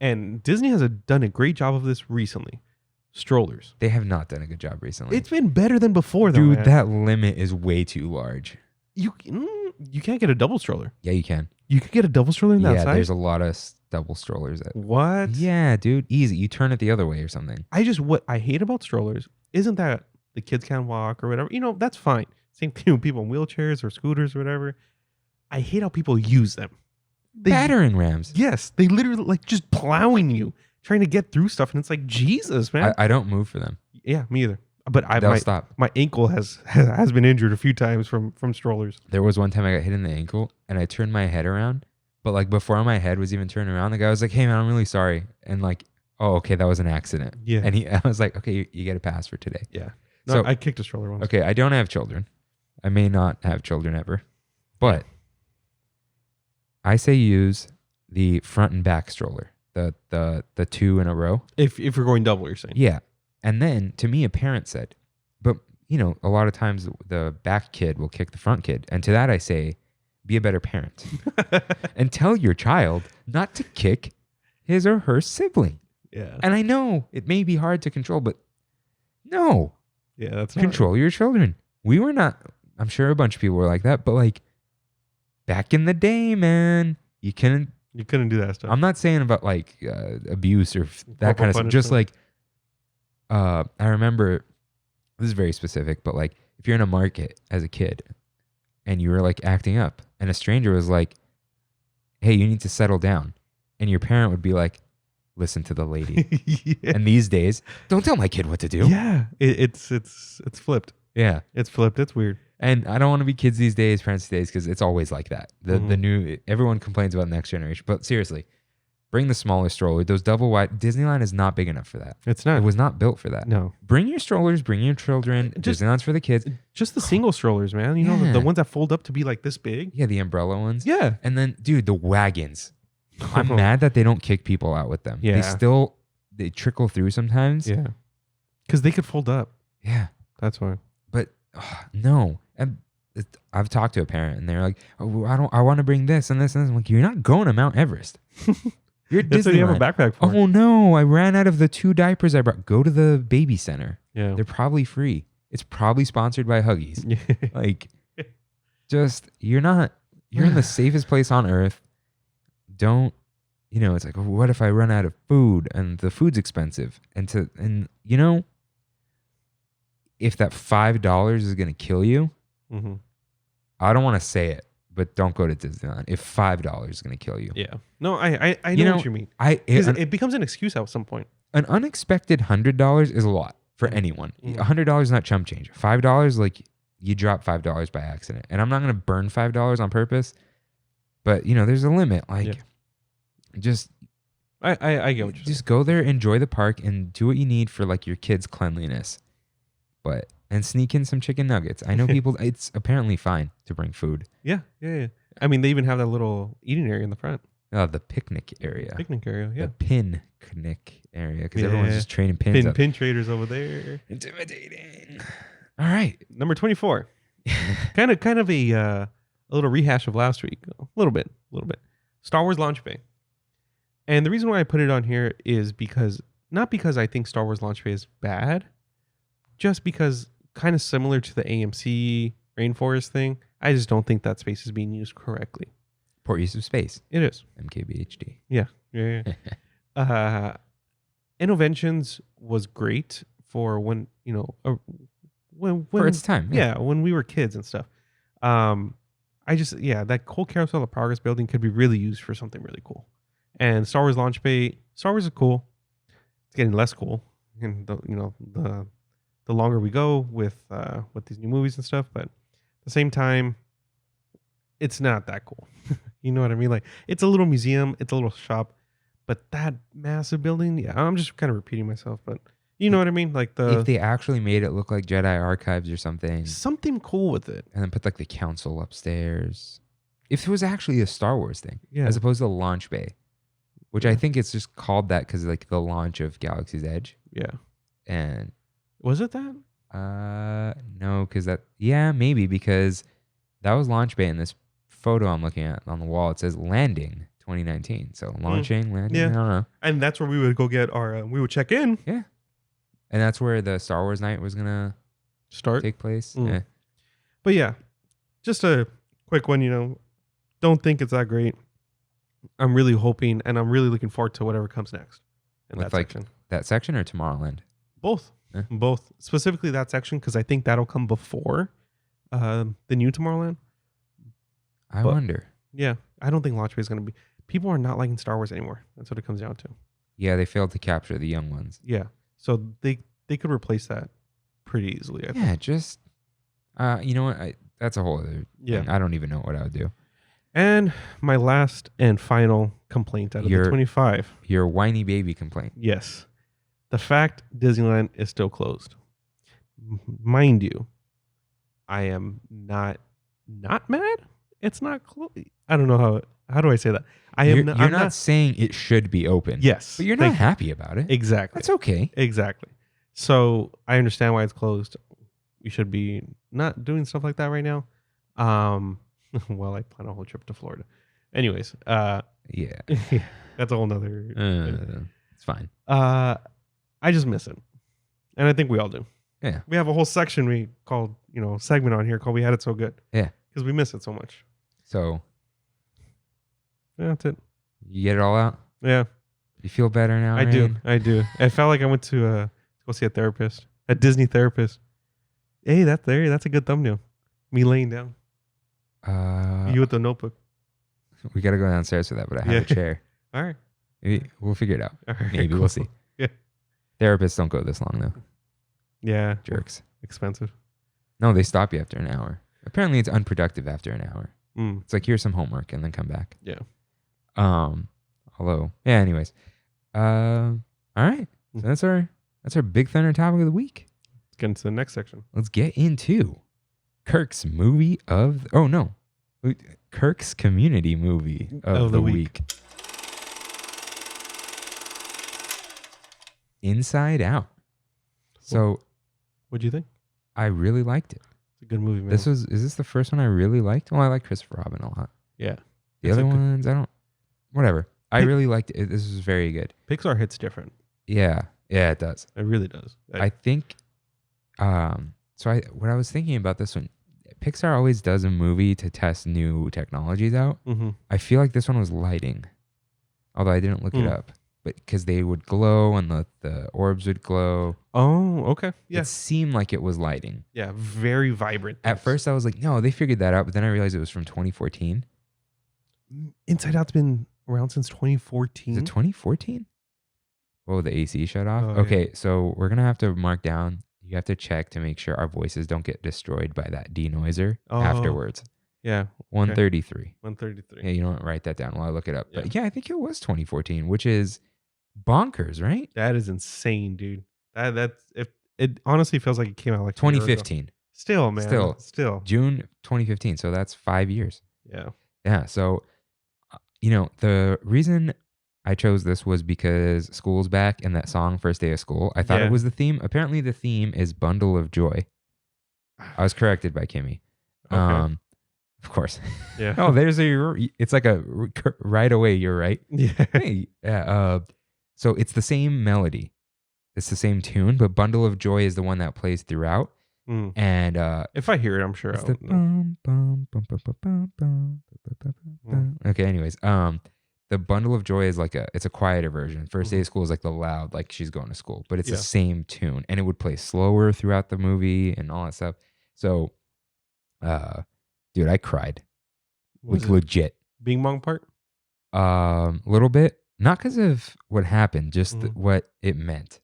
[SPEAKER 2] And Disney has done a great job of this recently. Strollers.
[SPEAKER 1] They have not done a good job recently.
[SPEAKER 2] It's been better than before, though.
[SPEAKER 1] Dude,
[SPEAKER 2] man.
[SPEAKER 1] that limit is way too large.
[SPEAKER 2] You can't get a double stroller.
[SPEAKER 1] Yeah, you can.
[SPEAKER 2] You can get a double stroller in that size?
[SPEAKER 1] Yeah, there's a lot of double strollers.
[SPEAKER 2] What?
[SPEAKER 1] Yeah, dude, easy. You turn it the other way or something.
[SPEAKER 2] What I hate about strollers isn't that the kids can't walk or whatever. That's fine. Same thing with people in wheelchairs or scooters or whatever. I hate how people use them.
[SPEAKER 1] Battering rams.
[SPEAKER 2] Yes, they literally like just plowing you, trying to get through stuff, and it's like Jesus, man.
[SPEAKER 1] I don't move for them.
[SPEAKER 2] Yeah, me either. But
[SPEAKER 1] They'll stop.
[SPEAKER 2] My ankle has been injured a few times from strollers.
[SPEAKER 1] There was one time I got hit in the ankle, and I turned my head around. But like before my head was even turned around, the guy was like, "Hey man, I'm really sorry," and like, "Oh, okay, that was an accident."
[SPEAKER 2] Yeah.
[SPEAKER 1] And I was like, "Okay, you get a pass for today."
[SPEAKER 2] Yeah. No,
[SPEAKER 1] So
[SPEAKER 2] I kicked a stroller once.
[SPEAKER 1] Okay, I don't have children. I may not have children ever, but I say use the front and back stroller, the two in a row.
[SPEAKER 2] If you're going double, you're saying.
[SPEAKER 1] Yeah. And then to me, a parent said, but a lot of times the back kid will kick the front kid. And to that I say, be a better parent and tell your child not to kick his or her sibling.
[SPEAKER 2] Yeah.
[SPEAKER 1] And I know it may be hard to control, but no.
[SPEAKER 2] Yeah, that's
[SPEAKER 1] control your children. We were not, I'm sure a bunch of people were like that, but like back in the day, man, you couldn't
[SPEAKER 2] do that stuff.
[SPEAKER 1] I'm not saying about like abuse or that kind of stuff. Just like, I remember, this is very specific, but like if you're in a market as a kid and you were like acting up and a stranger was like, hey, you need to settle down. And your parent would be like, listen to the lady. Yeah. And these days, don't tell my kid what to do.
[SPEAKER 2] Yeah. It's flipped.
[SPEAKER 1] Yeah.
[SPEAKER 2] It's flipped. It's weird.
[SPEAKER 1] And I don't want to be kids these days, parents these days, because it's always like that. The new, everyone complains about the next generation. But seriously, bring the smaller stroller. Those double wide, Disneyland is not big enough for that.
[SPEAKER 2] It's not.
[SPEAKER 1] It was not built for that.
[SPEAKER 2] No.
[SPEAKER 1] Bring your strollers, bring your children. Disneyland's for the kids.
[SPEAKER 2] Just the single strollers, man. The ones that fold up to be like this big.
[SPEAKER 1] Yeah, the umbrella ones.
[SPEAKER 2] Yeah.
[SPEAKER 1] And then, dude, the wagons. I'm mad that they don't kick people out with them.
[SPEAKER 2] Yeah.
[SPEAKER 1] They trickle through sometimes.
[SPEAKER 2] Yeah. Because they could fold up.
[SPEAKER 1] Yeah.
[SPEAKER 2] That's why.
[SPEAKER 1] But no. And I've talked to a parent and they're like, oh, I want to bring this and this and this. I'm like, you're not going to Mount Everest. You're
[SPEAKER 2] That's what you have a backpack for.
[SPEAKER 1] Oh no, I ran out of the 2 diapers I brought. Go to the baby center.
[SPEAKER 2] Yeah.
[SPEAKER 1] They're probably free. It's probably sponsored by Huggies. Like, just, you're in the safest place on earth. Don't, it's like, what if I run out of food and the food's expensive? And if that $5 is going to kill you, I don't want to say it, but don't go to Disneyland if $5 is going to kill you.
[SPEAKER 2] Yeah. No, I know what you mean. It becomes an excuse at some point.
[SPEAKER 1] An unexpected $100 is a lot for anyone. $100 is not chump change. $5, like you drop $5 by accident. And I'm not going to burn $5 on purpose, but there's a limit. Like, just
[SPEAKER 2] I get what you're
[SPEAKER 1] just go there, enjoy the park, and do what you need for like your kids' cleanliness. And sneak in some chicken nuggets. I know people. It's apparently fine to bring food.
[SPEAKER 2] Yeah. I mean, they even have that little eating area in the front.
[SPEAKER 1] Oh, the picnic area.
[SPEAKER 2] Picnic area. Yeah.
[SPEAKER 1] The picnic area because everyone's just trading pins.
[SPEAKER 2] Pin traders over there.
[SPEAKER 1] Intimidating. All right,
[SPEAKER 2] number 24. kind of a little rehash of last week. A little bit. Star Wars Launch Bay. And the reason why I put it on here is not because I think Star Wars Launch Bay is bad, just because kind of similar to the AMC Rainforest thing, I just don't think that space is being used correctly.
[SPEAKER 1] Poor use of space.
[SPEAKER 2] It is.
[SPEAKER 1] MKBHD.
[SPEAKER 2] Yeah. Innovations was great for when, when
[SPEAKER 1] For its time.
[SPEAKER 2] yeah, when we were kids and stuff. That whole Carousel of Progress building could be really used for something really cool. And Star Wars launch bay, Star Wars is cool. It's getting less cool, and the longer we go with these new movies and stuff. But at the same time, it's not that cool. You know what I mean? Like, it's a little museum, it's a little shop, but that massive building, yeah, I'm just kind of repeating myself, but you know what I mean? Like
[SPEAKER 1] if they actually made it look like Jedi Archives or something
[SPEAKER 2] cool with it,
[SPEAKER 1] and then put like the council upstairs. If it was actually a Star Wars thing,
[SPEAKER 2] yeah,
[SPEAKER 1] as opposed to the launch bay, which I think it's just called that because like the launch of Galaxy's Edge.
[SPEAKER 2] Yeah.
[SPEAKER 1] And
[SPEAKER 2] was it that?
[SPEAKER 1] No, because maybe because that was launch bay in this photo I'm looking at on the wall. It says landing 2019. So launching, landing.
[SPEAKER 2] Yeah.
[SPEAKER 1] I don't know.
[SPEAKER 2] And that's where we would go get our. We would check in.
[SPEAKER 1] Yeah. And that's where the Star Wars night was gonna take place. Yeah.
[SPEAKER 2] But yeah, just a quick one. Don't think it's that great. I'm really hoping, and I'm really looking forward to whatever comes next in
[SPEAKER 1] With
[SPEAKER 2] that section.
[SPEAKER 1] That section or Tomorrowland?
[SPEAKER 2] Both.
[SPEAKER 1] Yeah.
[SPEAKER 2] Both. Specifically that section, because I think that'll come before the new Tomorrowland.
[SPEAKER 1] I wonder.
[SPEAKER 2] Yeah. I don't think Launch Bay is going to be... People are not liking Star Wars anymore. That's what it comes down to.
[SPEAKER 1] Yeah, they failed to capture the young ones.
[SPEAKER 2] Yeah. So they could replace that pretty easily. I think.
[SPEAKER 1] Just... you know what? That's a whole other thing. I don't even know what I would do.
[SPEAKER 2] And my last and final complaint out of the 25.
[SPEAKER 1] Your whiny baby complaint.
[SPEAKER 2] Yes. The fact Disneyland is still closed. Mind you, I am not mad. It's not closed. I don't know how do I say that?
[SPEAKER 1] I'm not saying it should be open.
[SPEAKER 2] Yes.
[SPEAKER 1] But you're not happy about it.
[SPEAKER 2] Exactly.
[SPEAKER 1] That's okay.
[SPEAKER 2] Exactly. So I understand why it's closed. We should be not doing stuff like that right now. Well, I plan a whole trip to Florida. Anyways,
[SPEAKER 1] yeah.
[SPEAKER 2] That's a whole nother.
[SPEAKER 1] It's fine.
[SPEAKER 2] I just miss it, and I think we all do.
[SPEAKER 1] Yeah.
[SPEAKER 2] We have a whole section we called, segment on here called "We Had It So Good."
[SPEAKER 1] Yeah.
[SPEAKER 2] Because we miss it so much.
[SPEAKER 1] So.
[SPEAKER 2] Yeah, that's it.
[SPEAKER 1] You get it all out.
[SPEAKER 2] Yeah.
[SPEAKER 1] You feel better now.
[SPEAKER 2] I do. I felt like I went to go see a therapist, a Disney therapist. Hey, that's a good thumbnail. Me laying down. You with the notebook.
[SPEAKER 1] We got to go downstairs for that, but I have a chair.
[SPEAKER 2] All right.
[SPEAKER 1] Maybe we'll figure it out.
[SPEAKER 2] All right,
[SPEAKER 1] Maybe
[SPEAKER 2] cool.
[SPEAKER 1] we'll see.
[SPEAKER 2] Yeah.
[SPEAKER 1] Therapists don't go this long though.
[SPEAKER 2] Yeah.
[SPEAKER 1] Jerks.
[SPEAKER 2] Expensive.
[SPEAKER 1] No, they stop you after an hour. Apparently, it's unproductive after an hour.
[SPEAKER 2] Mm.
[SPEAKER 1] It's like, here's some homework and then come back.
[SPEAKER 2] Yeah.
[SPEAKER 1] Although, yeah. Anyways, all right. So that's our Big Thunder topic of the week.
[SPEAKER 2] Let's get into the next section.
[SPEAKER 1] Let's get into Kirk's Kirk's community movie of the week. Inside Out. So,
[SPEAKER 2] what'd you think?
[SPEAKER 1] I really liked it.
[SPEAKER 2] It's a good movie, man.
[SPEAKER 1] Is this the first one I really liked? Well, I like Christopher Robin a lot.
[SPEAKER 2] Yeah.
[SPEAKER 1] The other ones, I don't. Whatever. I really liked it. This was very good.
[SPEAKER 2] Pixar hits different.
[SPEAKER 1] Yeah, it does.
[SPEAKER 2] It really does.
[SPEAKER 1] I think. What I was thinking about this one, Pixar always does a movie to test new technologies out.
[SPEAKER 2] Mm-hmm.
[SPEAKER 1] I feel like this one was lighting, although I didn't look it up. But because they would glow and the orbs would glow.
[SPEAKER 2] Oh, okay. Yeah.
[SPEAKER 1] It seemed like it was lighting.
[SPEAKER 2] Yeah, very vibrant.
[SPEAKER 1] At first, I was like, no, they figured that out. But then I realized it was from 2014.
[SPEAKER 2] Inside Out's been around since 2014.
[SPEAKER 1] Is it 2014? Oh, the AC shut off?
[SPEAKER 2] Oh,
[SPEAKER 1] okay,
[SPEAKER 2] yeah.
[SPEAKER 1] So we're going to have to mark down. You have to check to make sure our voices don't get destroyed by that denoiser afterwards.
[SPEAKER 2] Yeah.
[SPEAKER 1] 133.
[SPEAKER 2] 133.
[SPEAKER 1] Yeah, you don't write that down while I look it up. Yeah. But yeah, I think it was 2014, which is bonkers, right?
[SPEAKER 2] That is insane, dude. It honestly feels like it came out like
[SPEAKER 1] 2015.
[SPEAKER 2] Still, man. Still.
[SPEAKER 1] June 2015. So that's 5 years.
[SPEAKER 2] Yeah.
[SPEAKER 1] Yeah. So, the reason I chose this was because school's back and that song, First Day of School. I thought it was the theme. Apparently the theme is Bundle of Joy. I was corrected by Kimmy.
[SPEAKER 2] Okay.
[SPEAKER 1] Of course.
[SPEAKER 2] Yeah.
[SPEAKER 1] Oh, it's like a right away. You're right.
[SPEAKER 2] Yeah.
[SPEAKER 1] Hey, yeah. So it's the same melody. It's the same tune, but Bundle of Joy is the one that plays throughout.
[SPEAKER 2] Mm.
[SPEAKER 1] And
[SPEAKER 2] If I hear it, I'm sure
[SPEAKER 1] it's
[SPEAKER 2] I'll
[SPEAKER 1] the
[SPEAKER 2] know.
[SPEAKER 1] bum, bum, bum, bum, bum, bum, bum, bum, bum, bum. Okay, anyways, the Bundle of Joy is like it's a quieter version. First Day of School is like the loud, like she's going to school, but it's the same tune, and it would play slower throughout the movie and all that stuff. So, dude, I cried.
[SPEAKER 2] Was
[SPEAKER 1] Like
[SPEAKER 2] it
[SPEAKER 1] legit.
[SPEAKER 2] Bing Bong part?
[SPEAKER 1] A little bit, not because of what happened, just
[SPEAKER 2] Mhm.
[SPEAKER 1] what it meant,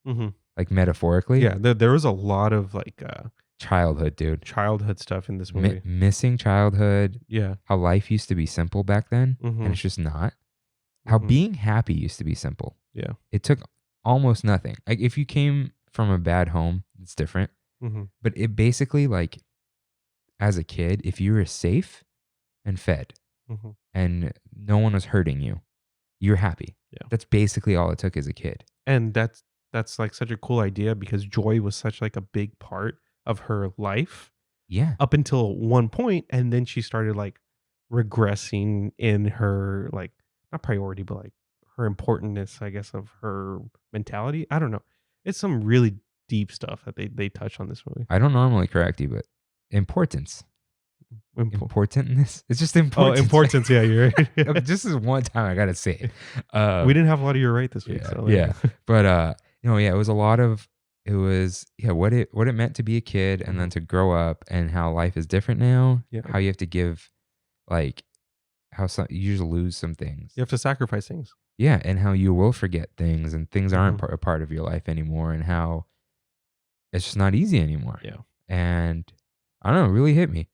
[SPEAKER 2] Mm-hmm.
[SPEAKER 1] like metaphorically.
[SPEAKER 2] Yeah, there was a lot of like
[SPEAKER 1] Childhood, dude.
[SPEAKER 2] childhood stuff in this movie.
[SPEAKER 1] Missing childhood.
[SPEAKER 2] Yeah.
[SPEAKER 1] How life used to be simple back then,
[SPEAKER 2] Mhm.
[SPEAKER 1] and it's just not. How
[SPEAKER 2] Mhm.
[SPEAKER 1] being happy used to be simple.
[SPEAKER 2] Yeah.
[SPEAKER 1] It took almost nothing. Like if you came from a bad home, it's different.
[SPEAKER 2] Mm-hmm.
[SPEAKER 1] But it basically, like, as a kid, if you were safe and fed
[SPEAKER 2] Mm-hmm.
[SPEAKER 1] and no one was hurting you, you're happy.
[SPEAKER 2] Yeah.
[SPEAKER 1] That's basically all it took as a kid.
[SPEAKER 2] And that's like such a cool idea because joy was such like a big part of her life
[SPEAKER 1] Yeah.
[SPEAKER 2] up until one point, and then she started like regressing in her like not priority, but like her importance, I guess, of her mentality. I don't know. It's some really deep stuff that they touch on this movie.
[SPEAKER 1] I don't normally correct you, but importance. Importantness? It's just
[SPEAKER 2] Oh,
[SPEAKER 1] important.
[SPEAKER 2] importance. Yeah, you're right.
[SPEAKER 1] Just as one time I gotta say it.
[SPEAKER 2] We didn't have a lot of you're right this week.
[SPEAKER 1] Yeah,
[SPEAKER 2] So
[SPEAKER 1] yeah. But yeah, it was a lot of what it meant to be a kid and then to grow up and how life is different now.
[SPEAKER 2] Yeah.
[SPEAKER 1] How you have to give, like, how you just lose some things.
[SPEAKER 2] You have to sacrifice things.
[SPEAKER 1] Yeah, and how you will forget things and things aren't
[SPEAKER 2] Mhm.
[SPEAKER 1] a part of your life anymore, and how it's just not easy anymore.
[SPEAKER 2] Yeah.
[SPEAKER 1] And I don't know, it really hit me.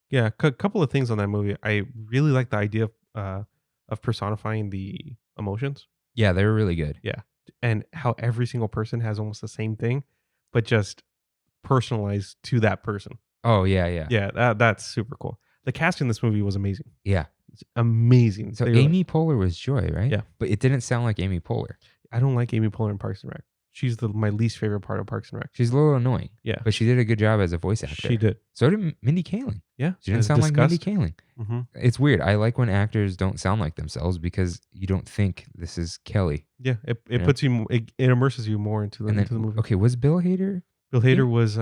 [SPEAKER 2] Yeah, couple of things on that movie. I really like the idea of personifying the emotions.
[SPEAKER 1] Yeah, they were really good.
[SPEAKER 2] Yeah, and how every single person has almost the same thing, but just personalized to that person.
[SPEAKER 1] Oh yeah, yeah.
[SPEAKER 2] Yeah, that's super cool. The cast in this movie was amazing.
[SPEAKER 1] Yeah.
[SPEAKER 2] It's amazing.
[SPEAKER 1] So
[SPEAKER 2] They were-
[SPEAKER 1] Amy Poehler was Joy, right?
[SPEAKER 2] Yeah.
[SPEAKER 1] But it didn't sound like Amy Poehler.
[SPEAKER 2] I don't like Amy Poehler in Parks and Rec. She's my least favorite part of Parks and Rec.
[SPEAKER 1] She's a little annoying.
[SPEAKER 2] Yeah,
[SPEAKER 1] But she did a good job as a voice actor.
[SPEAKER 2] she did.
[SPEAKER 1] So did Mindy Kaling.
[SPEAKER 2] Yeah,
[SPEAKER 1] She didn't
[SPEAKER 2] as
[SPEAKER 1] sound like Mindy
[SPEAKER 2] discussed.
[SPEAKER 1] Kaling.
[SPEAKER 2] Mm-hmm.
[SPEAKER 1] It's weird. I like when actors don't sound like themselves because you don't think this is Kelly.
[SPEAKER 2] Yeah, it
[SPEAKER 1] Yeah.
[SPEAKER 2] puts you, it immerses you more into the movie.
[SPEAKER 1] Okay, was Bill Hader?
[SPEAKER 2] Bill Hader was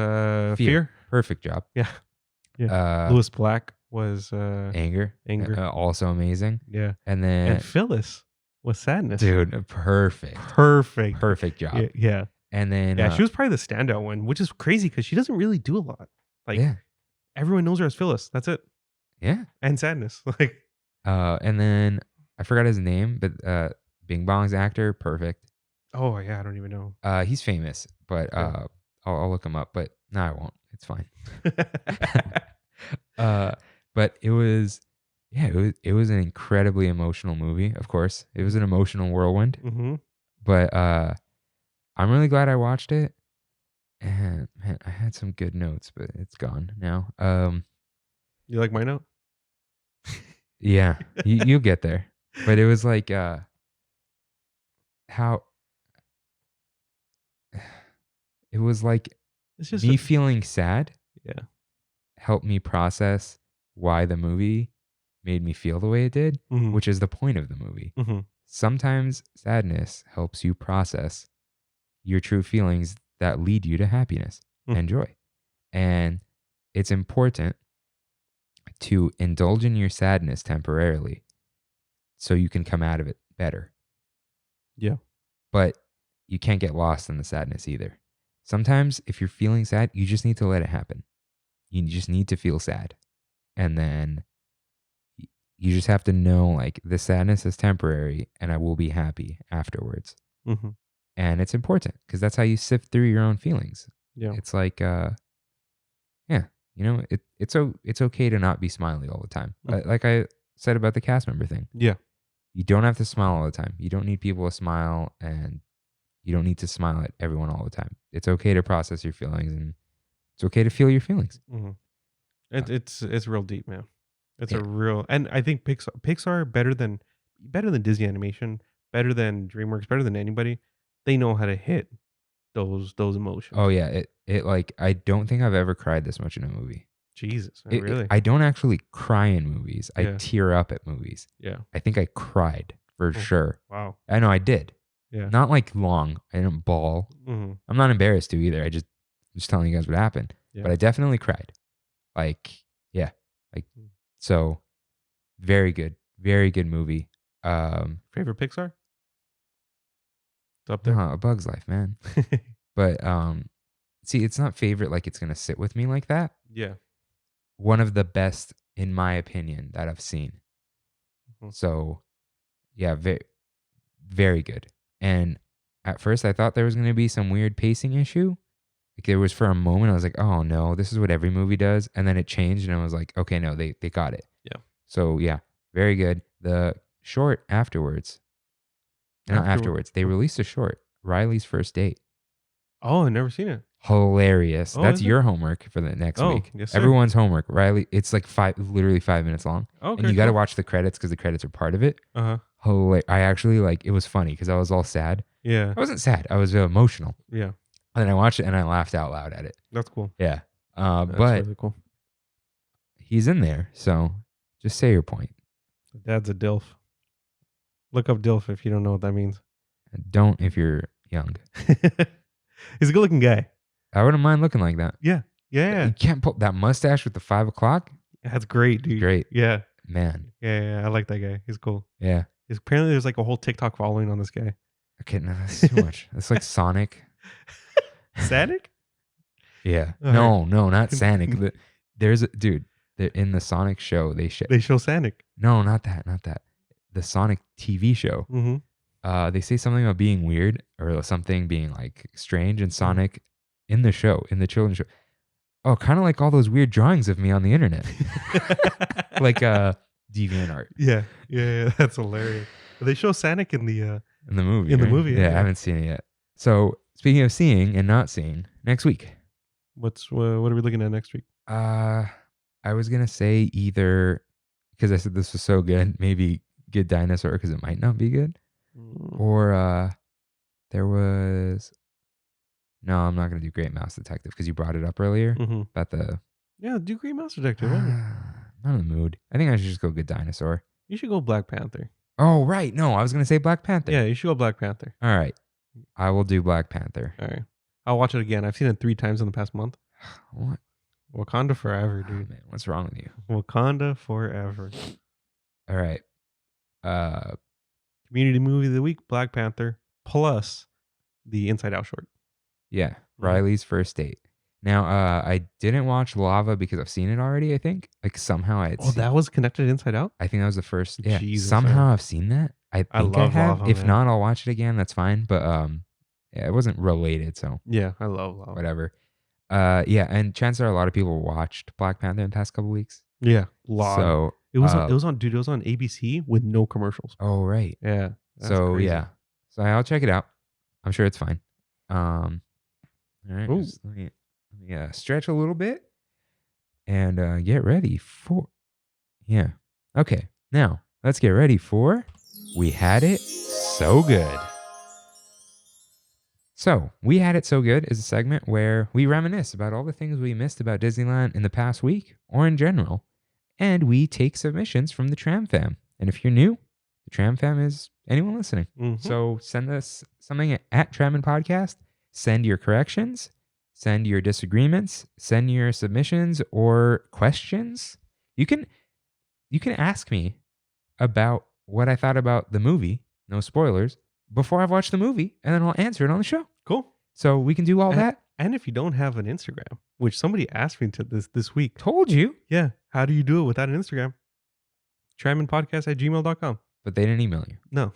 [SPEAKER 2] Fear.
[SPEAKER 1] Perfect job.
[SPEAKER 2] Yeah. Louis Black was
[SPEAKER 1] Anger.
[SPEAKER 2] Anger.
[SPEAKER 1] Also amazing.
[SPEAKER 2] Yeah.
[SPEAKER 1] And then,
[SPEAKER 2] And Phyllis was Sadness.
[SPEAKER 1] dude, perfect.
[SPEAKER 2] Perfect.
[SPEAKER 1] Perfect job.
[SPEAKER 2] Yeah.
[SPEAKER 1] And then,
[SPEAKER 2] Yeah, she was probably the standout one, which is crazy because she doesn't really do a lot. Like,
[SPEAKER 1] yeah.
[SPEAKER 2] everyone knows her as Phyllis. That's it.
[SPEAKER 1] Yeah.
[SPEAKER 2] And Sadness. Like,
[SPEAKER 1] And then I forgot his name, but Bing Bong's actor, perfect.
[SPEAKER 2] oh, yeah, I don't even know.
[SPEAKER 1] He's famous, but
[SPEAKER 2] Yeah.
[SPEAKER 1] I'll look him up. But no, I won't. It's fine. But it was an incredibly emotional movie. Of course, it was an emotional whirlwind.
[SPEAKER 2] Mm-hmm.
[SPEAKER 1] But I'm really glad I watched it. And man, I had some good notes, but it's gone now.
[SPEAKER 2] You like my note?
[SPEAKER 1] Yeah, you'll get there. But it was like how it was like
[SPEAKER 2] It's just
[SPEAKER 1] me feeling sad.
[SPEAKER 2] Yeah.
[SPEAKER 1] Helped me process why the movie made me feel the way it did,
[SPEAKER 2] Mhm.
[SPEAKER 1] which is the point of the movie.
[SPEAKER 2] Mhm.
[SPEAKER 1] Sometimes sadness helps you process your true feelings that lead you to happiness
[SPEAKER 2] Mm.
[SPEAKER 1] and joy. And it's important to indulge in your sadness temporarily so you can come out of it better.
[SPEAKER 2] Yeah.
[SPEAKER 1] But you can't get lost in the sadness either. Sometimes if you're feeling sad, you just need to let it happen. You just need to feel sad. And then you just have to know, like, the sadness is temporary and I will be happy afterwards.
[SPEAKER 2] Mm-hmm.
[SPEAKER 1] And it's important because that's how you sift through your own feelings.
[SPEAKER 2] Yeah.
[SPEAKER 1] It's like, it's okay to not be smiley all the time.
[SPEAKER 2] Mhm.
[SPEAKER 1] Like I said about the cast member thing.
[SPEAKER 2] Yeah.
[SPEAKER 1] You don't have to smile all the time. You don't need people to smile, and you don't need to smile at everyone all the time. It's okay to process your feelings, and it's okay to feel your feelings.
[SPEAKER 2] Mm-hmm. It's real deep, man. It's
[SPEAKER 1] Yeah.
[SPEAKER 2] a real, and I think Pixar better than Disney Animation, better than DreamWorks, better than anybody. They know how to hit those emotions.
[SPEAKER 1] Oh yeah, it like, I don't think I've ever cried this much in a movie.
[SPEAKER 2] Jesus, man, really?
[SPEAKER 1] I don't actually cry in movies. I
[SPEAKER 2] Yeah.
[SPEAKER 1] tear up at movies.
[SPEAKER 2] Yeah.
[SPEAKER 1] I think I cried for
[SPEAKER 2] Oh.
[SPEAKER 1] sure.
[SPEAKER 2] Wow.
[SPEAKER 1] I know I did.
[SPEAKER 2] Yeah.
[SPEAKER 1] Not like long. I didn't bawl.
[SPEAKER 2] Mm-hmm.
[SPEAKER 1] I'm not embarrassed to either. I'm just telling you guys what happened.
[SPEAKER 2] Yeah.
[SPEAKER 1] but I definitely cried. Like, yeah, like so. Very good movie.
[SPEAKER 2] Favorite Pixar? It's up there.
[SPEAKER 1] A Bug's Life, man. But see, it's not favorite like it's gonna sit with me like that.
[SPEAKER 2] Yeah.
[SPEAKER 1] One of the best, in my opinion, that I've seen.
[SPEAKER 2] Mhm.
[SPEAKER 1] So, yeah, very, very good. And at first, I thought there was gonna be some weird pacing issue. Like there was for a moment, I was like, "Oh no, this is what every movie does," and then it changed, and I was like, "Okay, no, they got it."
[SPEAKER 2] Yeah.
[SPEAKER 1] So yeah, very good. The short afterwards, not afterwards, they released a short, Riley's First Date.
[SPEAKER 2] Oh, I've never seen it.
[SPEAKER 1] Hilarious.
[SPEAKER 2] Oh,
[SPEAKER 1] That's
[SPEAKER 2] is it?
[SPEAKER 1] your homework for the next week.
[SPEAKER 2] Yes, sir.
[SPEAKER 1] Everyone's homework. Riley, it's like literally 5 minutes long.
[SPEAKER 2] Okay.
[SPEAKER 1] And you got to watch the credits because the credits are part of it.
[SPEAKER 2] Uh-huh.
[SPEAKER 1] I actually it was funny because I was all sad.
[SPEAKER 2] Yeah.
[SPEAKER 1] I wasn't sad. I was emotional.
[SPEAKER 2] Yeah.
[SPEAKER 1] And then I watched it and I laughed out loud at it.
[SPEAKER 2] That's cool.
[SPEAKER 1] Yeah.
[SPEAKER 2] That's
[SPEAKER 1] But
[SPEAKER 2] really cool.
[SPEAKER 1] he's in there. So just say your point.
[SPEAKER 2] Dad's a DILF. Look up DILF if you don't know what that means.
[SPEAKER 1] Don't if you're young.
[SPEAKER 2] He's a good looking guy.
[SPEAKER 1] I wouldn't mind looking like that.
[SPEAKER 2] Yeah.
[SPEAKER 1] You can't pull that mustache with the 5 o'clock.
[SPEAKER 2] That's great, dude.
[SPEAKER 1] Great.
[SPEAKER 2] Yeah.
[SPEAKER 1] Man.
[SPEAKER 2] Yeah. I like that guy. He's cool.
[SPEAKER 1] Yeah.
[SPEAKER 2] Apparently there's like a whole TikTok following on this guy.
[SPEAKER 1] Okay, no, that's too much. It's like Sonic.
[SPEAKER 2] Sonic?
[SPEAKER 1] Yeah.
[SPEAKER 2] All
[SPEAKER 1] No, not Sonic. There's a dude. In the Sonic show, they
[SPEAKER 2] show Sonic.
[SPEAKER 1] No, not that. The Sonic TV show.
[SPEAKER 2] Mm-hmm.
[SPEAKER 1] They say something about being weird or something being like strange in Sonic in the show, in the children's show. Oh, kind of like all those weird drawings of me on the internet. Like DeviantArt.
[SPEAKER 2] Yeah. That's hilarious. They show Sonic in the
[SPEAKER 1] movie.
[SPEAKER 2] in the
[SPEAKER 1] right?
[SPEAKER 2] movie.
[SPEAKER 1] Yeah, I haven't seen it yet. So speaking of seeing and not seeing, next week.
[SPEAKER 2] What are we looking at next week?
[SPEAKER 1] I was gonna say either because I said this was so good, maybe Good Dinosaur because it might not be good, or there was. No, I'm not gonna do Great Mouse Detective because you brought it up earlier about the.
[SPEAKER 2] Yeah, do Great Mouse Detective.
[SPEAKER 1] Not in the mood. I think I should just go Good Dinosaur.
[SPEAKER 2] You should go Black Panther.
[SPEAKER 1] Oh right, no, I was gonna say Black Panther.
[SPEAKER 2] Yeah, you should go Black Panther.
[SPEAKER 1] All right, I will do Black Panther.
[SPEAKER 2] All right, I'll watch it again. I've seen it 3 times in the past month.
[SPEAKER 1] What?
[SPEAKER 2] Wakanda forever,
[SPEAKER 1] Oh,
[SPEAKER 2] dude.
[SPEAKER 1] man, what's wrong with you?
[SPEAKER 2] Wakanda forever.
[SPEAKER 1] All right.
[SPEAKER 2] Community movie of the week, Black Panther, plus the Inside Out short.
[SPEAKER 1] Yeah, Riley's First Date. Now, I didn't watch Lava because I've seen it already, I think. Like somehow I had seen,
[SPEAKER 2] that was connected to Inside Out?
[SPEAKER 1] I think that was the first. Yeah,
[SPEAKER 2] Jesus,
[SPEAKER 1] somehow I've seen that. I think I
[SPEAKER 2] love
[SPEAKER 1] have.
[SPEAKER 2] Lava,
[SPEAKER 1] If
[SPEAKER 2] man.
[SPEAKER 1] not, I'll watch it again. That's fine. But yeah, it wasn't related, so
[SPEAKER 2] Yeah, I love Lava.
[SPEAKER 1] whatever. Yeah, and chances are a lot of people watched Black Panther in the past couple weeks.
[SPEAKER 2] Yeah, lot.
[SPEAKER 1] So
[SPEAKER 2] It was on ABC with no commercials.
[SPEAKER 1] Oh right.
[SPEAKER 2] Yeah. That's
[SPEAKER 1] So
[SPEAKER 2] crazy.
[SPEAKER 1] yeah. So I'll check it out. I'm sure it's fine. All right.
[SPEAKER 2] Ooh.
[SPEAKER 1] Just let me stretch a little bit and get ready for. Yeah. Okay. Now let's get ready for. We Had It So Good. So, We Had It So Good is a segment where we reminisce about all the things we missed about Disneyland in the past week or in general, and we take submissions from the Tram Fam. And if you're new, the Tram Fam is anyone listening.
[SPEAKER 2] Mhm.
[SPEAKER 1] So send us something at Trammin Podcast. Send your corrections, send your disagreements, send your submissions or questions. You can ask me about what I thought about the movie, no spoilers, before I've watched the movie, and then I'll answer it on the show.
[SPEAKER 2] Cool.
[SPEAKER 1] So we can do all that.
[SPEAKER 2] And if you don't have an Instagram, which somebody asked me to this week.
[SPEAKER 1] Told you.
[SPEAKER 2] Yeah. How do you do it without an Instagram? tramminpodcast@gmail.com.
[SPEAKER 1] But they didn't email you.
[SPEAKER 2] No.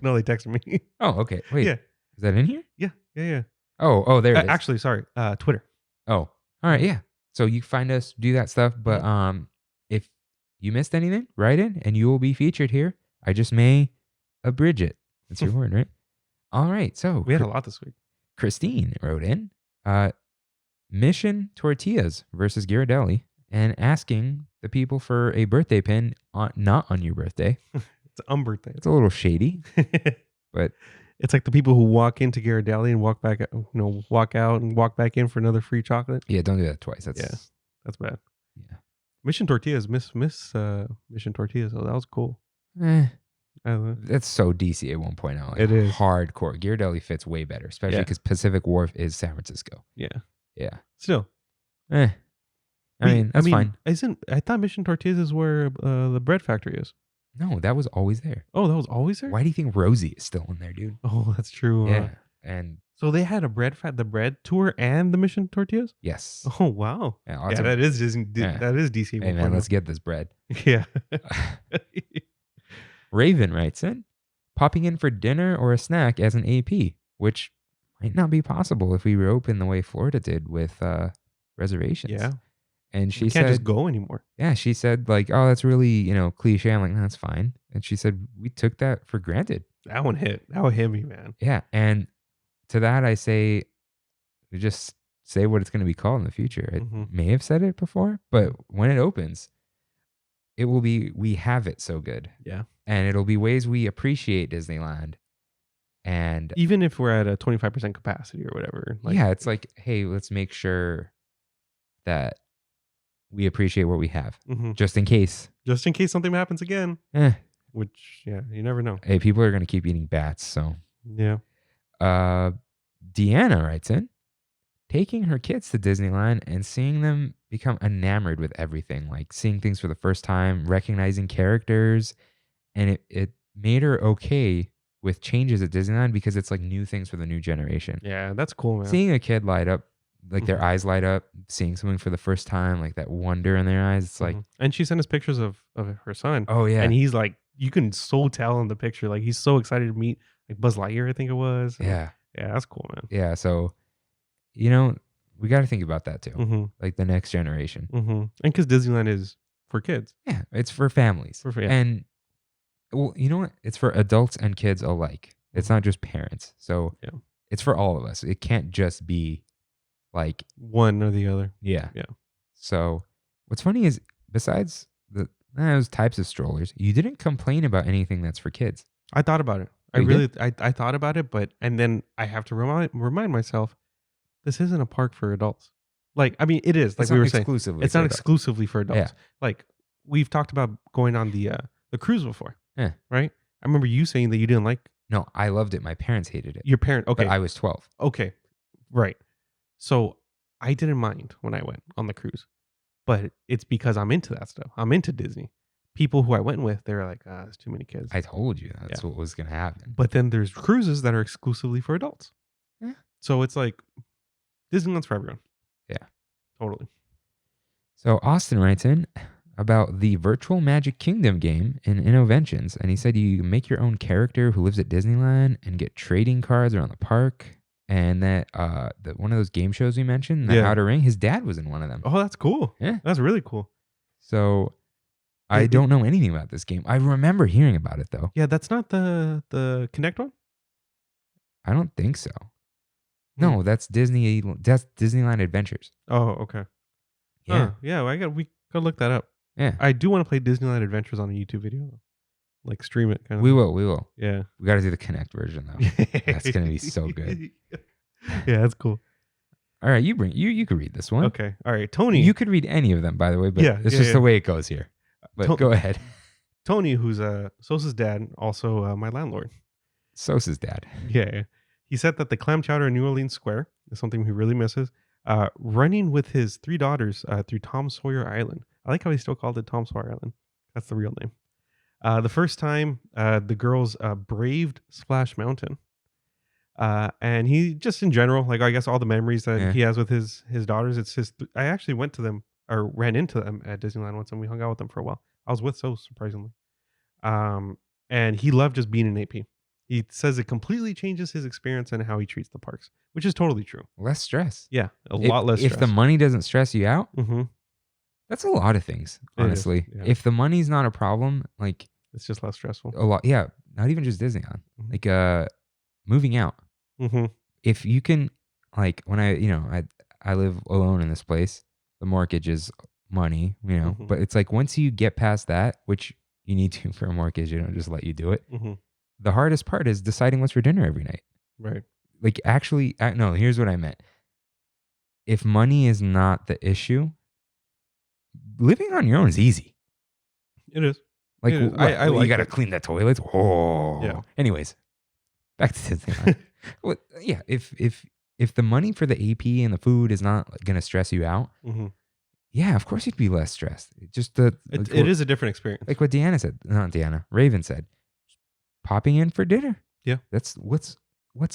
[SPEAKER 2] No, they texted me.
[SPEAKER 1] Oh, okay. Wait.
[SPEAKER 2] Yeah.
[SPEAKER 1] Is that in here?
[SPEAKER 2] Yeah.
[SPEAKER 1] Oh, there it is.
[SPEAKER 2] Actually, sorry. Twitter.
[SPEAKER 1] Oh, all right. Yeah. So you find us, do that stuff. But if you missed anything, write in and you will be featured here. I just may abridge it. That's your word, right? All right. So
[SPEAKER 2] We had a lot this week.
[SPEAKER 1] Christine wrote in Mission Tortillas versus Ghirardelli and asking the people for a birthday pin not on your birthday.
[SPEAKER 2] It's an birthday.
[SPEAKER 1] It's a little shady, but
[SPEAKER 2] It's like the people who walk into Ghirardelli and walk out and walk back in for another free chocolate.
[SPEAKER 1] yeah, don't do that twice. That's
[SPEAKER 2] That's bad.
[SPEAKER 1] Yeah.
[SPEAKER 2] Mission Tortillas, Mission Tortillas. Oh, that was cool.
[SPEAKER 1] That's so DC at one point out. Like,
[SPEAKER 2] It is.
[SPEAKER 1] hardcore. Ghirardelli fits way better, especially
[SPEAKER 2] Yeah.
[SPEAKER 1] because Pacific Wharf is San Francisco.
[SPEAKER 2] Yeah.
[SPEAKER 1] Yeah.
[SPEAKER 2] Still,
[SPEAKER 1] I mean, that's fine.
[SPEAKER 2] I thought Mission Tortillas is where the bread factory is.
[SPEAKER 1] No, that was always there.
[SPEAKER 2] Oh, that was always there?
[SPEAKER 1] Why do you think Rosie is still in there, dude?
[SPEAKER 2] Oh, that's true.
[SPEAKER 1] Yeah. And
[SPEAKER 2] so they had the bread tour and the Mission Tortillas?
[SPEAKER 1] yes.
[SPEAKER 2] Oh, wow.
[SPEAKER 1] Yeah,
[SPEAKER 2] Yeah,
[SPEAKER 1] awesome.
[SPEAKER 2] that is Disney. That is DC.
[SPEAKER 1] Hey, man, let's get this bread.
[SPEAKER 2] Yeah.
[SPEAKER 1] Raven writes in, popping in for dinner or a snack as an AP, which might not be possible if we reopen the way Florida did with reservations.
[SPEAKER 2] Yeah.
[SPEAKER 1] And she
[SPEAKER 2] You can't
[SPEAKER 1] said,
[SPEAKER 2] just go anymore.
[SPEAKER 1] yeah, she said like, oh, that's really, cliche. I'm like, that's fine. And she said, we took that for granted.
[SPEAKER 2] That one hit. That one hit me, man.
[SPEAKER 1] Yeah. And to that, I say, we just say what it's going to be called in the future. I may have said it before, but when it opens, it will be, we have it so good.
[SPEAKER 2] Yeah.
[SPEAKER 1] And it'll be ways we appreciate Disneyland. And
[SPEAKER 2] even if we're at a 25% capacity or whatever.
[SPEAKER 1] Yeah, it's like, hey, let's make sure that we appreciate what we have, just in case.
[SPEAKER 2] Just in case something happens again. Which, yeah, you never know.
[SPEAKER 1] Hey, people are going to keep eating bats, so.
[SPEAKER 2] Yeah.
[SPEAKER 1] Deanna writes in, taking her kids to Disneyland and seeing them become enamored with everything, like seeing things for the first time, recognizing characters, and it made her okay with changes at Disneyland because it's like new things for the new generation.
[SPEAKER 2] Yeah, that's cool, man.
[SPEAKER 1] Seeing a kid light up, like their eyes light up, seeing something for the first time, like that wonder in their eyes. It's like,
[SPEAKER 2] and she sent us pictures of her son.
[SPEAKER 1] Oh yeah,
[SPEAKER 2] and he's like, you can so tell in the picture, like he's so excited to meet like Buzz Lightyear, I think it was.
[SPEAKER 1] Yeah,
[SPEAKER 2] that's cool, man.
[SPEAKER 1] Yeah, so we got to think about that too, like the next generation.
[SPEAKER 2] And because Disneyland is for kids.
[SPEAKER 1] Yeah, it's for families, and well, you know what? It's for adults and kids alike. It's not just parents. So it's for all of us. It can't just be like
[SPEAKER 2] one or the other.
[SPEAKER 1] Yeah.
[SPEAKER 2] Yeah.
[SPEAKER 1] So what's funny is besides those types of strollers, you didn't complain about anything that's for kids.
[SPEAKER 2] I thought about it. I thought about it, and then I have to remind myself, this isn't a park for adults. Like, I mean, it is. Like we were saying, it's not exclusively for adults.
[SPEAKER 1] Yeah.
[SPEAKER 2] Like we've talked about going on the cruise before.
[SPEAKER 1] Yeah.
[SPEAKER 2] Right? I remember you saying that you didn't like.
[SPEAKER 1] No, I loved it. My parents hated it.
[SPEAKER 2] Your parent, okay.
[SPEAKER 1] But I was 12.
[SPEAKER 2] Okay. Right. So I didn't mind when I went on the cruise, but it's because I'm into that stuff. I'm into Disney. People who I went with, they were like, there's too many kids.
[SPEAKER 1] I told you that's what was going to happen.
[SPEAKER 2] But then there's cruises that are exclusively for adults.
[SPEAKER 1] Yeah.
[SPEAKER 2] So it's like Disneyland's for everyone.
[SPEAKER 1] Yeah.
[SPEAKER 2] Totally.
[SPEAKER 1] So Austin writes in about the Virtual Magic Kingdom game in Innoventions, and he said you make your own character who lives at Disneyland and get trading cards around the park, and that one of those game shows we mentioned, the Outer Ring, his dad was in one of them.
[SPEAKER 2] Oh, that's cool.
[SPEAKER 1] Yeah,
[SPEAKER 2] that's really cool.
[SPEAKER 1] So I don't know anything about this game. I remember hearing about it though.
[SPEAKER 2] Yeah, that's not the Connect one.
[SPEAKER 1] I don't think so. No, that's Disneyland Adventures.
[SPEAKER 2] Oh, okay.
[SPEAKER 1] Yeah,
[SPEAKER 2] yeah. We gotta look that up.
[SPEAKER 1] Yeah,
[SPEAKER 2] I do want to play Disneyland Adventures on a YouTube video, though. Like stream it.
[SPEAKER 1] We will.
[SPEAKER 2] Yeah,
[SPEAKER 1] we got to do the Connect version though. That's gonna be so good.
[SPEAKER 2] Yeah, that's cool.
[SPEAKER 1] All right, you could read this one.
[SPEAKER 2] Okay, all right, Tony.
[SPEAKER 1] You could read any of them, by the way, but it's just the way it goes here. But go ahead.
[SPEAKER 2] Tony, who's Sosa's dad, also my landlord.
[SPEAKER 1] Sosa's dad.
[SPEAKER 2] Yeah. He said that the clam chowder in New Orleans Square is something he really misses. Running with his 3 daughters through Tom Sawyer Island. I like how he still called it Tom Sawyer Island. That's the real name. The first time the girls braved Splash Mountain. And he just in general, like I guess all the memories that he has with his daughters, it's his. I actually went to them or ran into them at Disneyland once, and we hung out with them for a while. I was with surprisingly. And he loved just being an AP. He says it completely changes his experience and how he treats the parks, which is totally true.
[SPEAKER 1] Less stress.
[SPEAKER 2] Yeah, a lot less stress.
[SPEAKER 1] If the money doesn't stress you out,
[SPEAKER 2] mm-hmm.
[SPEAKER 1] That's a lot of things, honestly. Yeah. If the money's not a problem, like...
[SPEAKER 2] It's just less stressful.
[SPEAKER 1] A lot, yeah. Not even just Disneyland. Mm-hmm. Like moving out.
[SPEAKER 2] Mm-hmm.
[SPEAKER 1] If you can, like when I live alone in this place, the mortgage is money, mm-hmm. But it's like once you get past that, which you need to for a mortgage, they don't just let you do it.
[SPEAKER 2] Mm-hmm.
[SPEAKER 1] The hardest part is deciding what's for dinner every night.
[SPEAKER 2] Right.
[SPEAKER 1] Like actually, no, here's what I meant. If money is not the issue, living on your own is easy.
[SPEAKER 2] It is.
[SPEAKER 1] Like,
[SPEAKER 2] it is. I like
[SPEAKER 1] you got to clean the toilets. Oh,
[SPEAKER 2] yeah.
[SPEAKER 1] Anyways, back to Disneyland. Well, yeah. If if the money for the AP and the food is not gonna stress you out,
[SPEAKER 2] Mm-hmm.
[SPEAKER 1] yeah, of course you'd be less stressed. Just
[SPEAKER 2] It is a different experience.
[SPEAKER 1] like what Deanna said, not Deanna, Raven said, popping in for dinner.
[SPEAKER 2] Yeah.
[SPEAKER 1] That's what's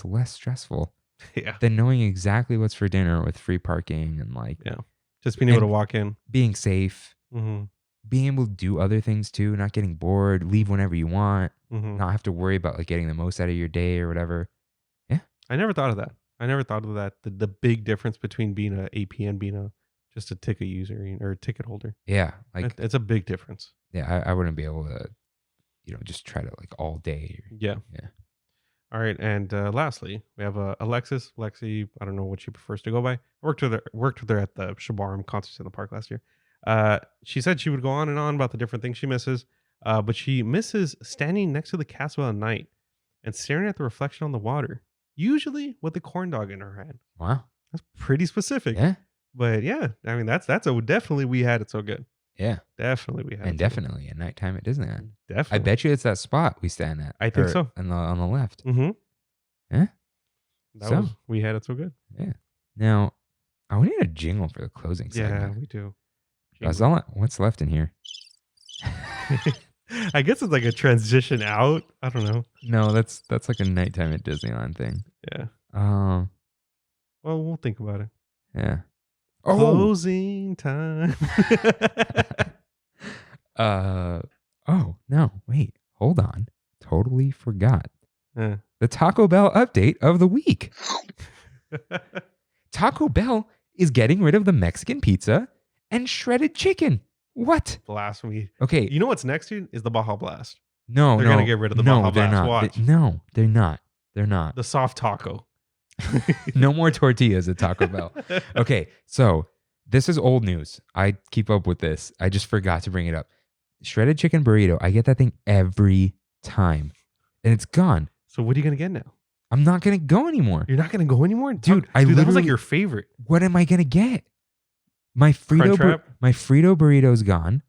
[SPEAKER 1] less stressful
[SPEAKER 2] Yeah.
[SPEAKER 1] than knowing exactly what's for dinner with free parking and like
[SPEAKER 2] Yeah. Just being able to
[SPEAKER 1] And-
[SPEAKER 2] walk in.
[SPEAKER 1] being safe,
[SPEAKER 2] Mm-hmm.
[SPEAKER 1] being able to do other things too, not getting bored, leave whenever you want,
[SPEAKER 2] Mm-hmm.
[SPEAKER 1] not have to worry about like getting the most out of your day or whatever.
[SPEAKER 2] I never thought of that. The big difference between being an AP and being just a ticket user or a ticket holder.
[SPEAKER 1] Yeah. Like,
[SPEAKER 2] It's a big difference.
[SPEAKER 1] yeah, I wouldn't be able to, just try to like all day.
[SPEAKER 2] Yeah.
[SPEAKER 1] Yeah.
[SPEAKER 2] All right. And lastly, we have Alexis. Lexi, I don't know what she prefers to go by. I worked with her at the Shabaram Concerts in the Park last year. She said she would go on and on about the different things she misses, but she misses standing next to the castle at night and staring at the reflection on the water, usually with a corn dog in her hand.
[SPEAKER 1] Wow.
[SPEAKER 2] That's pretty specific.
[SPEAKER 1] Yeah.
[SPEAKER 2] But yeah, I mean, that's definitely we had it so good.
[SPEAKER 1] Yeah.
[SPEAKER 2] Definitely we had
[SPEAKER 1] And
[SPEAKER 2] it so good.
[SPEAKER 1] definitely at nighttime at Disneyland.
[SPEAKER 2] Definitely.
[SPEAKER 1] I bet you it's that spot we stand at.
[SPEAKER 2] I think
[SPEAKER 1] or
[SPEAKER 2] so.
[SPEAKER 1] On the left.
[SPEAKER 2] Mm-hmm.
[SPEAKER 1] Yeah.
[SPEAKER 2] We had it so good.
[SPEAKER 1] Yeah. Now, I need a jingle for the closing
[SPEAKER 2] Yeah,
[SPEAKER 1] segment.
[SPEAKER 2] we do.
[SPEAKER 1] That's what's left in here.
[SPEAKER 2] I guess it's like a transition out. I don't know.
[SPEAKER 1] No, that's like a nighttime at Disneyland thing.
[SPEAKER 2] Yeah.
[SPEAKER 1] Um,
[SPEAKER 2] Well, we'll think about it.
[SPEAKER 1] yeah. Oh,
[SPEAKER 2] Closing time.
[SPEAKER 1] oh no, wait, hold on. Totally forgot.
[SPEAKER 2] Yeah.
[SPEAKER 1] The Taco Bell update of the week. Taco Bell is getting rid of the Mexican pizza and shredded chicken. What?
[SPEAKER 2] Blasphemy.
[SPEAKER 1] Okay,
[SPEAKER 2] You know what's next, dude? Is the Baja Blast.
[SPEAKER 1] no,
[SPEAKER 2] They're
[SPEAKER 1] no.
[SPEAKER 2] gonna get rid of the
[SPEAKER 1] no,
[SPEAKER 2] Baja
[SPEAKER 1] they're
[SPEAKER 2] Blast.
[SPEAKER 1] not.
[SPEAKER 2] Watch.
[SPEAKER 1] No, they're not. They're not.
[SPEAKER 2] The soft taco.
[SPEAKER 1] No more tortillas at Taco Bell. Okay, so this is old news. I keep up with this. I just forgot to bring it up. Shredded chicken burrito. I get that thing every time, and it's gone.
[SPEAKER 2] So what are you gonna get now?
[SPEAKER 1] I'm not gonna go anymore.
[SPEAKER 2] You're not gonna go anymore,
[SPEAKER 1] Dude,
[SPEAKER 2] that was like
[SPEAKER 1] literally-
[SPEAKER 2] your favorite.
[SPEAKER 1] What am I gonna get? My
[SPEAKER 2] Crunchwrap?
[SPEAKER 1] my Frito burrito's gone.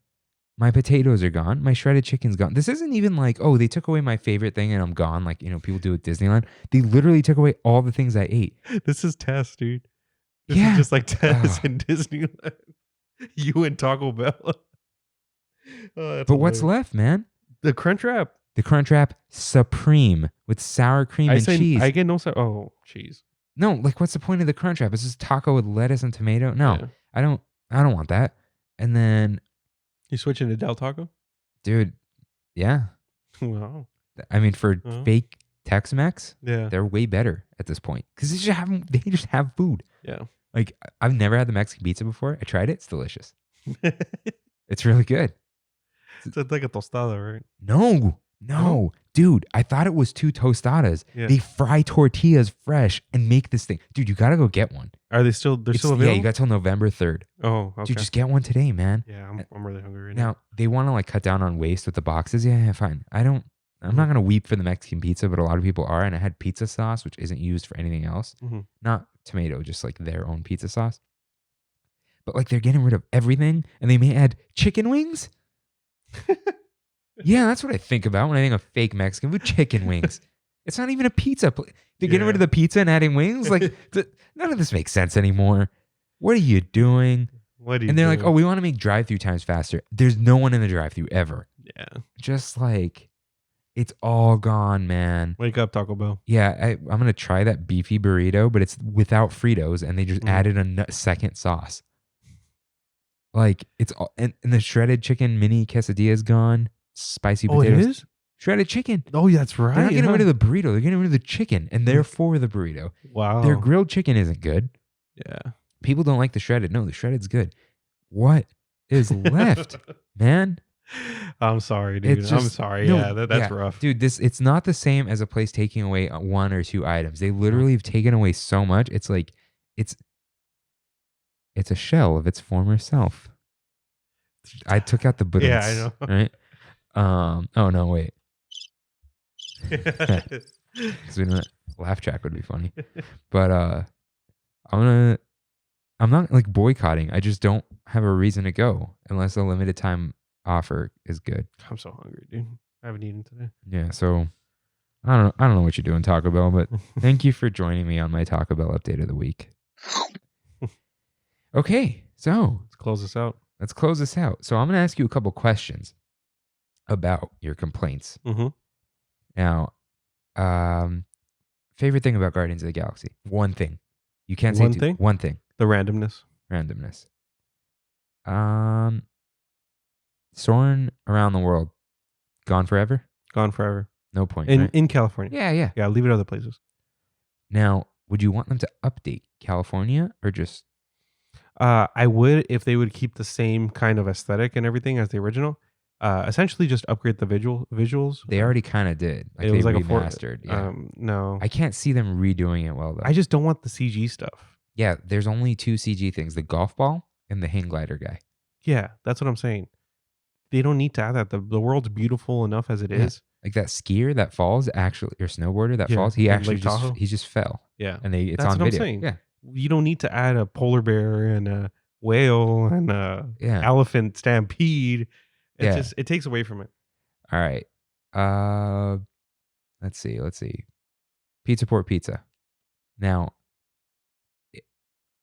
[SPEAKER 1] My potatoes are gone. My shredded chicken's gone. This isn't even like, oh, they took away my favorite thing and I'm gone. Like, people do at Disneyland. They literally took away all the things I ate.
[SPEAKER 2] This is Tess, dude. This
[SPEAKER 1] Yeah.
[SPEAKER 2] is just like Tess
[SPEAKER 1] Ugh.
[SPEAKER 2] in Disneyland. You and Taco Bell. Oh, that's
[SPEAKER 1] But what's
[SPEAKER 2] hilarious.
[SPEAKER 1] left, man?
[SPEAKER 2] The Crunchwrap.
[SPEAKER 1] The Crunchwrap Supreme with sour cream and cheese.
[SPEAKER 2] I get no sour. Oh, cheese.
[SPEAKER 1] No, like what's the point of the Crunchwrap? It's just taco with lettuce and tomato. No,
[SPEAKER 2] Yeah.
[SPEAKER 1] I don't want that. And then,
[SPEAKER 2] You switching to Del Taco?
[SPEAKER 1] dude, yeah.
[SPEAKER 2] Wow.
[SPEAKER 1] I mean, for
[SPEAKER 2] Uh-huh.
[SPEAKER 1] fake Tex-Mex,
[SPEAKER 2] Yeah.
[SPEAKER 1] they're way better at this point because they just have food.
[SPEAKER 2] Yeah.
[SPEAKER 1] Like I've never had the Mexican pizza before. I tried it. It's delicious. It's really good.
[SPEAKER 2] It's like a tostada, right?
[SPEAKER 1] No, dude. I thought it was two tostadas.
[SPEAKER 2] Yeah.
[SPEAKER 1] They fry tortillas fresh and make this thing. Dude, you gotta go get one.
[SPEAKER 2] Are they still? They're still
[SPEAKER 1] Yeah,
[SPEAKER 2] available.
[SPEAKER 1] you got till November 3rd.
[SPEAKER 2] Oh, okay.
[SPEAKER 1] Dude, just get one today, man.
[SPEAKER 2] Yeah, I'm really hungry right now.
[SPEAKER 1] Now they want to like cut down on waste with the boxes. Yeah, fine. I'm not gonna weep for the Mexican pizza, but a lot of people are. And I had pizza sauce, which isn't used for anything else.
[SPEAKER 2] Mhm.
[SPEAKER 1] Not tomato, just like their own pizza sauce. But like they're getting rid of everything, and they may add chicken wings. Yeah, that's what I think about when I think of fake Mexican food. Chicken wings. It's not even a pizza. They're getting rid of the pizza and adding wings. Like none of this makes sense anymore. What are you doing?
[SPEAKER 2] What do you?
[SPEAKER 1] And they're like, oh, we want to make drive-through times faster. There's no one in the drive-through ever.
[SPEAKER 2] yeah.
[SPEAKER 1] Just like, it's all gone, man.
[SPEAKER 2] Wake up, Taco Bell.
[SPEAKER 1] Yeah, I'm gonna try that beefy burrito, but it's without Fritos, and they just added a second sauce. Like it's all, and the shredded chicken mini quesadilla is gone. Spicy potatoes.
[SPEAKER 2] it is.
[SPEAKER 1] Shredded chicken.
[SPEAKER 2] Oh, yeah, that's right.
[SPEAKER 1] They're not getting rid
[SPEAKER 2] huh?
[SPEAKER 1] of the burrito. They're getting rid of the chicken, and therefore the burrito.
[SPEAKER 2] Wow.
[SPEAKER 1] Their grilled chicken isn't good.
[SPEAKER 2] Yeah.
[SPEAKER 1] People don't like the shredded. No, the shredded's good. What is left, man?
[SPEAKER 2] I'm sorry, dude.
[SPEAKER 1] It's
[SPEAKER 2] I'm
[SPEAKER 1] just-
[SPEAKER 2] sorry.
[SPEAKER 1] no,
[SPEAKER 2] Yeah, that's rough.
[SPEAKER 1] Dude, it's not the same as a place taking away one or two items. They literally have taken away so much. It's like it's a shell of its former self. I took out the
[SPEAKER 2] Yeah, I know.
[SPEAKER 1] Right? Oh no, wait. So laugh track would be funny. But I'm not like boycotting. I just don't have a reason to go unless a limited time offer is good.
[SPEAKER 2] I'm so hungry, dude. I haven't eaten today.
[SPEAKER 1] Yeah, so I don't know what you're doing, Taco Bell, but thank you for joining me on my Taco Bell update of the week. Okay, so
[SPEAKER 2] Let's close this out.
[SPEAKER 1] let's close this out. So I'm going to ask you a couple questions about your complaints.
[SPEAKER 2] Mm-hmm.
[SPEAKER 1] Now, favorite thing about Guardians of the Galaxy? One thing. You can't say
[SPEAKER 2] One thing?
[SPEAKER 1] One thing.
[SPEAKER 2] The randomness.
[SPEAKER 1] Randomness. Soaring around the world. Gone forever?
[SPEAKER 2] Gone forever.
[SPEAKER 1] No point.
[SPEAKER 2] In
[SPEAKER 1] right?
[SPEAKER 2] in California.
[SPEAKER 1] Yeah, yeah.
[SPEAKER 2] Yeah, leave it other places.
[SPEAKER 1] Now, would you want them to update California or just
[SPEAKER 2] I would if they would keep the same kind of aesthetic and everything as the original. Essentially just upgrade the visuals.
[SPEAKER 1] they already kind of did? Like
[SPEAKER 2] It
[SPEAKER 1] they
[SPEAKER 2] was like a
[SPEAKER 1] remastered. Yeah.
[SPEAKER 2] no.
[SPEAKER 1] I can't see them redoing it well though.
[SPEAKER 2] I just don't want the CG stuff.
[SPEAKER 1] Yeah, there's only 2 CG things: the golf ball and the hang glider guy.
[SPEAKER 2] Yeah, that's what I'm saying. They don't need to add that. The world's beautiful enough as it
[SPEAKER 1] Yeah.
[SPEAKER 2] is.
[SPEAKER 1] Like that skier that falls, actually, or snowboarder that
[SPEAKER 2] Yeah,
[SPEAKER 1] falls, he
[SPEAKER 2] in
[SPEAKER 1] actually
[SPEAKER 2] Lake Tahoe.
[SPEAKER 1] just fell,
[SPEAKER 2] Yeah.
[SPEAKER 1] and it's
[SPEAKER 2] That's
[SPEAKER 1] on
[SPEAKER 2] what I'm
[SPEAKER 1] video.
[SPEAKER 2] saying.
[SPEAKER 1] Yeah,
[SPEAKER 2] You don't need to add a polar bear and a whale and a
[SPEAKER 1] yeah.
[SPEAKER 2] elephant stampede.
[SPEAKER 1] Yeah.
[SPEAKER 2] It takes away from it.
[SPEAKER 1] All right. Let's see. Pizza Port Pizza. Now,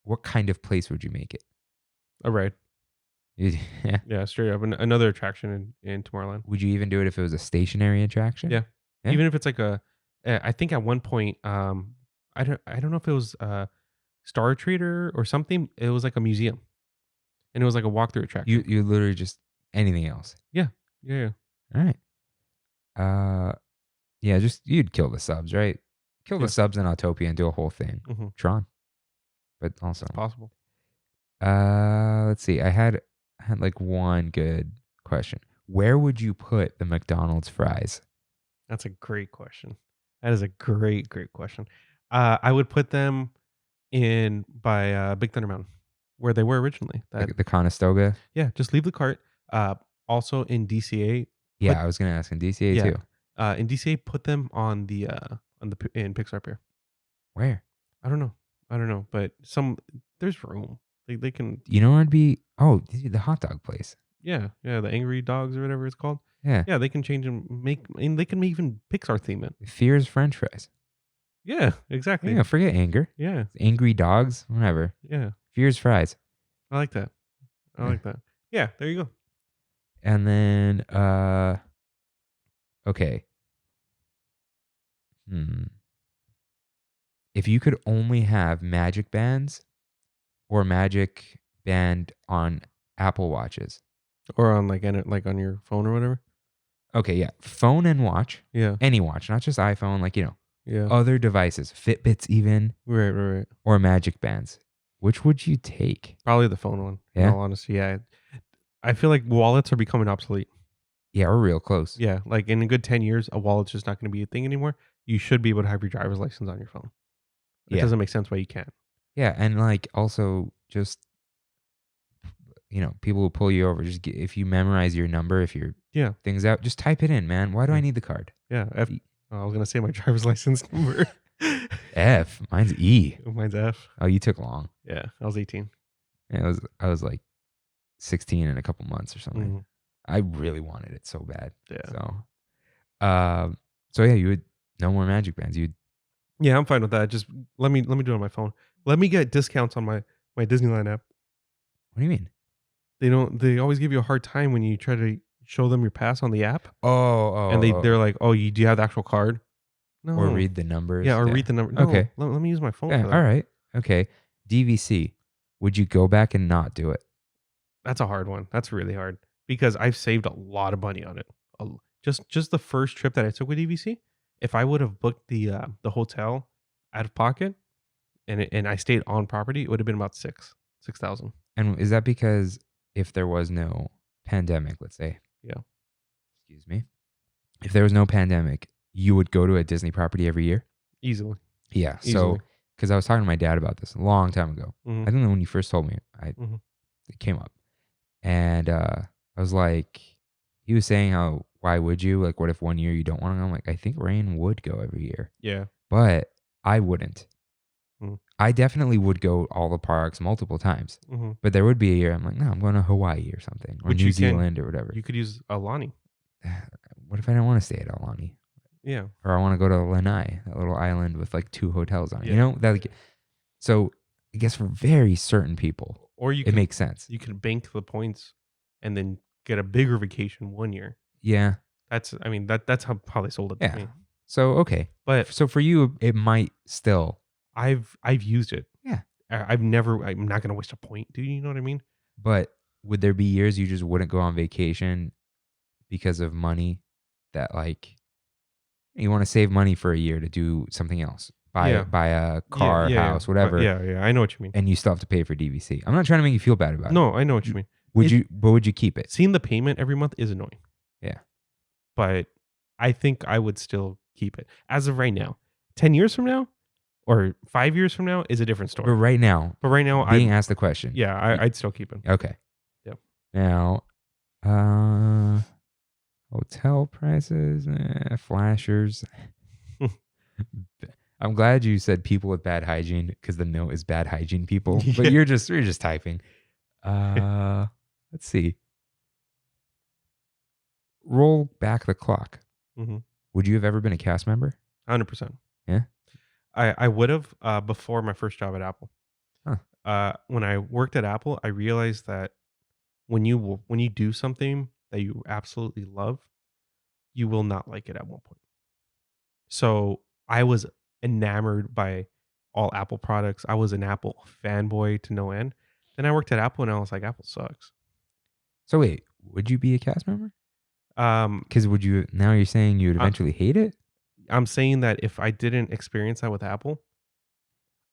[SPEAKER 1] what kind of place would you make it?
[SPEAKER 2] All right.
[SPEAKER 1] Yeah.
[SPEAKER 2] Yeah, straight up. Another attraction in Tomorrowland.
[SPEAKER 1] Would you even do it if it was a stationary attraction?
[SPEAKER 2] Yeah.
[SPEAKER 1] Yeah.
[SPEAKER 2] Even if it's like I think at one point, I don't know if it was Star Trader or something. It was like a museum, and it was like a walkthrough attraction.
[SPEAKER 1] You literally just anything else.
[SPEAKER 2] Yeah.
[SPEAKER 1] All right. Yeah, just you'd kill the subs, right? Kill
[SPEAKER 2] Yeah.
[SPEAKER 1] the subs in Autopia and do a whole thing.
[SPEAKER 2] Mm-hmm.
[SPEAKER 1] Tron. But also
[SPEAKER 2] Possible.
[SPEAKER 1] let's see. I had like one good question. Where would you put the McDonald's fries?
[SPEAKER 2] That's a great question. That is a great question. I would put them in by Big Thunder Mountain, where they were originally.
[SPEAKER 1] Like the Conestoga?
[SPEAKER 2] Yeah, just leave the cart. Also in DCA.
[SPEAKER 1] Yeah, I was gonna ask in DCA
[SPEAKER 2] Yeah.
[SPEAKER 1] too.
[SPEAKER 2] In DCA, put them on the in Pixar Pier.
[SPEAKER 1] Where?
[SPEAKER 2] I don't know, but there's room. They can.
[SPEAKER 1] You know where I'd be? Oh, the hot dog place.
[SPEAKER 2] Yeah, the Angry Dogs or whatever it's called.
[SPEAKER 1] Yeah.
[SPEAKER 2] Yeah, they can change them. And they can even Pixar theme it.
[SPEAKER 1] Fear's French fries.
[SPEAKER 2] Yeah, exactly.
[SPEAKER 1] Yeah, forget anger.
[SPEAKER 2] Yeah.
[SPEAKER 1] Angry dogs, whatever.
[SPEAKER 2] Yeah.
[SPEAKER 1] Fear's fries.
[SPEAKER 2] I like that. Yeah, there you go.
[SPEAKER 1] And then okay. If you could only have Magic Bands or Magic Band on Apple Watches.
[SPEAKER 2] Or on like on your phone or whatever.
[SPEAKER 1] Okay, yeah. Phone and watch.
[SPEAKER 2] Yeah.
[SPEAKER 1] Any watch, not just iPhone, like,
[SPEAKER 2] Yeah.
[SPEAKER 1] other devices, Fitbits even,
[SPEAKER 2] Right.
[SPEAKER 1] or Magic Bands. Which would you take?
[SPEAKER 2] Probably the phone one.
[SPEAKER 1] Yeah?
[SPEAKER 2] In all honesty, yeah. I feel like wallets are becoming obsolete.
[SPEAKER 1] Yeah, we're real close.
[SPEAKER 2] Yeah, like in a good 10 years, a wallet's just not going to be a thing anymore. You should be able to have your driver's license on your phone. It
[SPEAKER 1] Yeah.
[SPEAKER 2] doesn't make sense why you can't.
[SPEAKER 1] Yeah, and like also just, people will pull you over. Just if you memorize your number, if your
[SPEAKER 2] Yeah.
[SPEAKER 1] thing's out, just type it in, man. Why do I need the card?
[SPEAKER 2] Yeah. I was going to say my driver's license number.
[SPEAKER 1] F. Mine's E.
[SPEAKER 2] Mine's F.
[SPEAKER 1] Oh, you took long.
[SPEAKER 2] Yeah, I was 18.
[SPEAKER 1] Yeah, I was like 16 in a couple months or something.
[SPEAKER 2] Mhm.
[SPEAKER 1] I really wanted it so bad.
[SPEAKER 2] Yeah.
[SPEAKER 1] So yeah, you would no more Magic Bands.
[SPEAKER 2] Yeah, I'm fine with that. Just let me do it on my phone. Let me get discounts on my Disneyland app.
[SPEAKER 1] What do you mean?
[SPEAKER 2] They always give you a hard time when you try to show them your pass on the app.
[SPEAKER 1] Oh,
[SPEAKER 2] And they're like, "Oh, do you have the actual card?" No.
[SPEAKER 1] or read the numbers.
[SPEAKER 2] Yeah, or read the number. No,
[SPEAKER 1] Okay.
[SPEAKER 2] Let me use my phone
[SPEAKER 1] Yeah,
[SPEAKER 2] for that.
[SPEAKER 1] all right. Okay. DVC. Would you go back and not do it?
[SPEAKER 2] That's a hard one. That's really hard because I've saved a lot of money on it. Just the first trip that I took with EVC, if I would have booked the hotel out of pocket and I stayed on property, it would have been about $6,000.
[SPEAKER 1] And is that because if there was no pandemic, let's say?
[SPEAKER 2] Yeah.
[SPEAKER 1] Excuse me. If there was no pandemic, you would go to a Disney property every year?
[SPEAKER 2] Easily.
[SPEAKER 1] Yeah. So,
[SPEAKER 2] Easily.
[SPEAKER 1] because I was talking to my dad about this a long time ago.
[SPEAKER 2] Mhm.
[SPEAKER 1] I don't know when you first told me.
[SPEAKER 2] Mhm.
[SPEAKER 1] It came up. And I was like, he was saying why would you? Like, what if one year you don't want to go? I'm like, I think Rain would go every year.
[SPEAKER 2] Yeah.
[SPEAKER 1] But I wouldn't.
[SPEAKER 2] Mhm.
[SPEAKER 1] I definitely would go all the parks multiple times.
[SPEAKER 2] Mm-hmm.
[SPEAKER 1] But there would be a year I'm like, no, I'm going to Hawaii or something. Or
[SPEAKER 2] Which
[SPEAKER 1] New
[SPEAKER 2] you can-
[SPEAKER 1] Zealand or whatever.
[SPEAKER 2] You could use Alani.
[SPEAKER 1] What if I don't want to stay at Alani?
[SPEAKER 2] Yeah.
[SPEAKER 1] Or I want to go to Lanai, that little island with like 2 hotels on it.
[SPEAKER 2] Yeah.
[SPEAKER 1] You know, that like, so I guess for very certain people,
[SPEAKER 2] Or you
[SPEAKER 1] it makes sense.
[SPEAKER 2] you can bank the points and then get a bigger vacation 1 year.
[SPEAKER 1] Yeah.
[SPEAKER 2] That's how they sold it to me.
[SPEAKER 1] Yeah. So, okay.
[SPEAKER 2] But
[SPEAKER 1] So for you, it might still.
[SPEAKER 2] I've used it.
[SPEAKER 1] Yeah.
[SPEAKER 2] I'm not going to waste a point. Do you know what I mean?
[SPEAKER 1] But would there be years you just wouldn't go on vacation because of money that like you want to save money for a year to do something else? Buy a car, house, whatever.
[SPEAKER 2] Yeah. I know what you mean.
[SPEAKER 1] And you still have to pay for DVC. I'm not trying to make you feel bad about it.
[SPEAKER 2] No, I know what you mean.
[SPEAKER 1] Would you keep it?
[SPEAKER 2] Seeing the payment every month is annoying.
[SPEAKER 1] Yeah.
[SPEAKER 2] But I think I would still keep it. As of right now, 10 years from now or 5 years from now is a different story.
[SPEAKER 1] But right now, being
[SPEAKER 2] I
[SPEAKER 1] asked the question.
[SPEAKER 2] yeah, I'd still keep it.
[SPEAKER 1] Okay.
[SPEAKER 2] Yep.
[SPEAKER 1] Now, hotel prices, flashers. I'm glad you said people with bad hygiene because the note is bad hygiene people. But you're just typing. Let's see. Roll back the clock.
[SPEAKER 2] Mm-hmm.
[SPEAKER 1] Would you have ever been a cast member?
[SPEAKER 2] 100%.
[SPEAKER 1] Yeah?
[SPEAKER 2] I would have before my first job at Apple.
[SPEAKER 1] Huh.
[SPEAKER 2] When I worked at Apple, I realized that when you do something that you absolutely love, you will not like it at one point. So I was enamored by all Apple products. I was an Apple fanboy to no end. Then I worked at Apple and I was like, Apple sucks.
[SPEAKER 1] So wait, would you be a cast member?
[SPEAKER 2] Um,
[SPEAKER 1] Because now you're saying you would eventually hate it?
[SPEAKER 2] I'm saying that if I didn't experience that with Apple,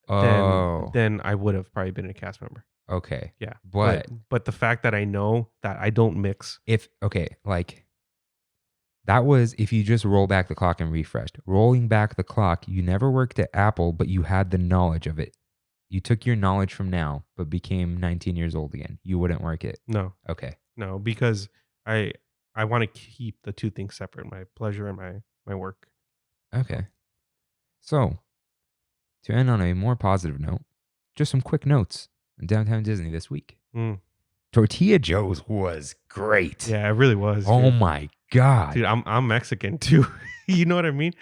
[SPEAKER 1] Oh.
[SPEAKER 2] then I would have probably been a cast member.
[SPEAKER 1] Okay.
[SPEAKER 2] Yeah.
[SPEAKER 1] But
[SPEAKER 2] the fact that I know that I don't mix.
[SPEAKER 1] That was if you just roll back the clock and refreshed. Rolling back the clock, you never worked at Apple, but you had the knowledge of it. You took your knowledge from now, but became 19 years old again. You wouldn't work it.
[SPEAKER 2] No.
[SPEAKER 1] Okay.
[SPEAKER 2] No, because I want to keep the two things separate, my pleasure and my work.
[SPEAKER 1] Okay. So, to end on a more positive note, just some quick notes on Downtown Disney this week. Tortilla Joe's was great.
[SPEAKER 2] Yeah, it really was.
[SPEAKER 1] Oh my God.
[SPEAKER 2] Dude, I'm Mexican too. You know what I mean?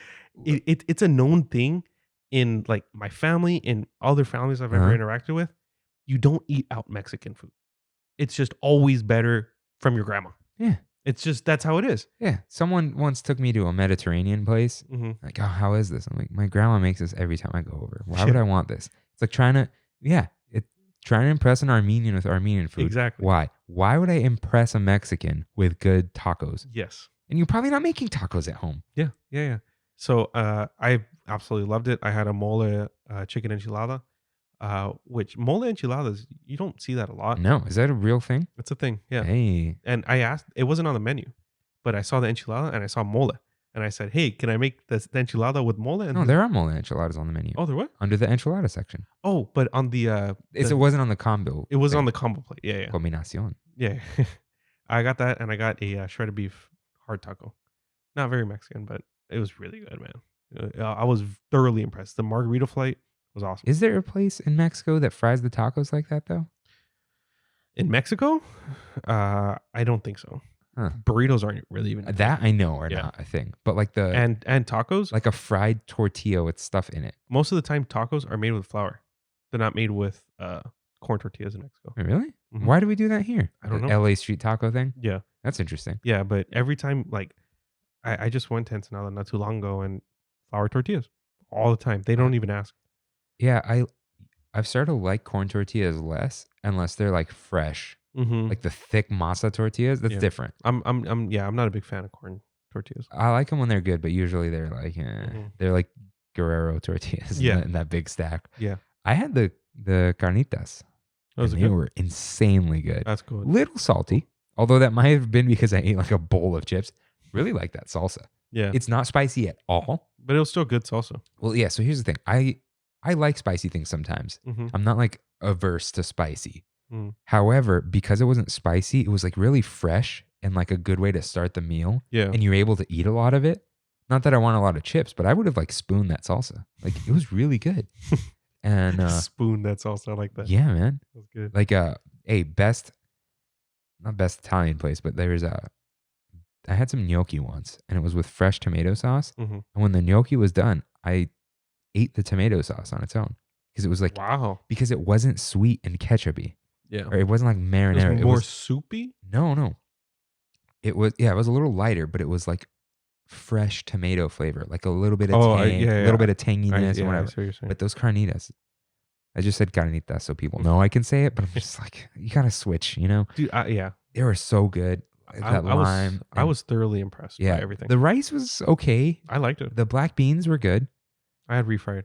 [SPEAKER 2] It's a known thing in like my family and other families I've ever interacted with. You don't eat out Mexican food. It's just always better from your grandma.
[SPEAKER 1] Yeah.
[SPEAKER 2] It's just, that's how it is.
[SPEAKER 1] Yeah. Someone once took me to a Mediterranean place.
[SPEAKER 2] Mm-hmm.
[SPEAKER 1] Like, oh, how is this? I'm like, my grandma makes this every time I go over. Why would I want this? It's like trying to impress an Armenian with Armenian food.
[SPEAKER 2] Exactly.
[SPEAKER 1] Why? Why would I impress a Mexican with good tacos?
[SPEAKER 2] Yes.
[SPEAKER 1] And you're probably not making tacos at home.
[SPEAKER 2] Yeah. So I absolutely loved it. I had a mole chicken enchilada, which mole enchiladas, you don't see that a lot.
[SPEAKER 1] No. Is that a real thing?
[SPEAKER 2] It's a thing. Yeah.
[SPEAKER 1] Hey.
[SPEAKER 2] And I asked, it wasn't on the menu, but I saw the enchilada and I saw mole. And I said, hey, can I make the enchilada with mole? And
[SPEAKER 1] No, there are mole enchiladas on the menu.
[SPEAKER 2] Oh, there what?
[SPEAKER 1] Under the enchilada section.
[SPEAKER 2] Oh, but on the...
[SPEAKER 1] it wasn't on the combo.
[SPEAKER 2] It was on the combo plate. Yeah.
[SPEAKER 1] Combinación.
[SPEAKER 2] Yeah. I got that and I got a shredded beef hard taco. Not very Mexican, but it was really good, man. I was thoroughly impressed. The margarita flight was awesome.
[SPEAKER 1] Is there a place in Mexico that fries the tacos like that, though?
[SPEAKER 2] In Mexico? I don't think so.
[SPEAKER 1] Huh.
[SPEAKER 2] Burritos aren't really even...
[SPEAKER 1] That I know are not a thing. But like
[SPEAKER 2] And tacos?
[SPEAKER 1] Like a fried tortilla with stuff in it.
[SPEAKER 2] Most of the time, tacos are made with flour. They're not made with corn tortillas in Mexico.
[SPEAKER 1] Really?
[SPEAKER 2] Mm-hmm.
[SPEAKER 1] Why do we do that here?
[SPEAKER 2] I don't know.
[SPEAKER 1] LA street taco thing?
[SPEAKER 2] Yeah.
[SPEAKER 1] That's interesting.
[SPEAKER 2] Yeah, but every time, like, I just went to Ensenada not too long ago and flour tortillas all the time. They don't even ask.
[SPEAKER 1] Yeah, I've started to like corn tortillas less unless they're like fresh.
[SPEAKER 2] Mm-hmm.
[SPEAKER 1] Like the thick masa tortillas. That's different.
[SPEAKER 2] I'm not a big fan of corn tortillas.
[SPEAKER 1] I like them when they're good, but usually they're like they're like Guerrero tortillas in that big stack.
[SPEAKER 2] Yeah.
[SPEAKER 1] I had the carnitas. They were insanely good.
[SPEAKER 2] That's good.
[SPEAKER 1] Little salty, although that might have been because I ate like a bowl of chips. Really like that salsa.
[SPEAKER 2] Yeah.
[SPEAKER 1] It's not spicy at all.
[SPEAKER 2] But it was still good salsa.
[SPEAKER 1] Well, yeah. So here's the thing. I like spicy things sometimes.
[SPEAKER 2] Mm-hmm.
[SPEAKER 1] I'm not like averse to spicy.
[SPEAKER 2] Mm.
[SPEAKER 1] However, because it wasn't spicy, it was like really fresh and like a good way to start the meal.
[SPEAKER 2] Yeah.
[SPEAKER 1] And you're able to eat a lot of it. Not that I want a lot of chips, but I would have like spooned that salsa. Like it was really good. And
[SPEAKER 2] spoon that salsa. I like that.
[SPEAKER 1] Yeah, man.
[SPEAKER 2] That's good.
[SPEAKER 1] Like not best Italian place, but there's a I had some gnocchi once, and it was with fresh tomato sauce.
[SPEAKER 2] Mm-hmm.
[SPEAKER 1] And when the gnocchi was done, I ate the tomato sauce on its own because it was like
[SPEAKER 2] Wow.
[SPEAKER 1] because it wasn't sweet and ketchupy,
[SPEAKER 2] Yeah.
[SPEAKER 1] or it wasn't like marinara.
[SPEAKER 2] It was more soupy.
[SPEAKER 1] No. It was it was a little lighter, but it was like fresh tomato flavor, like a little bit of tang, a little bit of tanginess or whatever.
[SPEAKER 2] I see what you're saying.
[SPEAKER 1] But those carnitas, I just said carnitas so people know I can say it, but I'm just like, you gotta switch, you know?
[SPEAKER 2] Dude, yeah.
[SPEAKER 1] They were so good. That lime.
[SPEAKER 2] I was thoroughly impressed by everything.
[SPEAKER 1] The rice was okay.
[SPEAKER 2] I liked it.
[SPEAKER 1] The black beans were good.
[SPEAKER 2] I had refried.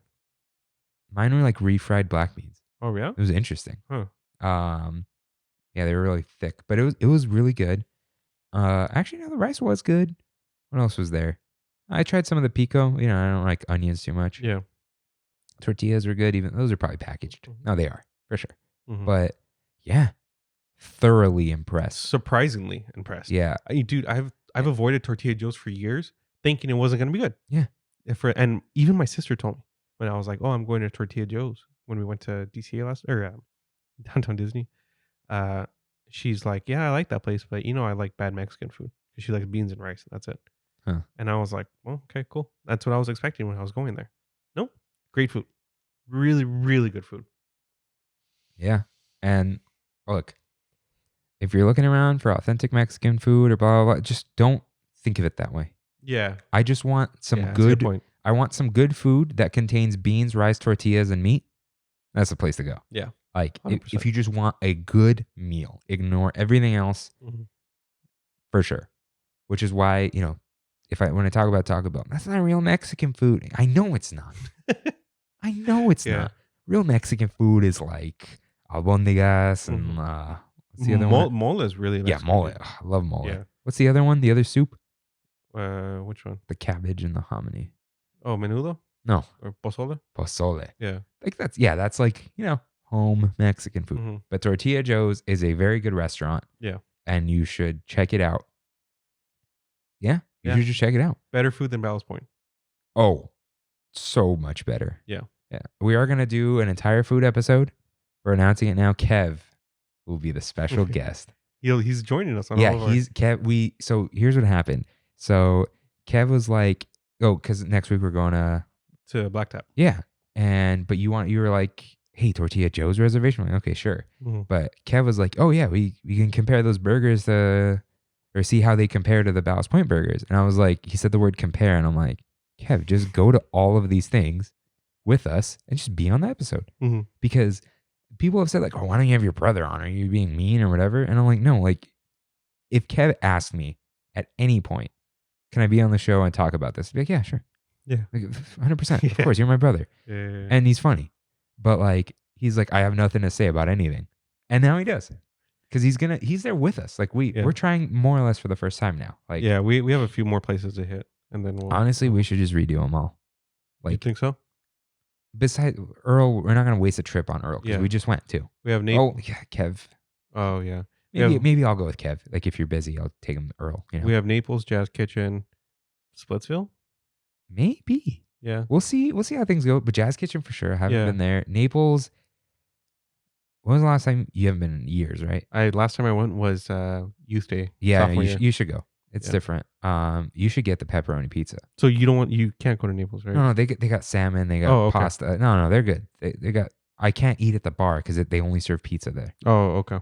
[SPEAKER 1] Mine were like refried black beans.
[SPEAKER 2] Oh yeah?
[SPEAKER 1] It was interesting.
[SPEAKER 2] Huh.
[SPEAKER 1] Yeah, they were really thick, but it was really good. Actually, no, the rice was good. What else was there? I tried some of the pico. You know, I don't like onions too much.
[SPEAKER 2] Yeah.
[SPEAKER 1] Tortillas were good. Even those are probably packaged.
[SPEAKER 2] Mhm.
[SPEAKER 1] No, they are for sure.
[SPEAKER 2] Mhm.
[SPEAKER 1] But yeah, thoroughly impressed.
[SPEAKER 2] Surprisingly impressed.
[SPEAKER 1] Yeah,
[SPEAKER 2] Dude, I've avoided Tortilla Joe's for years, thinking it wasn't gonna be good.
[SPEAKER 1] Yeah.
[SPEAKER 2] And even my sister told me when I was like, "Oh, I'm going to Tortilla Joe's," when we went to DCA downtown Disney. She's like, "Yeah, I like that place, but I like bad Mexican food because she likes beans and rice, and that's it."
[SPEAKER 1] Huh.
[SPEAKER 2] And I was like, "Well, okay, cool. That's what I was expecting when I was going there." Nope, great food, really, really good food.
[SPEAKER 1] yeah. And look, if you're looking around for authentic Mexican food or blah blah blah, just don't think of it that way.
[SPEAKER 2] Yeah,
[SPEAKER 1] I just want some
[SPEAKER 2] that's a good
[SPEAKER 1] good.
[SPEAKER 2] point.
[SPEAKER 1] I want some good food that contains beans, rice, tortillas, and meat. That's the place to go.
[SPEAKER 2] Yeah,
[SPEAKER 1] Like if
[SPEAKER 2] 100%.
[SPEAKER 1] you just want a good meal, ignore everything else
[SPEAKER 2] Mhm.
[SPEAKER 1] for sure. Which is why, when I talk about Taco Bell, that's not real Mexican food. I know it's not. I know it's
[SPEAKER 2] Yeah.
[SPEAKER 1] not. Real Mexican food is like albondigas and what's the other one?
[SPEAKER 2] Mole is really
[SPEAKER 1] Yeah,
[SPEAKER 2] Mexican
[SPEAKER 1] mole.
[SPEAKER 2] food.
[SPEAKER 1] Ugh, I love mole.
[SPEAKER 2] Yeah.
[SPEAKER 1] What's the other one? The other soup?
[SPEAKER 2] Which one?
[SPEAKER 1] The cabbage and the hominy.
[SPEAKER 2] Oh, menudo
[SPEAKER 1] No,
[SPEAKER 2] or pozole?
[SPEAKER 1] pozole.
[SPEAKER 2] Yeah.
[SPEAKER 1] Like that's like, home Mexican food.
[SPEAKER 2] Mhm.
[SPEAKER 1] But Tortilla Joe's is a very good restaurant.
[SPEAKER 2] Yeah.
[SPEAKER 1] And you should check it out. Yeah, you
[SPEAKER 2] Yeah.
[SPEAKER 1] should just check it out.
[SPEAKER 2] Better food than Ballast Point.
[SPEAKER 1] Oh, so much better.
[SPEAKER 2] Yeah.
[SPEAKER 1] Yeah. We are going to do an entire food episode. We're announcing it now. Kev will be the special guest.
[SPEAKER 2] He's joining us on
[SPEAKER 1] Yeah,
[SPEAKER 2] all of our...
[SPEAKER 1] he's Kev. So here's what happened. So Kev was like, because next week we're going
[SPEAKER 2] to Blacktop.
[SPEAKER 1] yeah. But you were like, hey, Tortilla Joe's reservation. I'm like, okay, sure.
[SPEAKER 2] Mhm.
[SPEAKER 1] But Kev was like, oh yeah, we can compare those burgers or see how they compare to the Ballast Point burgers. And I was like, he said the word compare. And I'm like, Kev, just go to all of these things with us and just be on the episode.
[SPEAKER 2] Mhm.
[SPEAKER 1] Because people have said like, oh, why don't you have your brother on? Are you being mean or whatever? And I'm like, no, like if Kev asked me at any point, can I be on the show and talk about this? I'd be like, yeah, sure.
[SPEAKER 2] Yeah.
[SPEAKER 1] Like 100%.
[SPEAKER 2] Yeah.
[SPEAKER 1] Of course, you're my brother.
[SPEAKER 2] Yeah.
[SPEAKER 1] And he's funny. But like, he's like, I have nothing to say about anything. And now he does. Because he's there with us. Like we're trying more or less for the first time now. Like,
[SPEAKER 2] yeah, we have a few more places to hit. And then we'll...
[SPEAKER 1] honestly, we should just redo them all.
[SPEAKER 2] You
[SPEAKER 1] Like,
[SPEAKER 2] think so?
[SPEAKER 1] besides Earl, we're not going to waste a trip on Earl because
[SPEAKER 2] Yeah.
[SPEAKER 1] we just went too.
[SPEAKER 2] We have Nate.
[SPEAKER 1] Oh, yeah, Kev.
[SPEAKER 2] Oh, yeah.
[SPEAKER 1] Maybe I'll go with Kev. Like if you're busy, I'll take him to Earl.
[SPEAKER 2] We have Naples, Jazz Kitchen, Splitsville.
[SPEAKER 1] Maybe.
[SPEAKER 2] Yeah.
[SPEAKER 1] We'll see how things go. But Jazz Kitchen for sure. I haven't
[SPEAKER 2] Yeah.
[SPEAKER 1] been there. Naples. When was the last time? You haven't been in years, right?
[SPEAKER 2] Last time I went was Youth Day.
[SPEAKER 1] Yeah,
[SPEAKER 2] sophomore year.
[SPEAKER 1] you should go. It's
[SPEAKER 2] Yeah.
[SPEAKER 1] different. You should get the pepperoni pizza.
[SPEAKER 2] So you can't go to Naples, right?
[SPEAKER 1] No, they got salmon. They got
[SPEAKER 2] Oh, okay.
[SPEAKER 1] pasta. No, they're good. They got. I can't eat at the bar because they only serve pizza there.
[SPEAKER 2] Oh, okay.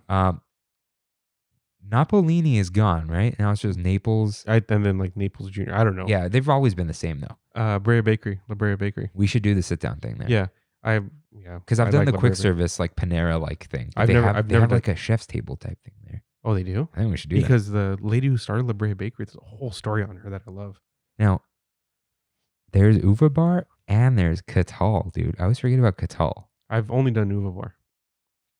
[SPEAKER 1] Napolini is gone, right? Now it's just Naples.
[SPEAKER 2] And then like Naples Junior. I don't know.
[SPEAKER 1] Yeah, they've always been the same though.
[SPEAKER 2] La Brea Bakery.
[SPEAKER 1] We should do the sit down thing there.
[SPEAKER 2] Yeah.
[SPEAKER 1] Because I've done
[SPEAKER 2] like
[SPEAKER 1] the
[SPEAKER 2] La
[SPEAKER 1] quick
[SPEAKER 2] Brea Bakery.
[SPEAKER 1] service like Panera like thing.
[SPEAKER 2] I've
[SPEAKER 1] They
[SPEAKER 2] never
[SPEAKER 1] have
[SPEAKER 2] done-
[SPEAKER 1] like a chef's table type thing there.
[SPEAKER 2] Oh, they do?
[SPEAKER 1] I think we should do that.
[SPEAKER 2] Because the lady who started La Brea Bakery, there's a whole story on her that I love.
[SPEAKER 1] Now, there's Uva Bar and there's Catal, dude. I always forget about Catal.
[SPEAKER 2] I've only done Uva Bar.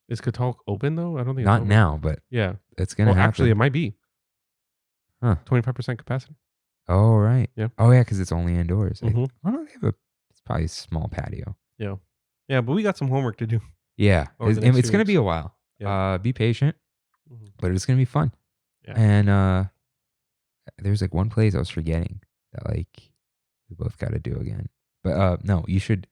[SPEAKER 2] Is Catal open though? I don't think it's
[SPEAKER 1] Not
[SPEAKER 2] open.
[SPEAKER 1] now, but
[SPEAKER 2] Yeah.
[SPEAKER 1] it's gonna happen.
[SPEAKER 2] Actually, it might be.
[SPEAKER 1] Huh.
[SPEAKER 2] 25% capacity.
[SPEAKER 1] Oh right.
[SPEAKER 2] Yeah.
[SPEAKER 1] Oh yeah, because it's only indoors.
[SPEAKER 2] Mhm.
[SPEAKER 1] Oh no, they have it's probably a small patio.
[SPEAKER 2] Yeah, but we got some homework to do.
[SPEAKER 1] Yeah,
[SPEAKER 2] Over
[SPEAKER 1] it's,
[SPEAKER 2] the next
[SPEAKER 1] it's
[SPEAKER 2] few
[SPEAKER 1] gonna be
[SPEAKER 2] weeks.
[SPEAKER 1] a while.
[SPEAKER 2] Yeah.
[SPEAKER 1] Be patient,
[SPEAKER 2] Mhm.
[SPEAKER 1] but it's gonna be fun.
[SPEAKER 2] Yeah.
[SPEAKER 1] And there's like one place I was forgetting that like we both got to do again. But no, you should.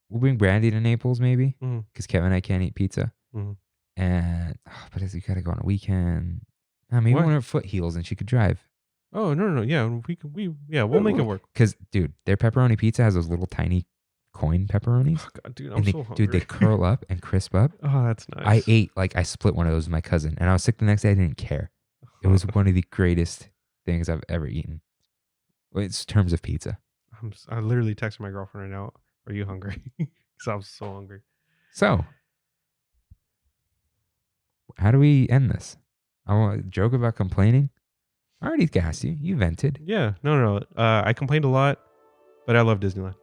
[SPEAKER 1] We'll bring Brandy to Naples maybe
[SPEAKER 2] Mhm.
[SPEAKER 1] because Kevin and I can't eat pizza.
[SPEAKER 2] Mhm.
[SPEAKER 1] And but you got to go on a weekend. Maybe
[SPEAKER 2] What?
[SPEAKER 1] one of her foot heals and she could drive.
[SPEAKER 2] Oh no. Yeah, we'll make it work.
[SPEAKER 1] Because, dude, their pepperoni pizza has those little tiny coin pepperonis.
[SPEAKER 2] Oh, God, dude, I'm
[SPEAKER 1] And they,
[SPEAKER 2] so hungry.
[SPEAKER 1] dude, they curl up and crisp up.
[SPEAKER 2] Oh, that's nice.
[SPEAKER 1] I split one of those with my cousin, and I was sick the next day. I didn't care. It was one of the greatest things I've ever eaten. It's terms of pizza.
[SPEAKER 2] I literally texted my girlfriend right now. Are you hungry? Because I'm so hungry.
[SPEAKER 1] So, how do we end this? I want to joke about complaining. I already gassed you. You vented.
[SPEAKER 2] Yeah, no. I complained a lot, but I love Disneyland.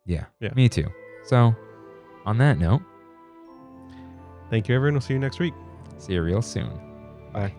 [SPEAKER 1] Yeah,
[SPEAKER 2] Yeah.
[SPEAKER 1] me too. So, on that note,
[SPEAKER 2] Thank you, everyone. We'll see you next week.
[SPEAKER 1] see you real soon.
[SPEAKER 2] Bye.